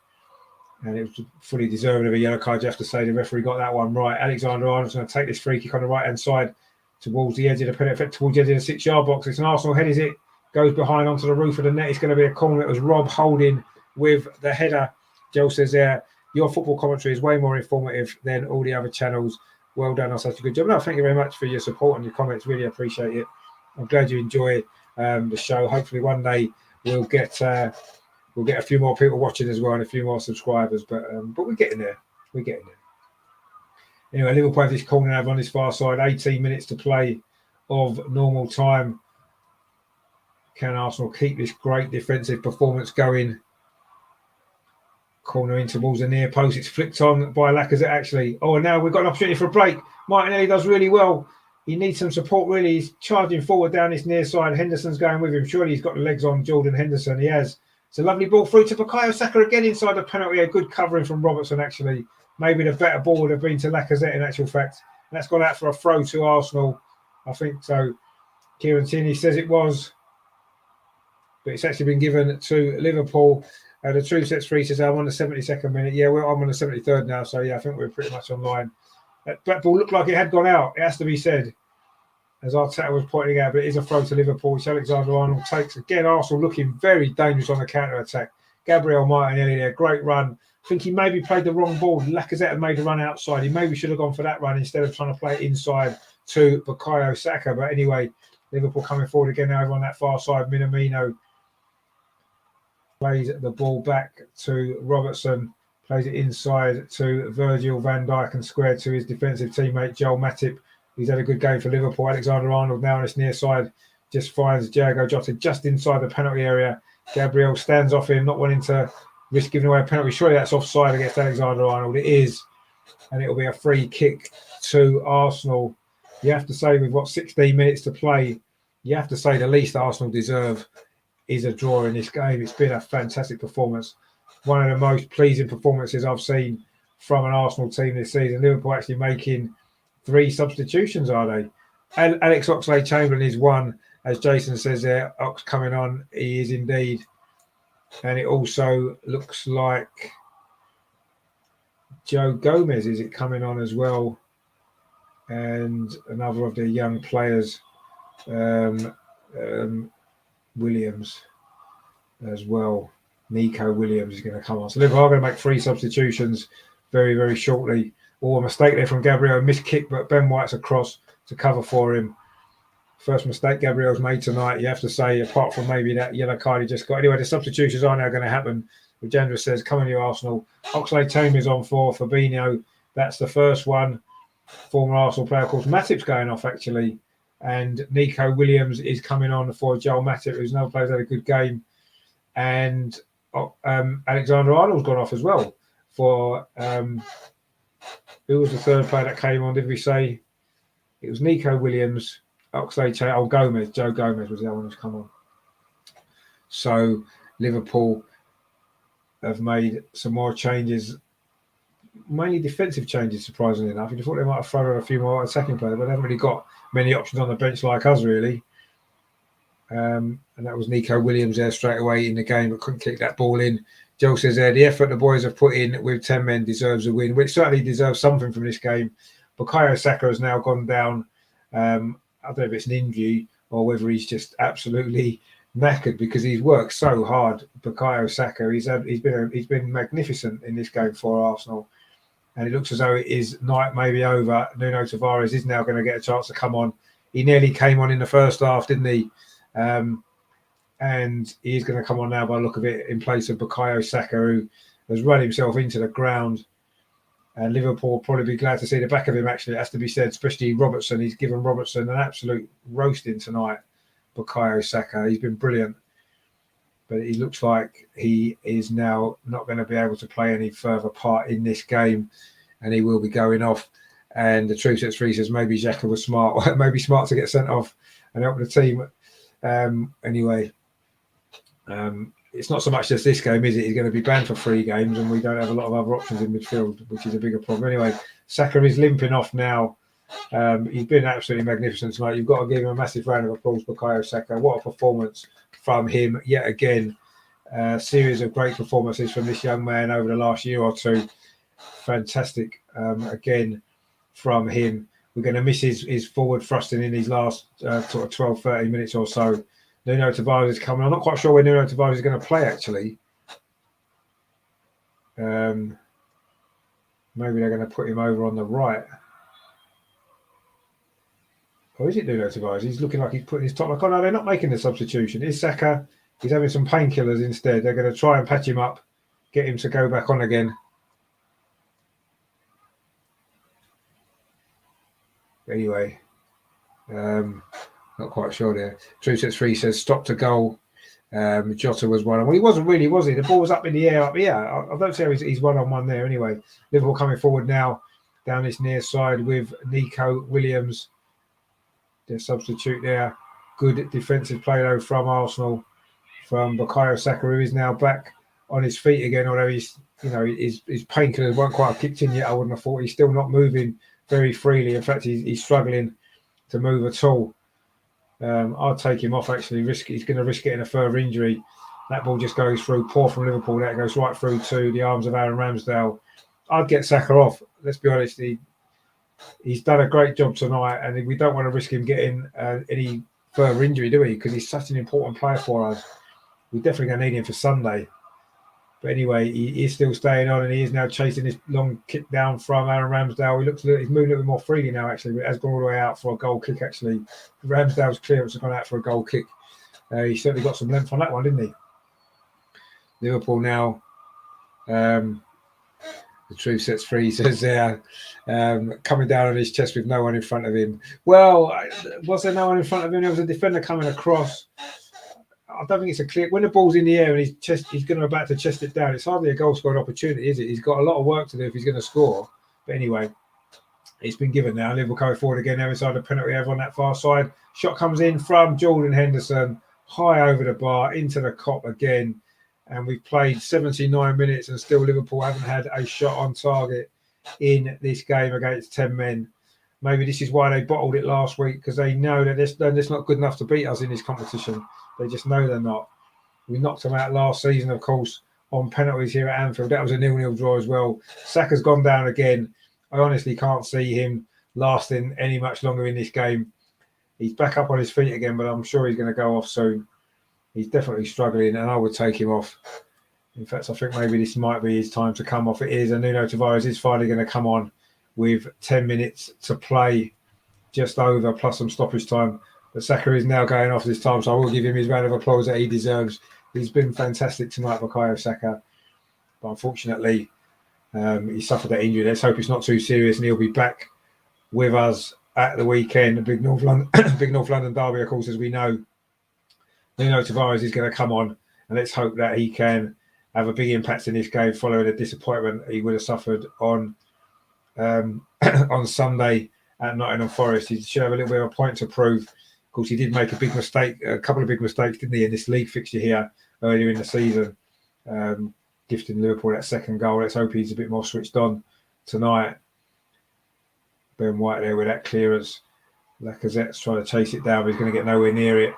And it was fully deserving of a yellow card. You have to say the referee got that one right. Alexander-Arnold's going to take this free kick on the right-hand side towards the edge of the penalty, towards the edge of the 6-yard box. It's an Arsenal headers it. Goes behind onto the roof of the net. It's going to be a corner. It was Rob Holding with the header. Joe says there, your football commentary is way more informative than all the other channels. Well done on such a good job. No, thank you very much for your support and your comments. Really appreciate it. I'm glad you enjoy the show. Hopefully one day we'll get a few more people watching as well and a few more subscribers. But we're getting there. We're getting there. Anyway, Liverpool have this corner over on this far side. 18 minutes to play of normal time. Can Arsenal keep this great defensive performance going? Corner in towards the near post. It's flicked on by Lacazette, actually. And now we've got an opportunity for a break. Martinelli does really well. He needs some support, really. He's charging forward down this near side. Henderson's going with him. Surely he's got the legs on Jordan Henderson. He has. It's a lovely ball through to Bukayo Saka again inside the penalty. A good covering from Robertson, actually. Maybe the better ball would have been to Lacazette, in actual fact. And that's gone out for a throw to Arsenal. I think so. Kieran Tierney says it was. But it's actually been given to Liverpool. The True Sets Free says, I'm on the 72nd minute. Yeah, I'm on the 73rd now. So, yeah, I think we're pretty much online. That ball looked like it had gone out. It has to be said, as Arteta was pointing out. But it is a throw to Liverpool, which Alexander-Arnold takes. Again, Arsenal looking very dangerous on the counter-attack. Gabriel Martinelli there, great run. I think he maybe played the wrong ball. Lacazette had made a run outside. He maybe should have gone for that run instead of trying to play it inside to Bukayo Saka. But anyway, Liverpool coming forward again now over on that far side. Minamino plays the ball back to Robertson, plays it inside to Virgil van Dijk and square to his defensive teammate Joel Matip. He's had a good game for Liverpool. Alexander-Arnold now on this near side just finds Thiago Jota just inside the penalty area. Gabriel stands off him, not wanting to risk giving away a penalty. Surely that's offside against Alexander-Arnold. It is, and it'll be a free kick to Arsenal. You have to say we've got 16 minutes to play. You have to say the least Arsenal deserve is a draw in this game. It's been a fantastic performance. One of the most pleasing performances I've seen from an Arsenal team this season. Liverpool actually making 3 substitutions, are they? Alex Oxlade-Chamberlain is one, as Jason says there. Ox coming on, he is indeed. And it also looks like Joe Gomez is it coming on as well. And another of the young players, Williams as well. Nico Williams is going to come on. So Liverpool are going to make 3 substitutions very, very shortly. A mistake there from Gabriel, missed kick, but Ben White's across to cover for him. First mistake Gabriel's made tonight, you have to say, apart from maybe that yellow card he just got. Anyway, the substitutions are now going to happen. Rajendra says, come on, you Arsenal. Oxlade-Chamberlain is on for Fabinho. That's the first one. Former Arsenal player, of course. Matip's going off, actually. And Nico Williams is coming on for Joel Matip, who's another player who's had a good game. And Alexander-Arnold's gone off as well for... who was the third player that came on, did we say? It was Nico Williams, Oxlade-Chamberlain, Gomez. Joe Gomez was the other one who's come on. So Liverpool have made some more changes, mainly defensive changes, surprisingly enough. You thought they might have thrown a few more attacking players, but they haven't really got many options on the bench like us, really. And that was Nico Williams there straight away in the game, but couldn't kick that ball in. Joe says there, the effort the boys have put in with 10 men deserves a win, which certainly deserves something from this game. Bukayo Saka has now gone down. I don't know if it's an injury or whether he's just absolutely knackered because he's worked so hard. Bukayo Saka, he's been magnificent in this game for Arsenal, and it looks as though his night may be over. Nuno Tavares is now going to get a chance to come on. He nearly came on in the first half, didn't he? And he's going to come on now by the look of it in place of Bukayo Saka, who has run himself into the ground. And Liverpool will probably be glad to see the back of him, actually, it has to be said, especially Robertson. He's given Robertson an absolute roasting tonight, Bukayo Saka. He's been brilliant. But it looks like he is now not going to be able to play any further part in this game, and he will be going off. And the Truth Sets Free says maybe Xhaka was smart, maybe smart to get sent off and help the team. Anyway, it's not so much just this game, is it? He's going to be banned for 3 games, and we don't have a lot of other options in midfield, which is a bigger problem. Anyway, Saka is limping off now. He's been absolutely magnificent tonight. You've got to give him a massive round of applause, Bukayo Saka. What a performance from him yet again. A series of great performances from this young man over the last year or two. Fantastic again from him. We're going to miss his forward thrusting in these last sort of 12, 30 minutes or so. Nuno Tavares is coming. I'm not quite sure where Nuno Tavares is going to play, actually. Maybe they're going to put him over on the right. Or is it Nuno Tavares? He's looking like he's putting his top. Oh, no, they're not making the substitution. It's Saka. He's having some painkillers instead. They're going to try and patch him up, get him to go back on again. Anyway, not quite sure there. Truth Sets Free says stop to goal. Jota was one. Well, he wasn't really, was he? The ball was up in the air, up here. I don't see how he's one-on-one there anyway. Liverpool coming forward now down this near side with Nico Williams. Their substitute there. Good defensive play though from Arsenal, from Bukayo Saka, who is now back on his feet again. Although his painkillers weren't quite kicked in yet, I wouldn't have thought. He's still not moving very freely. In fact, he's struggling to move at all. I'll take him off, actually. He's going to risk getting a further injury. That ball just goes through. Poor from Liverpool. That goes right through to the arms of Aaron Ramsdale. I'd get Saka off. Let's be honest. He's done a great job tonight, and we don't want to risk him getting any further injury, do we? Because he's such an important player for us. We're definitely going to need him for Sunday. But anyway, he is still staying on, and he is now chasing this long kick down from Aaron Ramsdale. He's moving a little bit more freely now, actually, but it has gone all the way out for a goal kick, actually. Ramsdale's clearance has gone out for a goal kick. He certainly got some length on that one, didn't he? Liverpool now, the Truth Sets Free says there, coming down on his chest with no one in front of him. Well, was there no one in front of him? There was a defender coming across. I don't think it's a clear. When the ball's in the air and he's going to about to chest it down, it's hardly a goal scoring opportunity, is it? He's got a lot of work to do if he's going to score. But anyway, it's been given now. Liverpool going forward again now inside the penalty area on that far side. Shot comes in from Jordan Henderson, high over the bar, into the cop again. And we've played 79 minutes and still Liverpool haven't had a shot on target in this game against 10 men. Maybe this is why they bottled it last week, because they know that they're not good enough to beat us in this competition. They just know they're not. We knocked them out last season, of course, on penalties here at Anfield. That was a 0-0 draw as well. Saka's gone down again. I honestly can't see him lasting any much longer in this game. He's back up on his feet again, but I'm sure he's going to go off soon. He's definitely struggling, and I would take him off. In fact, I think maybe this might be his time to come off. It is, and Nuno Tavares is finally going to come on with 10 minutes to play, just over, plus some stoppage time. But Saka is now going off this time, so I will give him his round of applause that he deserves. He's been fantastic tonight, Bukayo Saka. But unfortunately, he suffered that injury. Let's hope it's not too serious, and he'll be back with us at the weekend. The big North London derby, of course, as we know. Nuno Tavares is going to come on, and let's hope that he can have a big impact in this game following the disappointment he would have suffered on Sunday at Nottingham Forest. He should have a little bit of a point to prove. Of course, he did make a couple of big mistakes, didn't he, in this league fixture here earlier in the season, gifting Liverpool that second goal. Let's hope he's a bit more switched on tonight. Ben White there with that clearance. Lacazette's trying to chase it down, but he's going to get nowhere near it.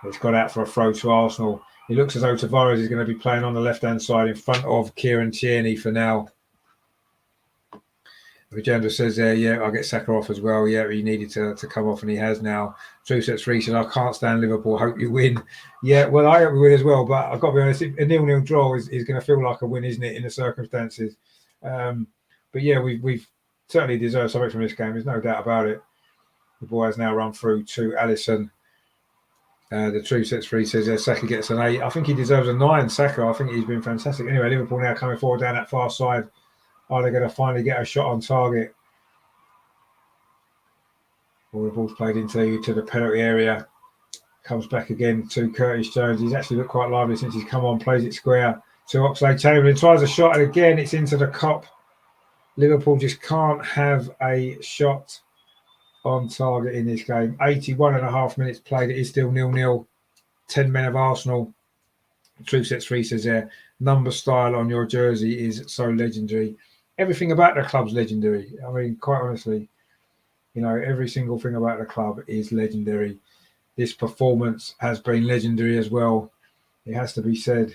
It's got out for a throw to Arsenal. It looks as though Tavares is going to be playing on the left-hand side in front of Kieran Tierney for now. Regenda says there, yeah, I'll get Saka off as well. Yeah, he needed to come off and he has now. True Sets 3 says, I can't stand Liverpool. Hope you win. Yeah, well, I hope we win as well. But I've got to be honest, a 0-0 draw is going to feel like a win, isn't it, in the circumstances? But yeah, we've certainly deserved something from this game. There's no doubt about it. The ball has now run through to Alisson. The True Sets 3 says Saka gets an 8. I think he deserves a 9, Saka. I think he's been fantastic. Anyway, Liverpool now coming forward down that far side. Are they going to finally get a shot on target? Well, the ball's played into the penalty area. Comes back again to Curtis Jones. He's actually looked quite lively since he's come on. Plays it square to Oxlade-Chamberlain. Tries a shot, and again it's into the Kop. Liverpool just can't have a shot on target in this game. 81.5 minutes played. It is still 0-0. 10 men of Arsenal. True Sets 3 says there, number style on your jersey is so legendary. Everything about the club's legendary. I mean, quite honestly, you know, every single thing about the club is legendary. This performance has been legendary as well. It has to be said.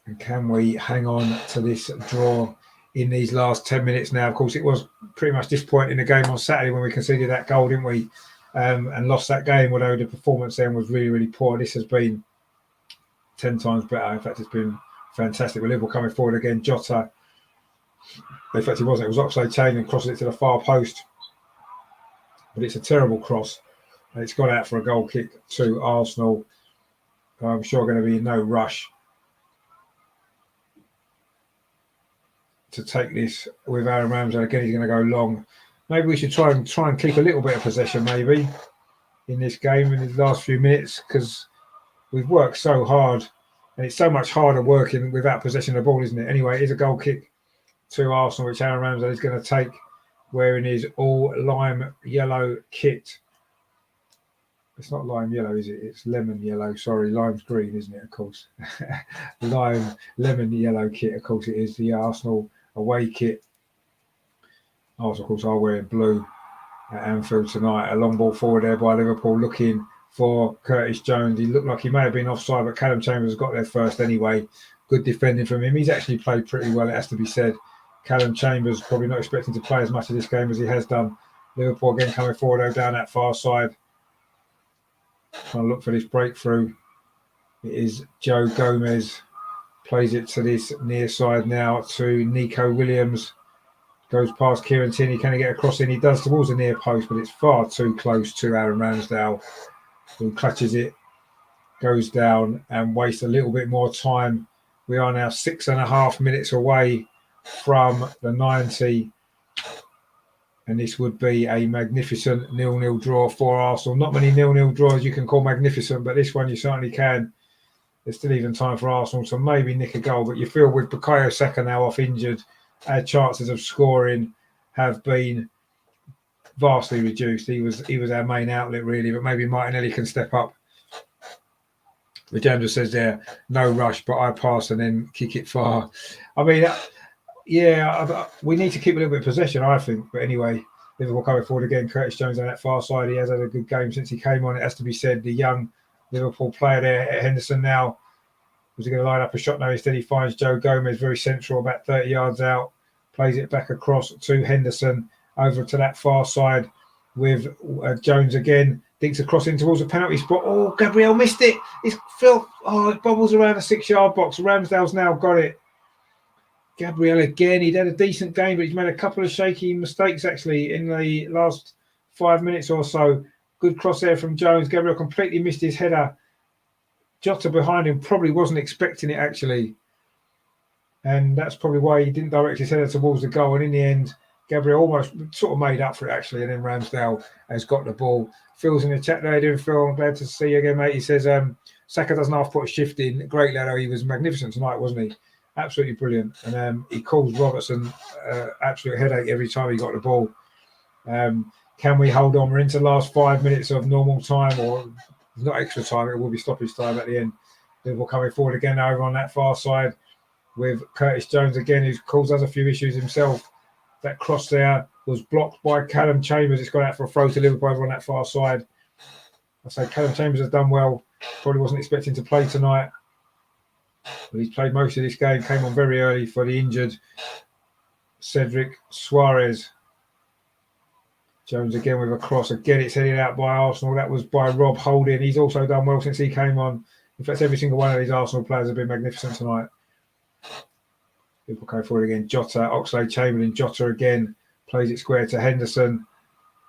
And can we hang on to this draw in these last 10 minutes now? Of course, it was pretty much disappointing in the game on Saturday when we conceded that goal, didn't we? And lost that game, although the performance then was really, really poor. This has been 10 times better. In fact, it's been fantastic. With Liverpool coming forward again, Jota. In fact, it wasn't. It was Oxlade-Chamberlain crossing it to the far post. But it's a terrible cross. And it's gone out for a goal kick to Arsenal. I'm sure going to be no rush to take this with Aaron Ramsdale. Again, he's going to go long. Maybe we should try and keep a little bit of possession, maybe, in this game in the last few minutes, because we've worked so hard, and it's so much harder working without possession of the ball, isn't it? Anyway, it's a goal kick to Arsenal, which Aaron Ramsdale is going to take, wearing his all lime yellow kit. It's not lime yellow, is it? It's lemon yellow. Sorry, lime's green, isn't it? Of course. Lemon yellow kit, of course it is. The Arsenal away kit. Arsenal, of course, are wearing blue at Anfield tonight. A long ball forward there by Liverpool, looking for Curtis Jones. He looked like he may have been offside, but Callum Chambers got there first anyway. Good defending from him. He's actually played pretty well, it has to be said. Callum Chambers probably not expecting to play as much of this game as he has done. Liverpool again coming forward down that far side. Trying to look for this breakthrough. It is Joe Gomez. Plays it to this near side now to Nico Williams. Goes past Kieran Tierney. Can he get across in? He does towards the near post, but it's far too close to Aaron Ramsdale, who clutches it, goes down and wastes a little bit more time. We are now 6.5 minutes away from the 90. And this would be a magnificent 0-0 draw for Arsenal. Not many 0-0 draws you can call magnificent, but this one you certainly can. There's still even time for Arsenal to maybe nick a goal, but you feel with Bukayo Saka now off injured, our chances of scoring have been vastly reduced. He was our main outlet, really, but maybe Martinelli can step up. The James says there, no rush, but I pass and then kick it far. I mean, yeah, we need to keep a little bit of possession, I think. But anyway, Liverpool coming forward again. Curtis Jones on that far side. He has had a good game since he came on. It has to be said. The young Liverpool player there, Henderson, now was he going to line up a shot? No, instead he finds Joe Gomez very central, about 30 yards out. Plays it back across to Henderson over to that far side with Jones again. Dinks across in towards the penalty spot. Oh, Gabriel missed it. It bobbles around the 6-yard box. Ramsdale's now got it. Gabriel again. He'd had a decent game, but he's made a couple of shaky mistakes actually in the last 5 minutes or so. Good cross there from Jones. Gabriel completely missed his header. Jota behind him probably wasn't expecting it actually. And that's probably why he didn't direct his header towards the goal. And in the end, Gabriel almost sort of made up for it actually. And then Ramsdale has got the ball. Phil's in the chat there doing Phil. I'm glad to see you again, mate. He says, Saka doesn't half put a shift in. Great lad. He was magnificent tonight, wasn't he? Absolutely brilliant. And he calls Robertson absolute headache every time he got the ball. Can we hold on? We're into the last 5 minutes of normal time, or not extra time. It will be stoppage time at the end. Liverpool coming forward again over on that far side with Curtis Jones again, who caused us a few issues himself. That cross there was blocked by Callum Chambers. It's gone out for a throw to Liverpool over on that far side. I say Callum Chambers has done well. Probably wasn't expecting to play tonight, but he's played most of this game. Came on very early for the injured Cedric Suarez. Jones again with a cross. Again, it's headed out by Arsenal. That was by Rob Holding. He's also done well since he came on. In fact, every single one of these Arsenal players have been magnificent tonight. People go forward again. Jota, Oxlade-Chamberlain. Jota again plays it square to Henderson.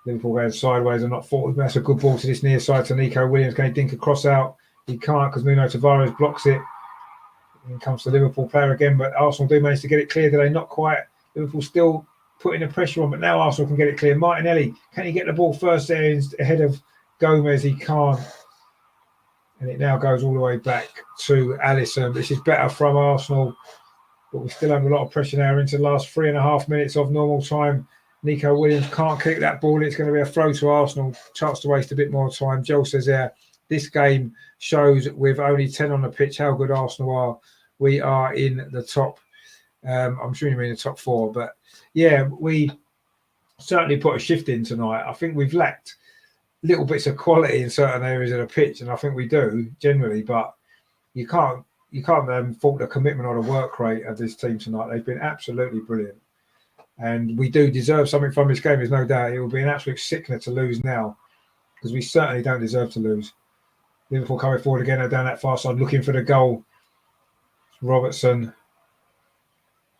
Liverpool going sideways and not forward. That's a good ball to this near side to Nico Williams. Can he dink a cross out? He can't because Nuno Tavares blocks it. And comes the Liverpool player again, but Arsenal do manage to get it clear. Do they? Not quite. Liverpool still putting the pressure on, but now Arsenal can get it clear. Martinelli, can he get the ball first there ahead of Gomez? He can't. And it now goes all the way back to Alisson. This is better from Arsenal, but we're still under a lot of pressure now into the last 3.5 minutes of normal time. Nico Williams can't kick that ball. It's going to be a throw to Arsenal. Chance to waste a bit more time. Joel says there, this game shows with only 10 on the pitch how good Arsenal are. We are in the top. I'm sure you mean the top 4, but yeah, we certainly put a shift in tonight. I think we've lacked little bits of quality in certain areas of the pitch, and I think we do generally, but you can't fault the commitment or the work rate of this team tonight. They've been absolutely brilliant, and we do deserve something from this game. There's no doubt. It will be an absolute sickener to lose now, because we certainly don't deserve to lose. Liverpool coming forward again, down that far side, looking for the goal. Robertson.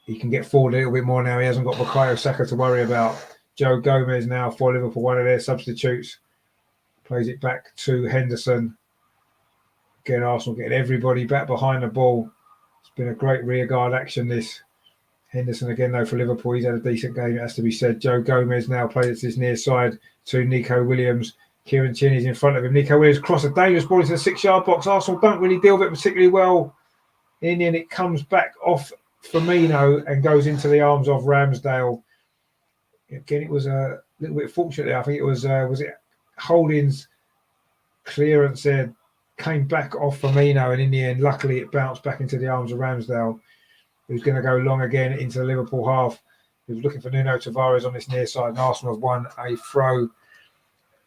He can get forward a little bit more now. He hasn't got Bukayo Saka to worry about. Joe Gomez now for Liverpool, one of their substitutes. Plays it back to Henderson. Again, Arsenal getting everybody back behind the ball. It's been a great rearguard action, this. Henderson again, though, for Liverpool. He's had a decent game, it has to be said. Joe Gomez now plays it to this near side to Nico Williams. Kieran Tierney's in front of him. Nico Williams cross a dangerous ball into the 6-yard box. Arsenal don't really deal with it particularly well. In the end, it comes back off Firmino and goes into the arms of Ramsdale. Again, it was a little bit fortunate. I think it was it Holding's clearance there came back off Firmino, and in the end, luckily, it bounced back into the arms of Ramsdale, who's going to go long again into the Liverpool half. He was looking for Nuno Tavares on this near side, and Arsenal have won a throw.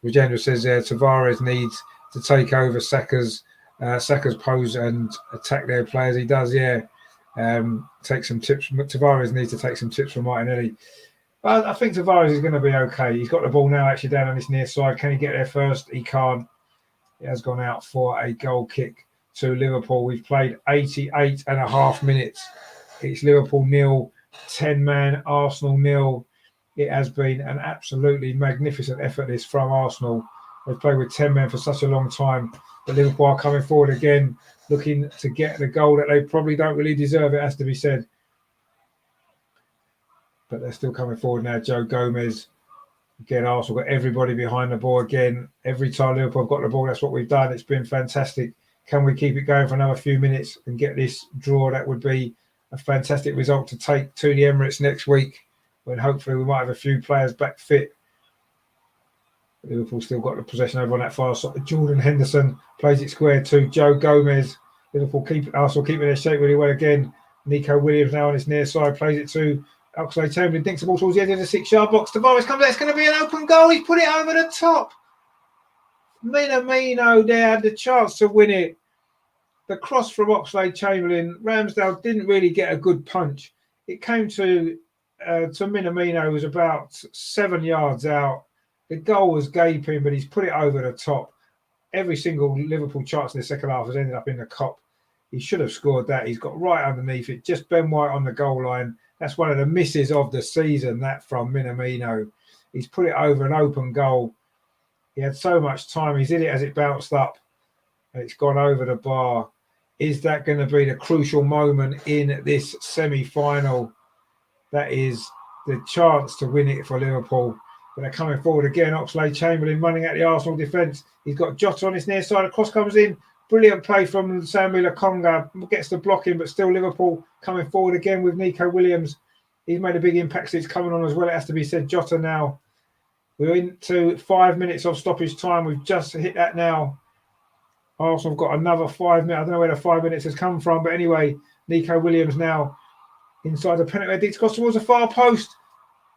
Regenda says there Tavares needs to take over Saka's pose and attack their players. He does, yeah. Take some tips. Tavares needs to take some tips from Martinelli. But I think Tavares is going to be okay. He's got the ball now actually down on this near side. Can he get there first? He can't. It has gone out for a goal kick to Liverpool. We've played 88.5 minutes. It's Liverpool 0, 10-man Arsenal 0. It has been an absolutely magnificent effort this from Arsenal. They've played with 10 men for such a long time. But Liverpool are coming forward again, looking to get the goal that they probably don't really deserve, it has to be said. But they're still coming forward now. Joe Gomez. Again, Arsenal got everybody behind the ball again. Every time Liverpool have got the ball, that's what we've done. It's been fantastic. Can we keep it going for another few minutes and get this draw? That would be a fantastic result to take to the Emirates next week, when hopefully we might have a few players back fit. Liverpool still got the possession over on that far side. Jordan Henderson plays it square to Joe Gomez. Arsenal keeping their shape really well again. Nico Williams now on his near side plays it to Oxlade-Chamberlain. Dinks the ball towards the edge of the 6-yard box. Tavares comes there. It's going to be an open goal. He's put it over the top. Minamino there had the chance to win it. The cross from Oxlade-Chamberlain. Ramsdale didn't really get a good punch. It came to Minamino, who was about 7 yards out. The goal was gaping, but he's put it over the top. Every single Liverpool chance in the second half has ended up in the Kop. He should have scored that. He's got right underneath it. Just Ben White on the goal line. That's one of the misses of the season, that from Minamino. He's put it over an open goal. He had so much time. He's hit it as it bounced up, and it's gone over the bar. Is that going to be the crucial moment in this semi-final? That is the chance to win it for Liverpool. But they're coming forward again. Oxlade-Chamberlain running at the Arsenal defence. He's got Jota on his near side. A cross comes in. Brilliant play from Samuel Lokonga. Gets the blocking, but still Liverpool coming forward again with Nico Williams. He's made a big impact, so he's coming on as well. It has to be said. Jota now. We're into 5 minutes of stoppage time. We've just hit that now. Arsenal have got another 5 minutes. I don't know where the 5 minutes has come from, but anyway, Nico Williams now inside the penalty. Dicks cross towards the far post.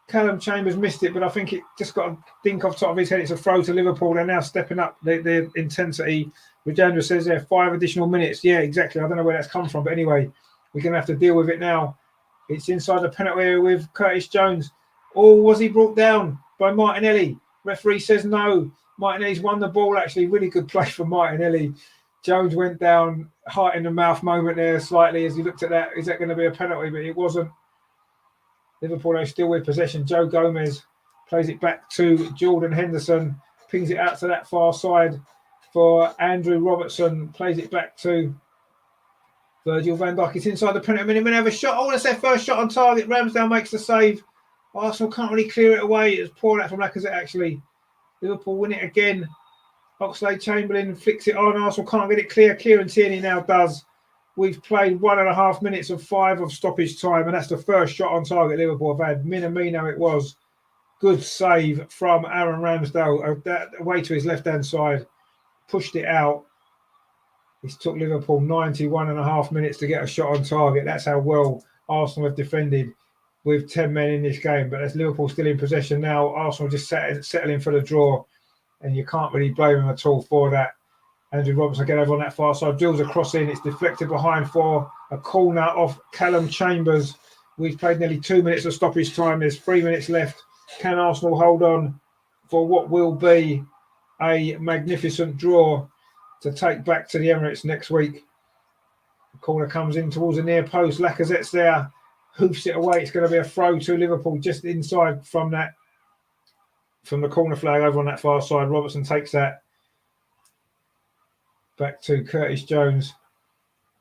Callum Chambers missed it, but I think it just got a dink off top of his head. It's a throw to Liverpool. They're now stepping up their intensity. Regenda says there 5 additional minutes. Yeah, exactly. I don't know where that's come from, but anyway, we're going to have to deal with it now. It's inside the penalty area with Curtis Jones. Or was he brought down by Martinelli? Referee says no. Martinelli's won the ball, actually. Really good play from Martinelli. Jones went down, heart in the mouth moment there slightly as he looked at that. Is that going to be a penalty? But it wasn't. Liverpool are still with possession. Joe Gomez plays it back to Jordan Henderson. Pings it out to that far side for Andrew Robertson. Plays it back to Virgil van Dijk. It's inside the penalty minute. We have a shot. Oh, that's their first shot on target. Ramsdale makes the save. Arsenal can't really clear it away. It's poor that from Lacazette, actually. Liverpool win it again. Oxlade-Chamberlain flicks it on. Arsenal can't get it clear. Kieran Tierney now does. We've played 1.5 minutes of 5 of stoppage time, and that's the first shot on target Liverpool have had. Minamino it was. Good save from Aaron Ramsdale. Away to his left-hand side. Pushed it out. It took Liverpool 91.5 minutes to get a shot on target. That's how well Arsenal have defended with 10 men in this game. But as Liverpool still in possession now, Arsenal just settling for the draw. And you can't really blame them at all for that. Andrew Robertson get over on that far side. Drills a cross in. It's deflected behind for a corner off Callum Chambers. We've played nearly 2 minutes of stoppage time. There's 3 minutes left. Can Arsenal hold on for what will be a magnificent draw to take back to the Emirates next week? The corner comes in towards the near post. Lacazette's there. Hoofs it away. It's going to be a throw to Liverpool just inside from the corner flag over on that far side. Robertson takes that back to Curtis Jones.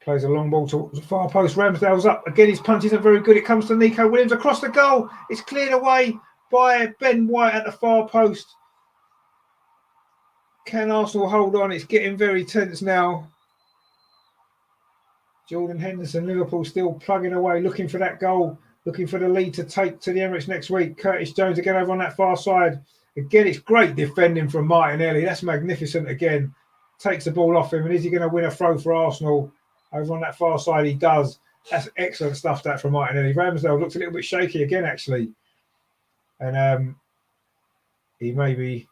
Plays a long ball to the far post. Ramsdale's up. Again, his punch isn't very good. It comes to Nico Williams across the goal. It's cleared away by Ben White at the far post. Can Arsenal hold on? It's getting very tense now. Jordan Henderson, Liverpool still plugging away, looking for that goal, looking for the lead to take to the Emirates next week. Curtis Jones again over on that far side. Again, it's great defending from Martinelli. That's magnificent again. Takes the ball off him. And is he going to win a throw for Arsenal? Over on that far side, he does. That's excellent stuff, that from Martinelli. Ramsdale looks a little bit shaky again, actually. And he maybe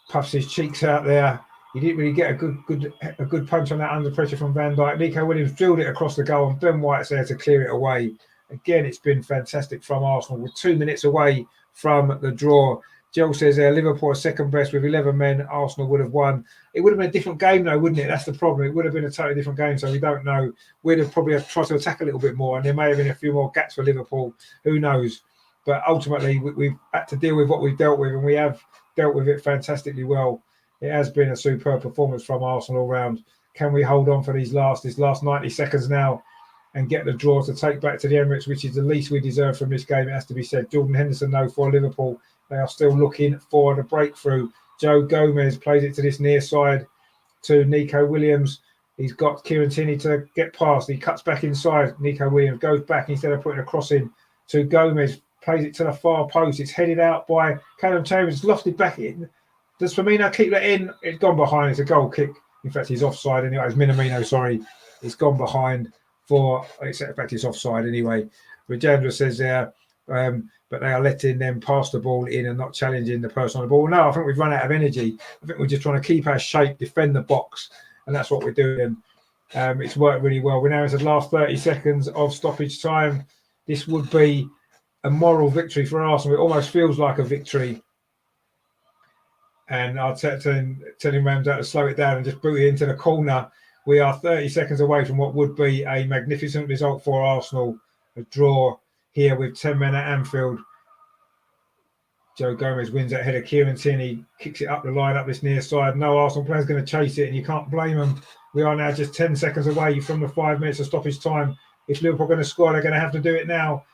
puffs his cheeks out there. He didn't really get a good punch on that under pressure from Van Dijk. Nico Williams drilled it across the goal, and Ben White's there to clear it away. Again, it's been fantastic from Arsenal. We're 2 minutes away from the draw. Joe says Liverpool are second best with 11 men. Arsenal would have won. It would have been a different game, though, wouldn't it? That's the problem. It would have been a totally different game, so we don't know. We'd have probably tried to attack a little bit more, and there may have been a few more gaps for Liverpool. Who knows? But ultimately, we've had to deal with what we've dealt with, and we have dealt with it fantastically well. It has been a superb performance from Arsenal all round. Can we hold on for this last 90 seconds now and get the draw to take back to the Emirates, which is the least we deserve from this game, it has to be said. Jordan Henderson, though, for Liverpool, they are still looking for the breakthrough. Joe Gomez plays it to this near side to Nico Williams. He's got Kieran Tierney to get past. He cuts back inside. Nico Williams goes back instead of putting a cross in to Gomez. Plays it to the far post. It's headed out by Callum Chambers. It's lofted back in. Does Firmino keep that in? It's gone behind. It's a goal kick. In fact, he's offside anyway. It's Minamino, sorry. It's gone behind in fact, it's offside anyway. Rajandra says there, but they are letting them pass the ball in and not challenging the person on the ball. No, I think we've run out of energy. I think we're just trying to keep our shape, defend the box, and that's what we're doing. It's worked really well. We're now into the last 30 seconds of stoppage time. This would be a moral victory for Arsenal. It almost feels like a victory. And I'll tell him Ramsdale to slow it down and just boot it into the corner. We are 30 seconds away from what would be a magnificent result for Arsenal. A draw here with 10 men at Anfield. Joe Gomez wins that header. Kieran Tierney kicks it up the line, up this near side. No Arsenal player's going to chase it, and you can't blame them. We are now just 10 seconds away from the 5 minutes of stoppage time. If Liverpool are going to score, they're going to have to do it now.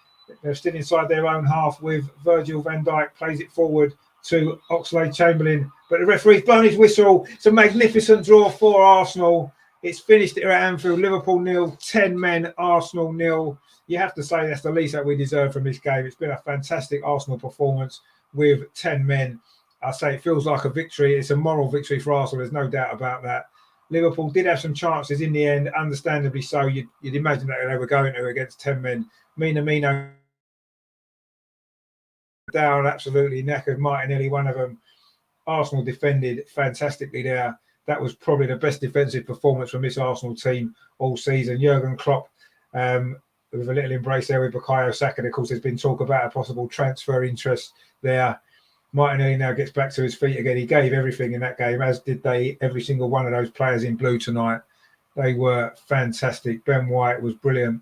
They're still inside their own half with Virgil van Dijk, plays it forward to Oxlade-Chamberlain, but the referee's blown his whistle. It's a magnificent draw for Arsenal. It's finished here at Anfield. Liverpool 0, 10 men, Arsenal 0. You have to say that's the least that we deserve from this game. It's been a fantastic Arsenal performance with 10 men. I say it feels like a victory. It's a moral victory for Arsenal. There's no doubt about that. Liverpool did have some chances in the end, understandably so. You'd imagine that they were going to against 10 men. Minamino down, absolutely knackered. Martinelli, one of them. Arsenal defended fantastically there. That was probably the best defensive performance from this Arsenal team all season. Jurgen Klopp with a little embrace there with Bukayo Saka. Of course, there's been talk about a possible transfer interest there. Martinelli now gets back to his feet again. He gave everything in that game, as did every single one of those players in blue tonight. They were fantastic. Ben White was brilliant,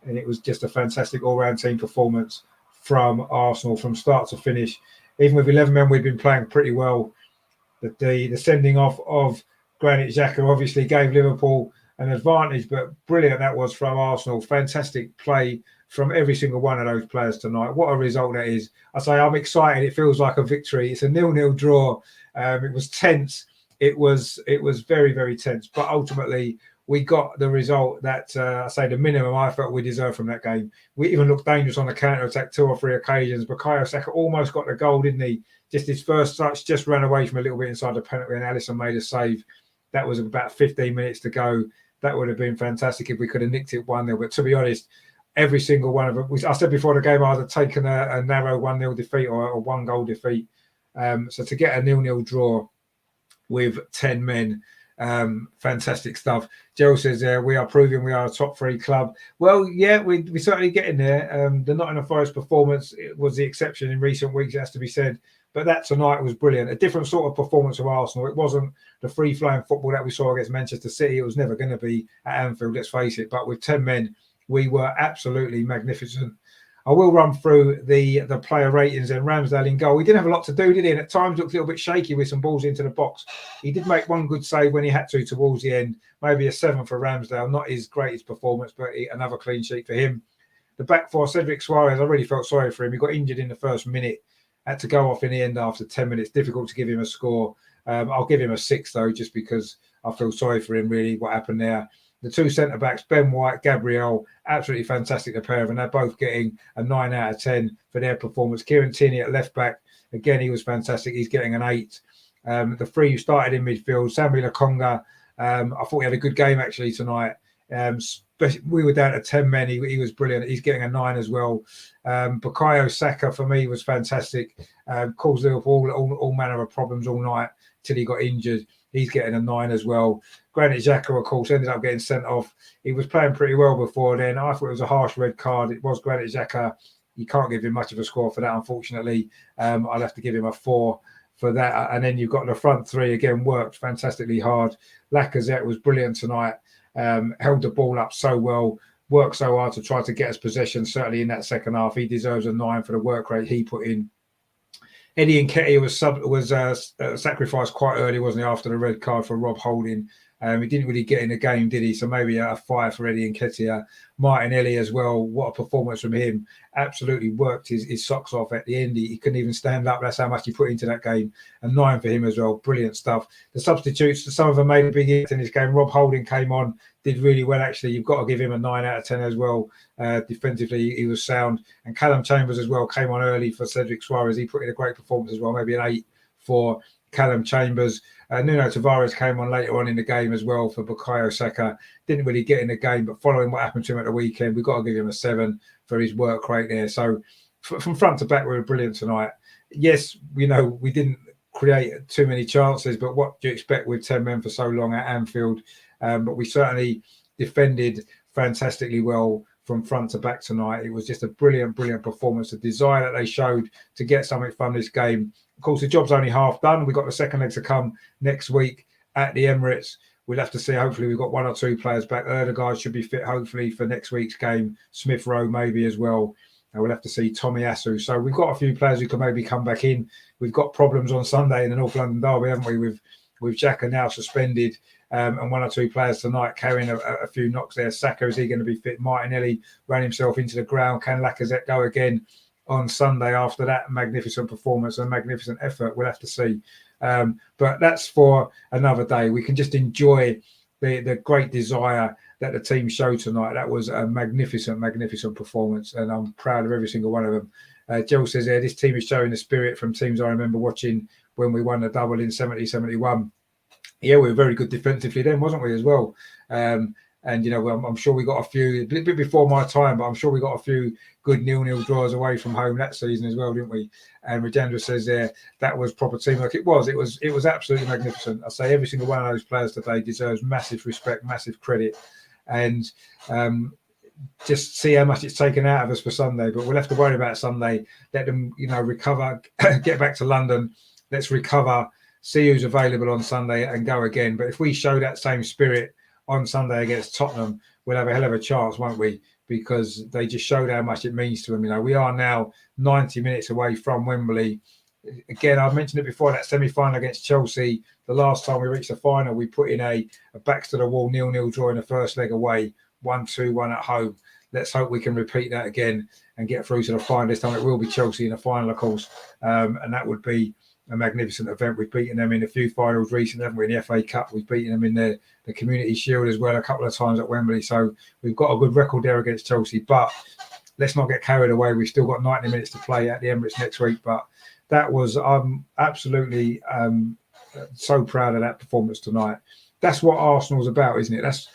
and it was just a fantastic all-round team performance from Arsenal from start to finish. Even with 11 men, we'd been playing pretty well. The sending off of Granit Xhaka obviously gave Liverpool an advantage, but brilliant that was from Arsenal. Fantastic play from every single one of those players tonight. What a result that is. I say I'm excited. It feels like a victory. It's a 0-0 draw. It was tense. It was very, very tense. But ultimately, we got the result that, I say, the minimum I felt we deserved from that game. We even looked dangerous on the counter-attack 2 or 3 occasions. Bukayo Saka almost got the goal, didn't he? Just his first touch, just ran away from a little bit inside the penalty, and Alisson made a save. That was about 15 minutes to go. That would have been fantastic if we could have nicked it 1-0. But to be honest, every single one of them, I said before the game, I'd have taken a narrow 1-0 defeat or a 1-goal defeat. So to get a 0-0 draw with 10 men, fantastic stuff. Joe says we are proving we are a top 3 club. Well, yeah, we're certainly getting there. The Nottingham Forest performance was the exception in recent weeks, it has to be said. But that tonight was brilliant. A different sort of performance of Arsenal. It wasn't the free-flowing football that we saw against Manchester City. It was never going to be at Anfield, let's face it. But with 10 men, we were absolutely magnificent. I will run through the player ratings and Ramsdale in goal. He didn't have a lot to do, did he? And at times looked a little bit shaky with some balls into the box. He did make one good save when he had to towards the end. Maybe a 7 for Ramsdale. Not his greatest performance, but another clean sheet for him. The back four, Cedric Suarez, I really felt sorry for him. He got injured in the first minute. Had to go off in the end after 10 minutes. Difficult to give him a score. I'll give him a 6, though, just because I feel sorry for him, really, what happened there. The 2 centre-backs, Ben White, Gabriel, absolutely fantastic, the pair of them. They're both getting a 9 out of 10 for their performance. Kieran Tierney at left-back, again, he was fantastic. He's getting an 8. The 3 who started in midfield, Samuel Lokonga, I thought he had a good game, actually, tonight. We were down to 10 men. He was brilliant. He's getting a 9 as well. Bukayo Saka, for me, was fantastic. Caused Liverpool all manner of problems all night till he got injured. He's getting a 9 as well. Granit Xhaka, of course, ended up getting sent off. He was playing pretty well before then. I thought it was a harsh red card. It was Granit Xhaka. You can't give him much of a score for that, unfortunately. I'd have to give him a 4 for that. And then you've got the front 3, again, worked fantastically hard. Lacazette was brilliant tonight. Held the ball up so well. Worked so hard to try to get us possession, certainly in that second half. He deserves a 9 for the work rate he put in. Eddie Nketiah was sacrificed quite early, wasn't he, after the red card for Rob Holding. He didn't really get in the game, did he? So maybe a 5 for Eddie Nketiah. Martinelli as well. What a performance from him. Absolutely worked his socks off at the end. He couldn't even stand up. That's how much he put into that game. A 9 for him as well. Brilliant stuff. The substitutes, some of them made a big hit in this game. Rob Holding came on, did really well, actually. You've got to give him a 9 out of 10 as well. Defensively, he was sound. And Callum Chambers as well came on early for Cedric Suarez. He put in a great performance as well. Maybe an 8 for Callum Chambers. Nuno Tavares came on later on in the game as well for Bukayo Saka. Didn't really get in the game, but following what happened to him at the weekend, we've got to give him a 7 for his work rate there. So from front to back, we were brilliant tonight. Yes, we didn't create too many chances, but what do you expect with 10 men for so long at Anfield? But we certainly defended fantastically well from front to back tonight. It was just a brilliant, brilliant performance. The desire that they showed to get something from this game. Of course, the job's only half done. We've got the second leg to come next week at the Emirates. We'll have to see. Hopefully, we've got 1 or 2 players back. Guys should be fit, hopefully, for next week's game. Smith Rowe maybe as well. We'll have to see Tomiyasu. So we've got a few players who can maybe come back in. We've got problems on Sunday in the North London derby, haven't we, with Xhaka now suspended and 1 or 2 players tonight carrying a few knocks there. Saka, is he going to be fit? Martinelli ran himself into the ground. Can Lacazette go again on Sunday after that magnificent performance and magnificent effort? We'll have to see. But that's for another day. We can just enjoy the great desire that the team showed tonight. That was a magnificent, magnificent performance, and I'm proud of every single one of them. Joe says there, this team is showing the spirit from teams I remember watching when we won the double in 70-71. Yeah, we were very good defensively then, wasn't we, as well? And, I'm sure we got a few, a bit before my time, but I'm sure we got a few good 0-0 draws away from home that season as well, didn't we? And Rajendra says there, that was proper teamwork. It was absolutely magnificent. I say every single one of those players today deserves massive respect, massive credit. And just see how much it's taken out of us for Sunday. But we'll have to worry about Sunday. Let them, recover, get back to London. Let's recover, see who's available on Sunday and go again. But if we show that same spirit on Sunday against Tottenham, we'll have a hell of a chance, won't we? Because they just showed how much it means to them. We are now 90 minutes away from Wembley. Again, I've mentioned it before, that semi-final against Chelsea. The last time we reached the final, we put in a backs to the wall 0-0 draw in the first leg away, 1-2-1 at home. Let's hope we can repeat that again and get through to the final. This time it will be Chelsea in the final, of course, and that would be a magnificent event. We've beaten them in a few finals recently, haven't we? In the FA Cup, we've beaten them in the Community Shield as well a couple of times at Wembley. So we've got a good record there against Chelsea. But let's not get carried away. We've still got 90 minutes to play at the Emirates next week. But that was absolutely so proud of that performance tonight. That's what Arsenal's about, isn't it? That's,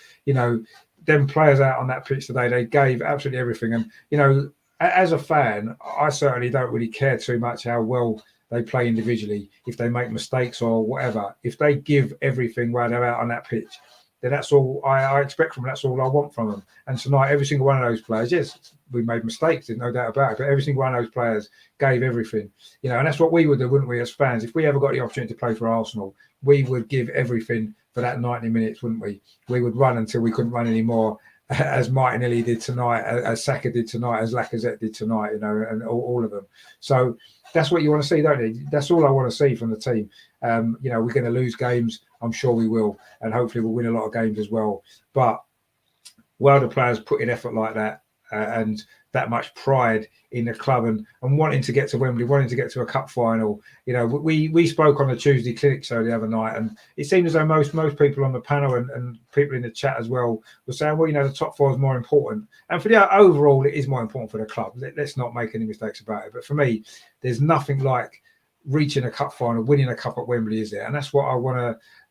them players out on that pitch today, they gave absolutely everything. And, as a fan, I certainly don't really care too much how well they play individually, if they make mistakes or whatever. If they give everything while they're out on that pitch, then that's all I expect from them. That's all I want from them. And tonight, every single one of those players, yes, we made mistakes, there's no doubt about it, but every single one of those players gave everything. And that's what we would do, wouldn't we, as fans? If we ever got the opportunity to play for Arsenal, we would give everything for that 90 minutes, wouldn't we? We would run until we couldn't run anymore, as Martinelli did tonight, as Saka did tonight, as Lacazette did tonight, and all of them. So that's what you want to see, don't you? That's all I want to see from the team. We're going to lose games. I'm sure we will. And hopefully we'll win a lot of games as well. But while the players put in effort like that and that much pride in the club and wanting to get to Wembley, wanting to get to a cup final, we spoke on the Tuesday Clinic show the other night, and it seemed as though most people on the panel and people in the chat as well were saying, well, the top four is more important. And for the overall, it is more important for the club. Let's not make any mistakes about it. But for me, there's nothing like reaching a cup final, winning a cup at Wembley, is there? And that's what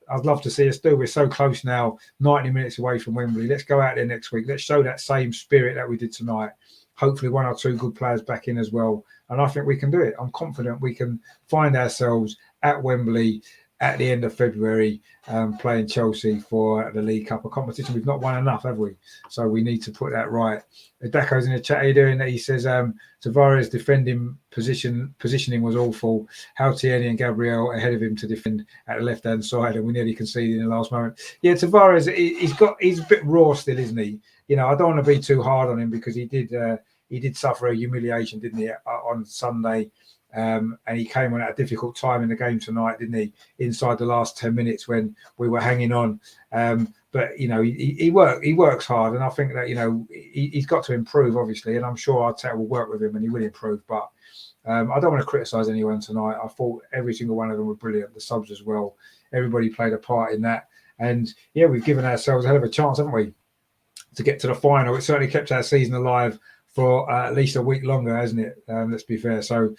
I'd love to see us do. We're so close now, 90 minutes away from Wembley. Let's go out there next week. Let's show that same spirit that we did tonight. Hopefully one or two good players back in as well. And I think we can do it. I'm confident we can find ourselves at Wembley at the end of February, playing Chelsea for the League Cup, a competition we've not won enough, have we? So we need to put that right. Dako's in the chat. How are you doing? He says Tavares' defending positioning was awful. How Tierney and Gabriel ahead of him to defend at the left-hand side, and we nearly conceded in the last moment. Yeah, Tavares, he's a bit raw still, isn't he? I don't want to be too hard on him because he did suffer a humiliation, didn't he, on Sunday. And he came on at a difficult time in the game tonight, didn't he? Inside the last 10 minutes when we were hanging on. But he works hard, and I think that he's got to improve, obviously. And I'm sure Arteta will work with him, and he will improve. But I don't want to criticise anyone tonight. I thought every single one of them were brilliant. The subs as well. Everybody played a part in that. And yeah, we've given ourselves a hell of a chance, haven't we, to get to the final. It certainly kept our season alive for at least a week longer, hasn't it? Let's be fair. So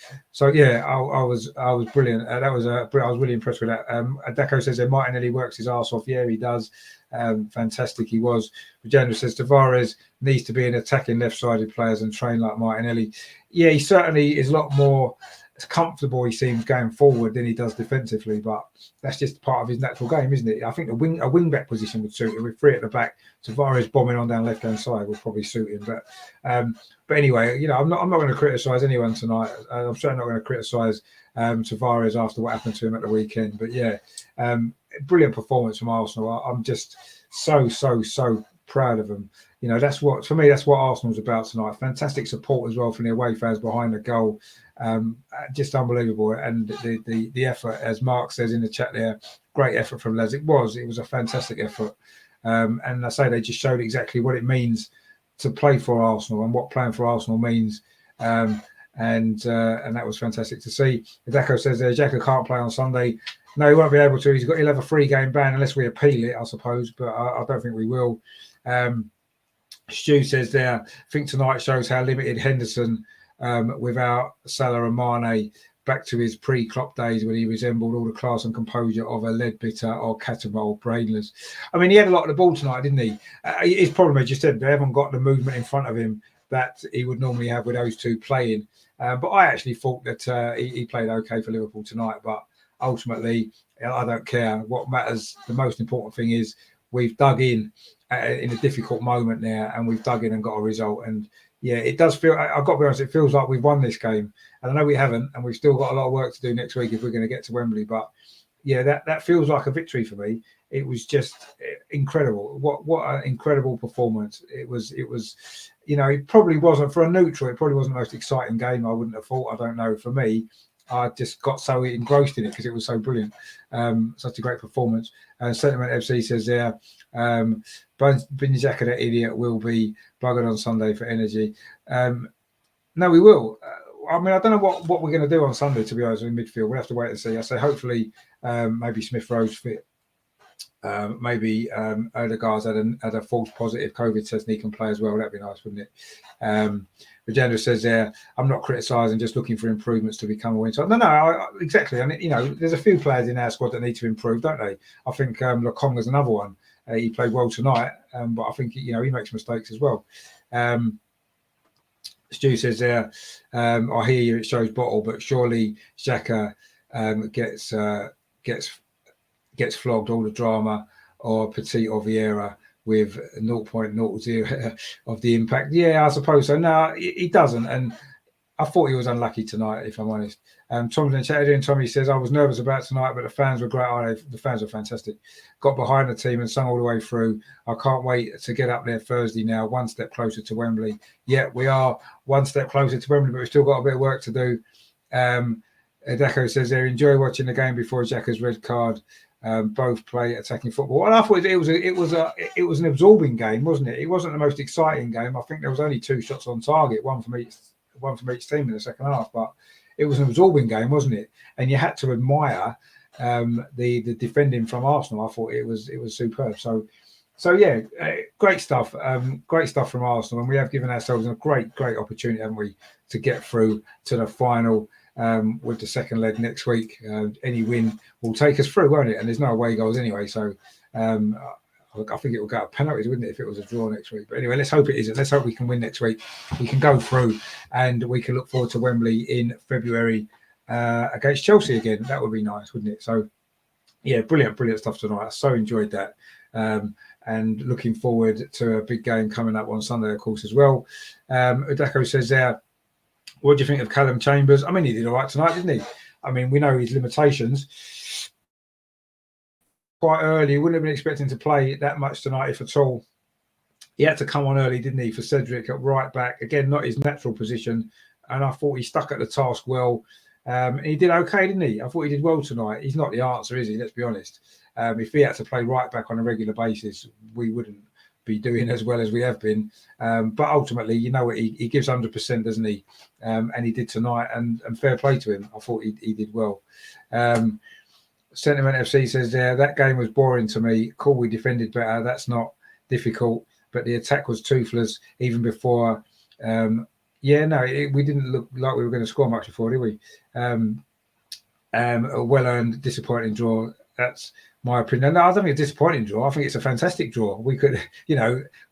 yeah, I was brilliant. I was really impressed with that. Deko says that Martinelli works his arse off. Yeah, he does. Fantastic, he was. Regina says Tavares needs to be an attacking left-sided players and train like Martinelli. Yeah, he certainly is a lot more comfortable, he seems, going forward than he does defensively, but that's just part of his natural game, isn't it? I think a wing back position would suit him with three at the back. Tavares bombing on down left hand side would probably suit him. But anyway, I'm not going to criticise anyone tonight. I'm certainly not going to criticise Tavares after what happened to him at the weekend. But yeah, brilliant performance from Arsenal. I'm just so proud of them. That's what Arsenal's about tonight. Fantastic support as well from the away fans behind the goal. Just unbelievable. And the effort, as Mark says in the chat there, great effort from Les. It was a fantastic effort. And I say they just showed exactly what it means to play for Arsenal and what playing for Arsenal means. And that was fantastic to see. Hideko says there, Xhaka can't play on Sunday. No, he won't be able to. He'll have a 3-game ban unless we appeal it, I suppose, but I don't think we will. Stu says there, I think tonight shows how limited Henderson without Salah and Mane, back to his pre-Klopp days when he resembled all the class and composure of a Leadbitter or Catamol brainless. I mean, he had a lot of the ball tonight, didn't he? His problem, as you said, they haven't got the movement in front of him that he would normally have with those two playing. But I actually thought that he played okay for Liverpool tonight. But ultimately, I don't care. What matters, the most important thing is we've dug in a difficult moment there, and we've dug in and got a result. And yeah, it does feel, I've got to be honest, it feels like we've won this game. And I know we haven't, and we've still got a lot of work to do next week if we're going to get to Wembley. But yeah, that feels like a victory for me. It was just incredible. What an incredible performance. It was, it probably wasn't, for a neutral, it probably wasn't the most exciting game, I wouldn't have thought. I don't know. For me, I just got so engrossed in it because it was so brilliant. Such a great performance. Sentiment FC says there, Bin Xhaka, that idiot, will be buggered on Sunday for energy. No, we will. I mean, I don't know what we're going to do on Sunday, to be honest, in midfield. We'll have to wait and see. I say hopefully maybe Smith Rowe's fit. Maybe Odegaard's had a false positive COVID test and he can play as well. That'd be nice, wouldn't it? Regenda says there, I'm not criticising, just looking for improvements to become a winner. No, exactly. And there's a few players in our squad that need to improve, don't they? I think Lokonga's another one. He played well tonight, but I think he makes mistakes as well. Stu says there, I hear you, it shows bottle, but surely Xhaka gets flogged, all the drama, or Petit or Vieira with 0.00 of the impact. Yeah, I suppose so. No, he doesn't. And I thought he was unlucky tonight, if I'm honest. Tom's in chat, and Tommy says, I was nervous about tonight, but the fans were great. The fans were fantastic. Got behind the team and sung all the way through. I can't wait to get up there Thursday now, one step closer to Wembley. Yeah, we are one step closer to Wembley, but we've still got a bit of work to do. Deco says they enjoy watching the game before Xhaka's red card. Both play attacking football, and I thought it was an absorbing game, wasn't it? It wasn't the most exciting game. I think there was only 2 shots on target, one from each team in the second half, but it was an absorbing game, wasn't it? And you had to admire the defending from Arsenal. I thought it was superb. So yeah, great stuff. Great stuff from Arsenal, and we have given ourselves a great opportunity, haven't we, to get through to the final. With the second leg next week. Any win will take us through, won't it? And there's no away goals anyway, so I think it will go to penalties, wouldn't it, if it was a draw next week? But anyway, let's hope it isn't. Let's hope we can win next week. We can go through, and we can look forward to Wembley in February against Chelsea again. That would be nice, wouldn't it? So yeah, brilliant stuff tonight. I so enjoyed that. And looking forward to a big game coming up on Sunday, of course, as well. Udako says there, what do you think of Callum Chambers? I mean, he did all right tonight, didn't he? I mean, we know his limitations. Quite early, he wouldn't have been expecting to play that much tonight, if at all. He had to come on early, didn't he, for Cedric at right back. Again, not his natural position. And I thought he stuck at the task well. He did okay, didn't he? I thought he did well tonight. He's not the answer, is he? Let's be honest. If he had to play right back on a regular basis, we wouldn't be doing as well as we have been, but ultimately, he gives 100%, doesn't he? And he did tonight, and fair play to him. I thought he did well. Sentiment FC says that game was boring to me. Cool, we defended better. That's not difficult, but the attack was toothless even before. We didn't look like we were going to score much before, did we? A well-earned, disappointing draw. That's my opinion. No, I don't think it's a disappointing draw. I think it's a fantastic draw. We could,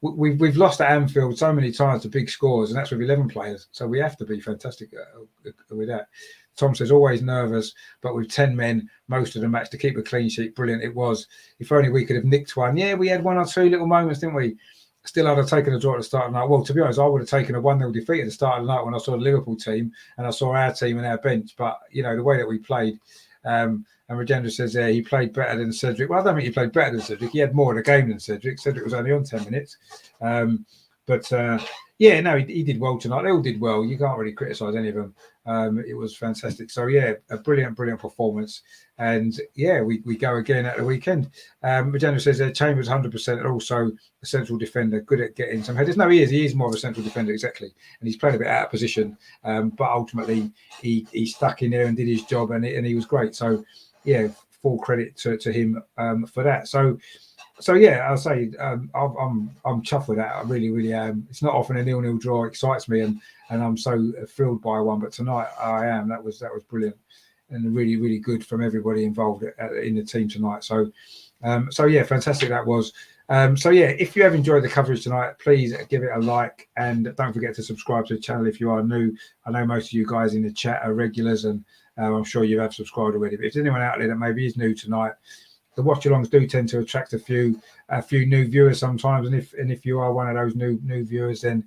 we've lost at Anfield so many times to big scores, and that's with 11 players. So we have to be fantastic with that. Tom says, always nervous, but with 10 men, most of the match to keep a clean sheet. Brilliant it was. If only we could have nicked one. Yeah, we had 1 or 2 little moments, didn't we? Still, I'd have taken a draw at the start of the night. Well, to be honest, I would have taken a 1-0 defeat at the start of the night when I saw the Liverpool team and I saw our team and our bench. But, the way that we played, and Regenda says he played better than Cedric. Well, I don't think he played better than Cedric. He had more of the game than Cedric. Cedric was only on 10 minutes. He did well tonight. They all did well. You can't really criticise any of them. It was fantastic. So, yeah, a brilliant performance. And, yeah, we go again at the weekend. Regenda says Chambers 100% and also a central defender, good at getting some headers. No, he is. He is more of a central defender, exactly. And he's played a bit out of position. But ultimately, he stuck in there and did his job, and he was great. So, yeah, full credit to him for that. So yeah, I'll say I'm chuffed with that. I really am. It's not often a 0-0 draw excites me, and I'm so thrilled by one. But tonight I am. That was brilliant, and really good from everybody involved in the team tonight. So yeah, fantastic that was. So yeah, if you have enjoyed the coverage tonight, please give it a like, and don't forget to subscribe to the channel if you are new. I know most of you guys in the chat are regulars, and I'm sure you have subscribed already. But if there's anyone out there that maybe is new tonight, the watch-alongs do tend to attract a few new viewers sometimes, and if you are one of those new viewers, then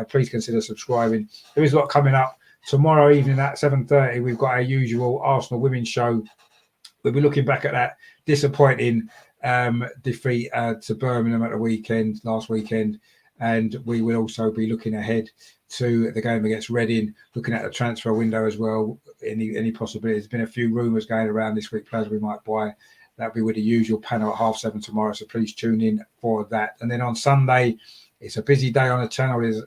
please consider subscribing. There is a lot coming up. Tomorrow evening at 7:30, we've got our usual Arsenal women's show. We'll be looking back at that disappointing defeat to Birmingham at the last weekend, and we will also be looking ahead to the game against Reading, looking at the transfer window as well. Any possibility? There's been a few rumours going around this week, players we might buy. That'll be with the usual panel at 7:30 tomorrow, so please tune in for that. And then on Sunday, it's a busy day on the channel. There's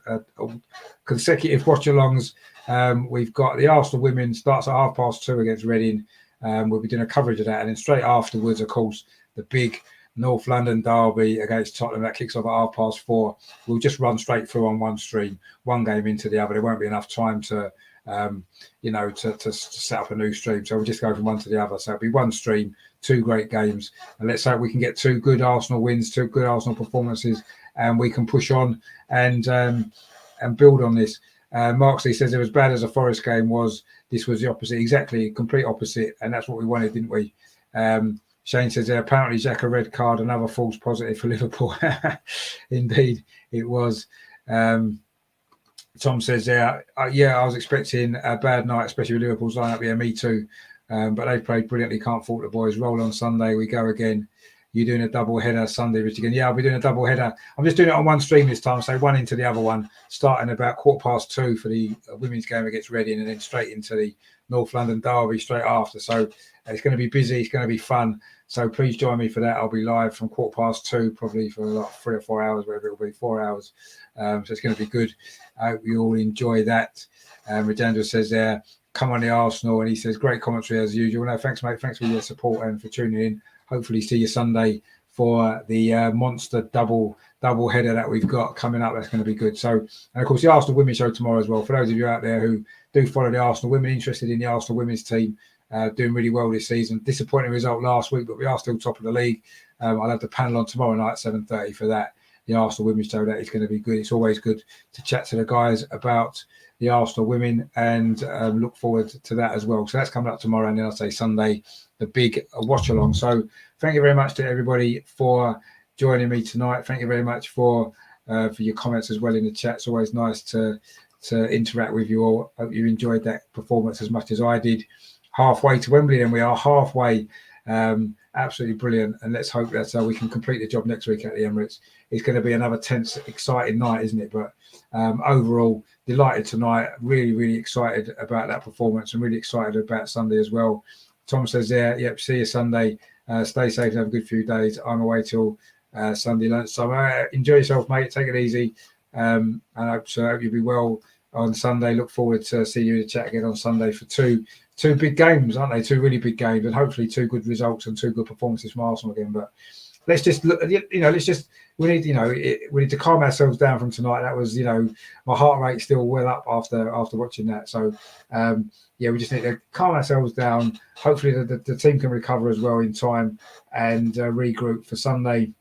consecutive watch-alongs. We've got the Arsenal women starts at 2:30 against Reading. We'll be doing a coverage of that, and then straight afterwards, of course, the big North London derby against Tottenham that kicks off at 4:30. We'll just run straight through on one stream, one game into the other. There won't be enough time to set up a new stream, so we'll just go from one to the other. So it'll be one stream, two great games, and let's hope we can get two good Arsenal wins, two good Arsenal performances, and we can push on and build on this. Marksley says, as bad as the Forest game was, this was the opposite, exactly, complete opposite, and that's what we wanted, didn't we? Shane says, apparently Jack a red card, another false positive for Liverpool. Indeed, it was. Tom says, I was expecting a bad night, especially with Liverpool's lineup. Yeah, me too. But they played brilliantly. Can't fault the boys. Roll on Sunday. We go again. You're doing a double header Sunday, Rich, again. Yeah, I'll be doing a double header. I'm just doing it on one stream this time, so one into the other one, starting about 2:15 for the women's game against Reading, and then straight into the North London derby straight after. So it's going to be busy. It's going to be fun. So please join me for that. I'll be live from 2:15, probably for like 3 or 4 hours, whatever it'll be, 4 hours. So it's going to be good. I hope you all enjoy that. Rajendra says there, come on the Arsenal, and he says, great commentary as usual. No, thanks, mate. Thanks for your support and for tuning in. Hopefully see you Sunday for the monster double header that we've got coming up. That's going to be good. So, and of course, the Arsenal Women's Show tomorrow as well. For those of you out there who do follow the Arsenal women, interested in the Arsenal women's team, doing really well this season. Disappointing result last week, but we are still top of the league. I'll have the panel on tomorrow night at 7:30 for that. The Arsenal Women's Show, that is going to be good. It's always good to chat to the guys about the Arsenal women, and look forward to that as well. So that's coming up tomorrow, and then I'll say Sunday, the big watch along. So thank you very much to everybody for joining me tonight. Thank you very much for your comments as well in the chat. It's always nice to interact with you all. Hope you enjoyed that performance as much as I did. Halfway to Wembley, then we are halfway. Absolutely brilliant, and let's hope that we can complete the job next week at the Emirates. It's going to be another tense, exciting night, isn't it? But overall, delighted tonight. Really excited about that performance, and really excited about Sunday as well. Tom says there, yep, see you Sunday. Stay safe and have a good few days. I'm away till Sunday lunchtime. Enjoy yourself, mate. Take it easy. And I hope you'll be well on Sunday. Look forward to seeing you in the chat again on Sunday for two big games, aren't they? Two really big games, and hopefully two good results and two good performances from Arsenal again. But let's just look, we need to calm ourselves down from tonight. That was, my heart rate still well up after watching that. So we just need to calm ourselves down. Hopefully the team can recover as well in time and regroup for Sunday.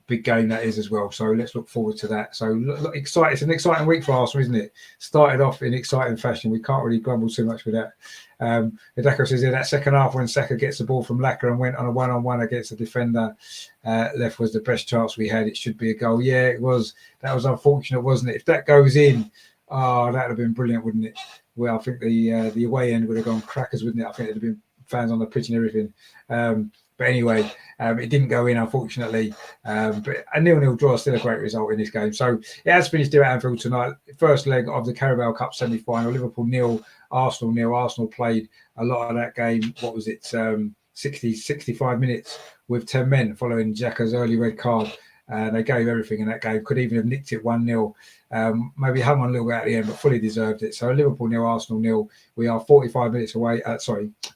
Big game that is as well. So let's look forward to that. So excited. It's an exciting week for Arsenal, isn't it? Started off in exciting fashion. We can't really grumble too much with that. Hideko says that second half when Saka gets the ball from Laka and went on a one-on-one against the defender left was the best chance we had. It should be a goal. Yeah, it was. That was unfortunate, wasn't it? If that goes in, that would have been brilliant, wouldn't it? Well, I think the away end would have gone crackers, wouldn't it? I think there'd have been fans on the pitch and everything. But anyway, it didn't go in, unfortunately. But a 0-0 draw is still a great result in this game. So it has finished here at Anfield tonight. First leg of the Carabao Cup semi-final. Liverpool 0, Arsenal 0. Arsenal played a lot of that game. What was it? 65 minutes with 10 men following Xhaka's early red card. They gave everything in that game. Could even have nicked it 1-0. Maybe hung on a little bit at the end, but fully deserved it. So Liverpool 0, Arsenal 0. We are 45 minutes away.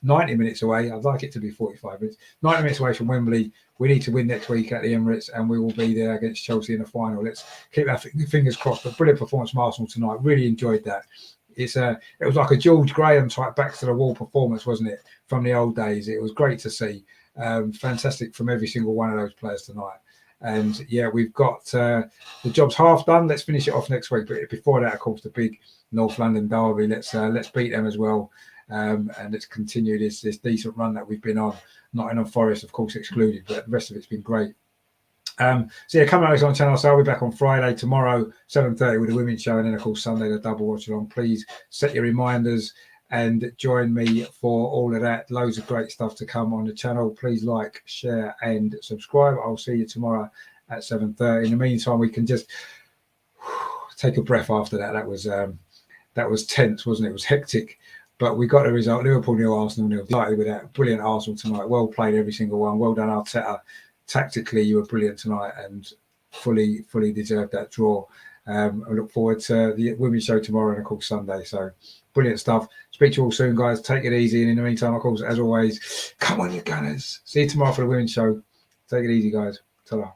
90 minutes away. I'd like it to be 45 minutes. 90 minutes away from Wembley. We need to win next week at the Emirates, and we will be there against Chelsea in the final. Let's keep our fingers crossed. But brilliant performance from Arsenal tonight. Really enjoyed that. It was like a George Graham type back to the wall performance, wasn't it? From the old days. It was great to see. Fantastic from every single one of those players tonight. And yeah, we've got the job's half done. Let's finish it off next week. But before that, of course, the big North London derby. Let's beat them as well. and it's continued this decent run that we've been on. Nottingham Forest, of course, excluded, but the rest of it's been great. So yeah, come out on Channel. So I'll be back on Friday, tomorrow, 7:30 with the women's show, and then of course Sunday the double watch along. Please set your reminders and join me for all of that. Loads of great stuff to come on the channel. Please like, share, and subscribe. I'll see you tomorrow at 7:30. In the meantime, we can just take a breath after that. That was tense, wasn't it? It was hectic, but we got the result. Liverpool 0, Arsenal 0. Delighted with that. Brilliant Arsenal tonight. Well played, every single one. Well done, Arteta. Tactically, you were brilliant tonight and fully deserved that draw. I look forward to the women's show tomorrow and of course Sunday. So brilliant stuff. Speak to you all soon, guys. Take it easy. And in the meantime, of course, as always, come on, you Gunners. See you tomorrow for the women's show. Take it easy, guys. Ta-ra.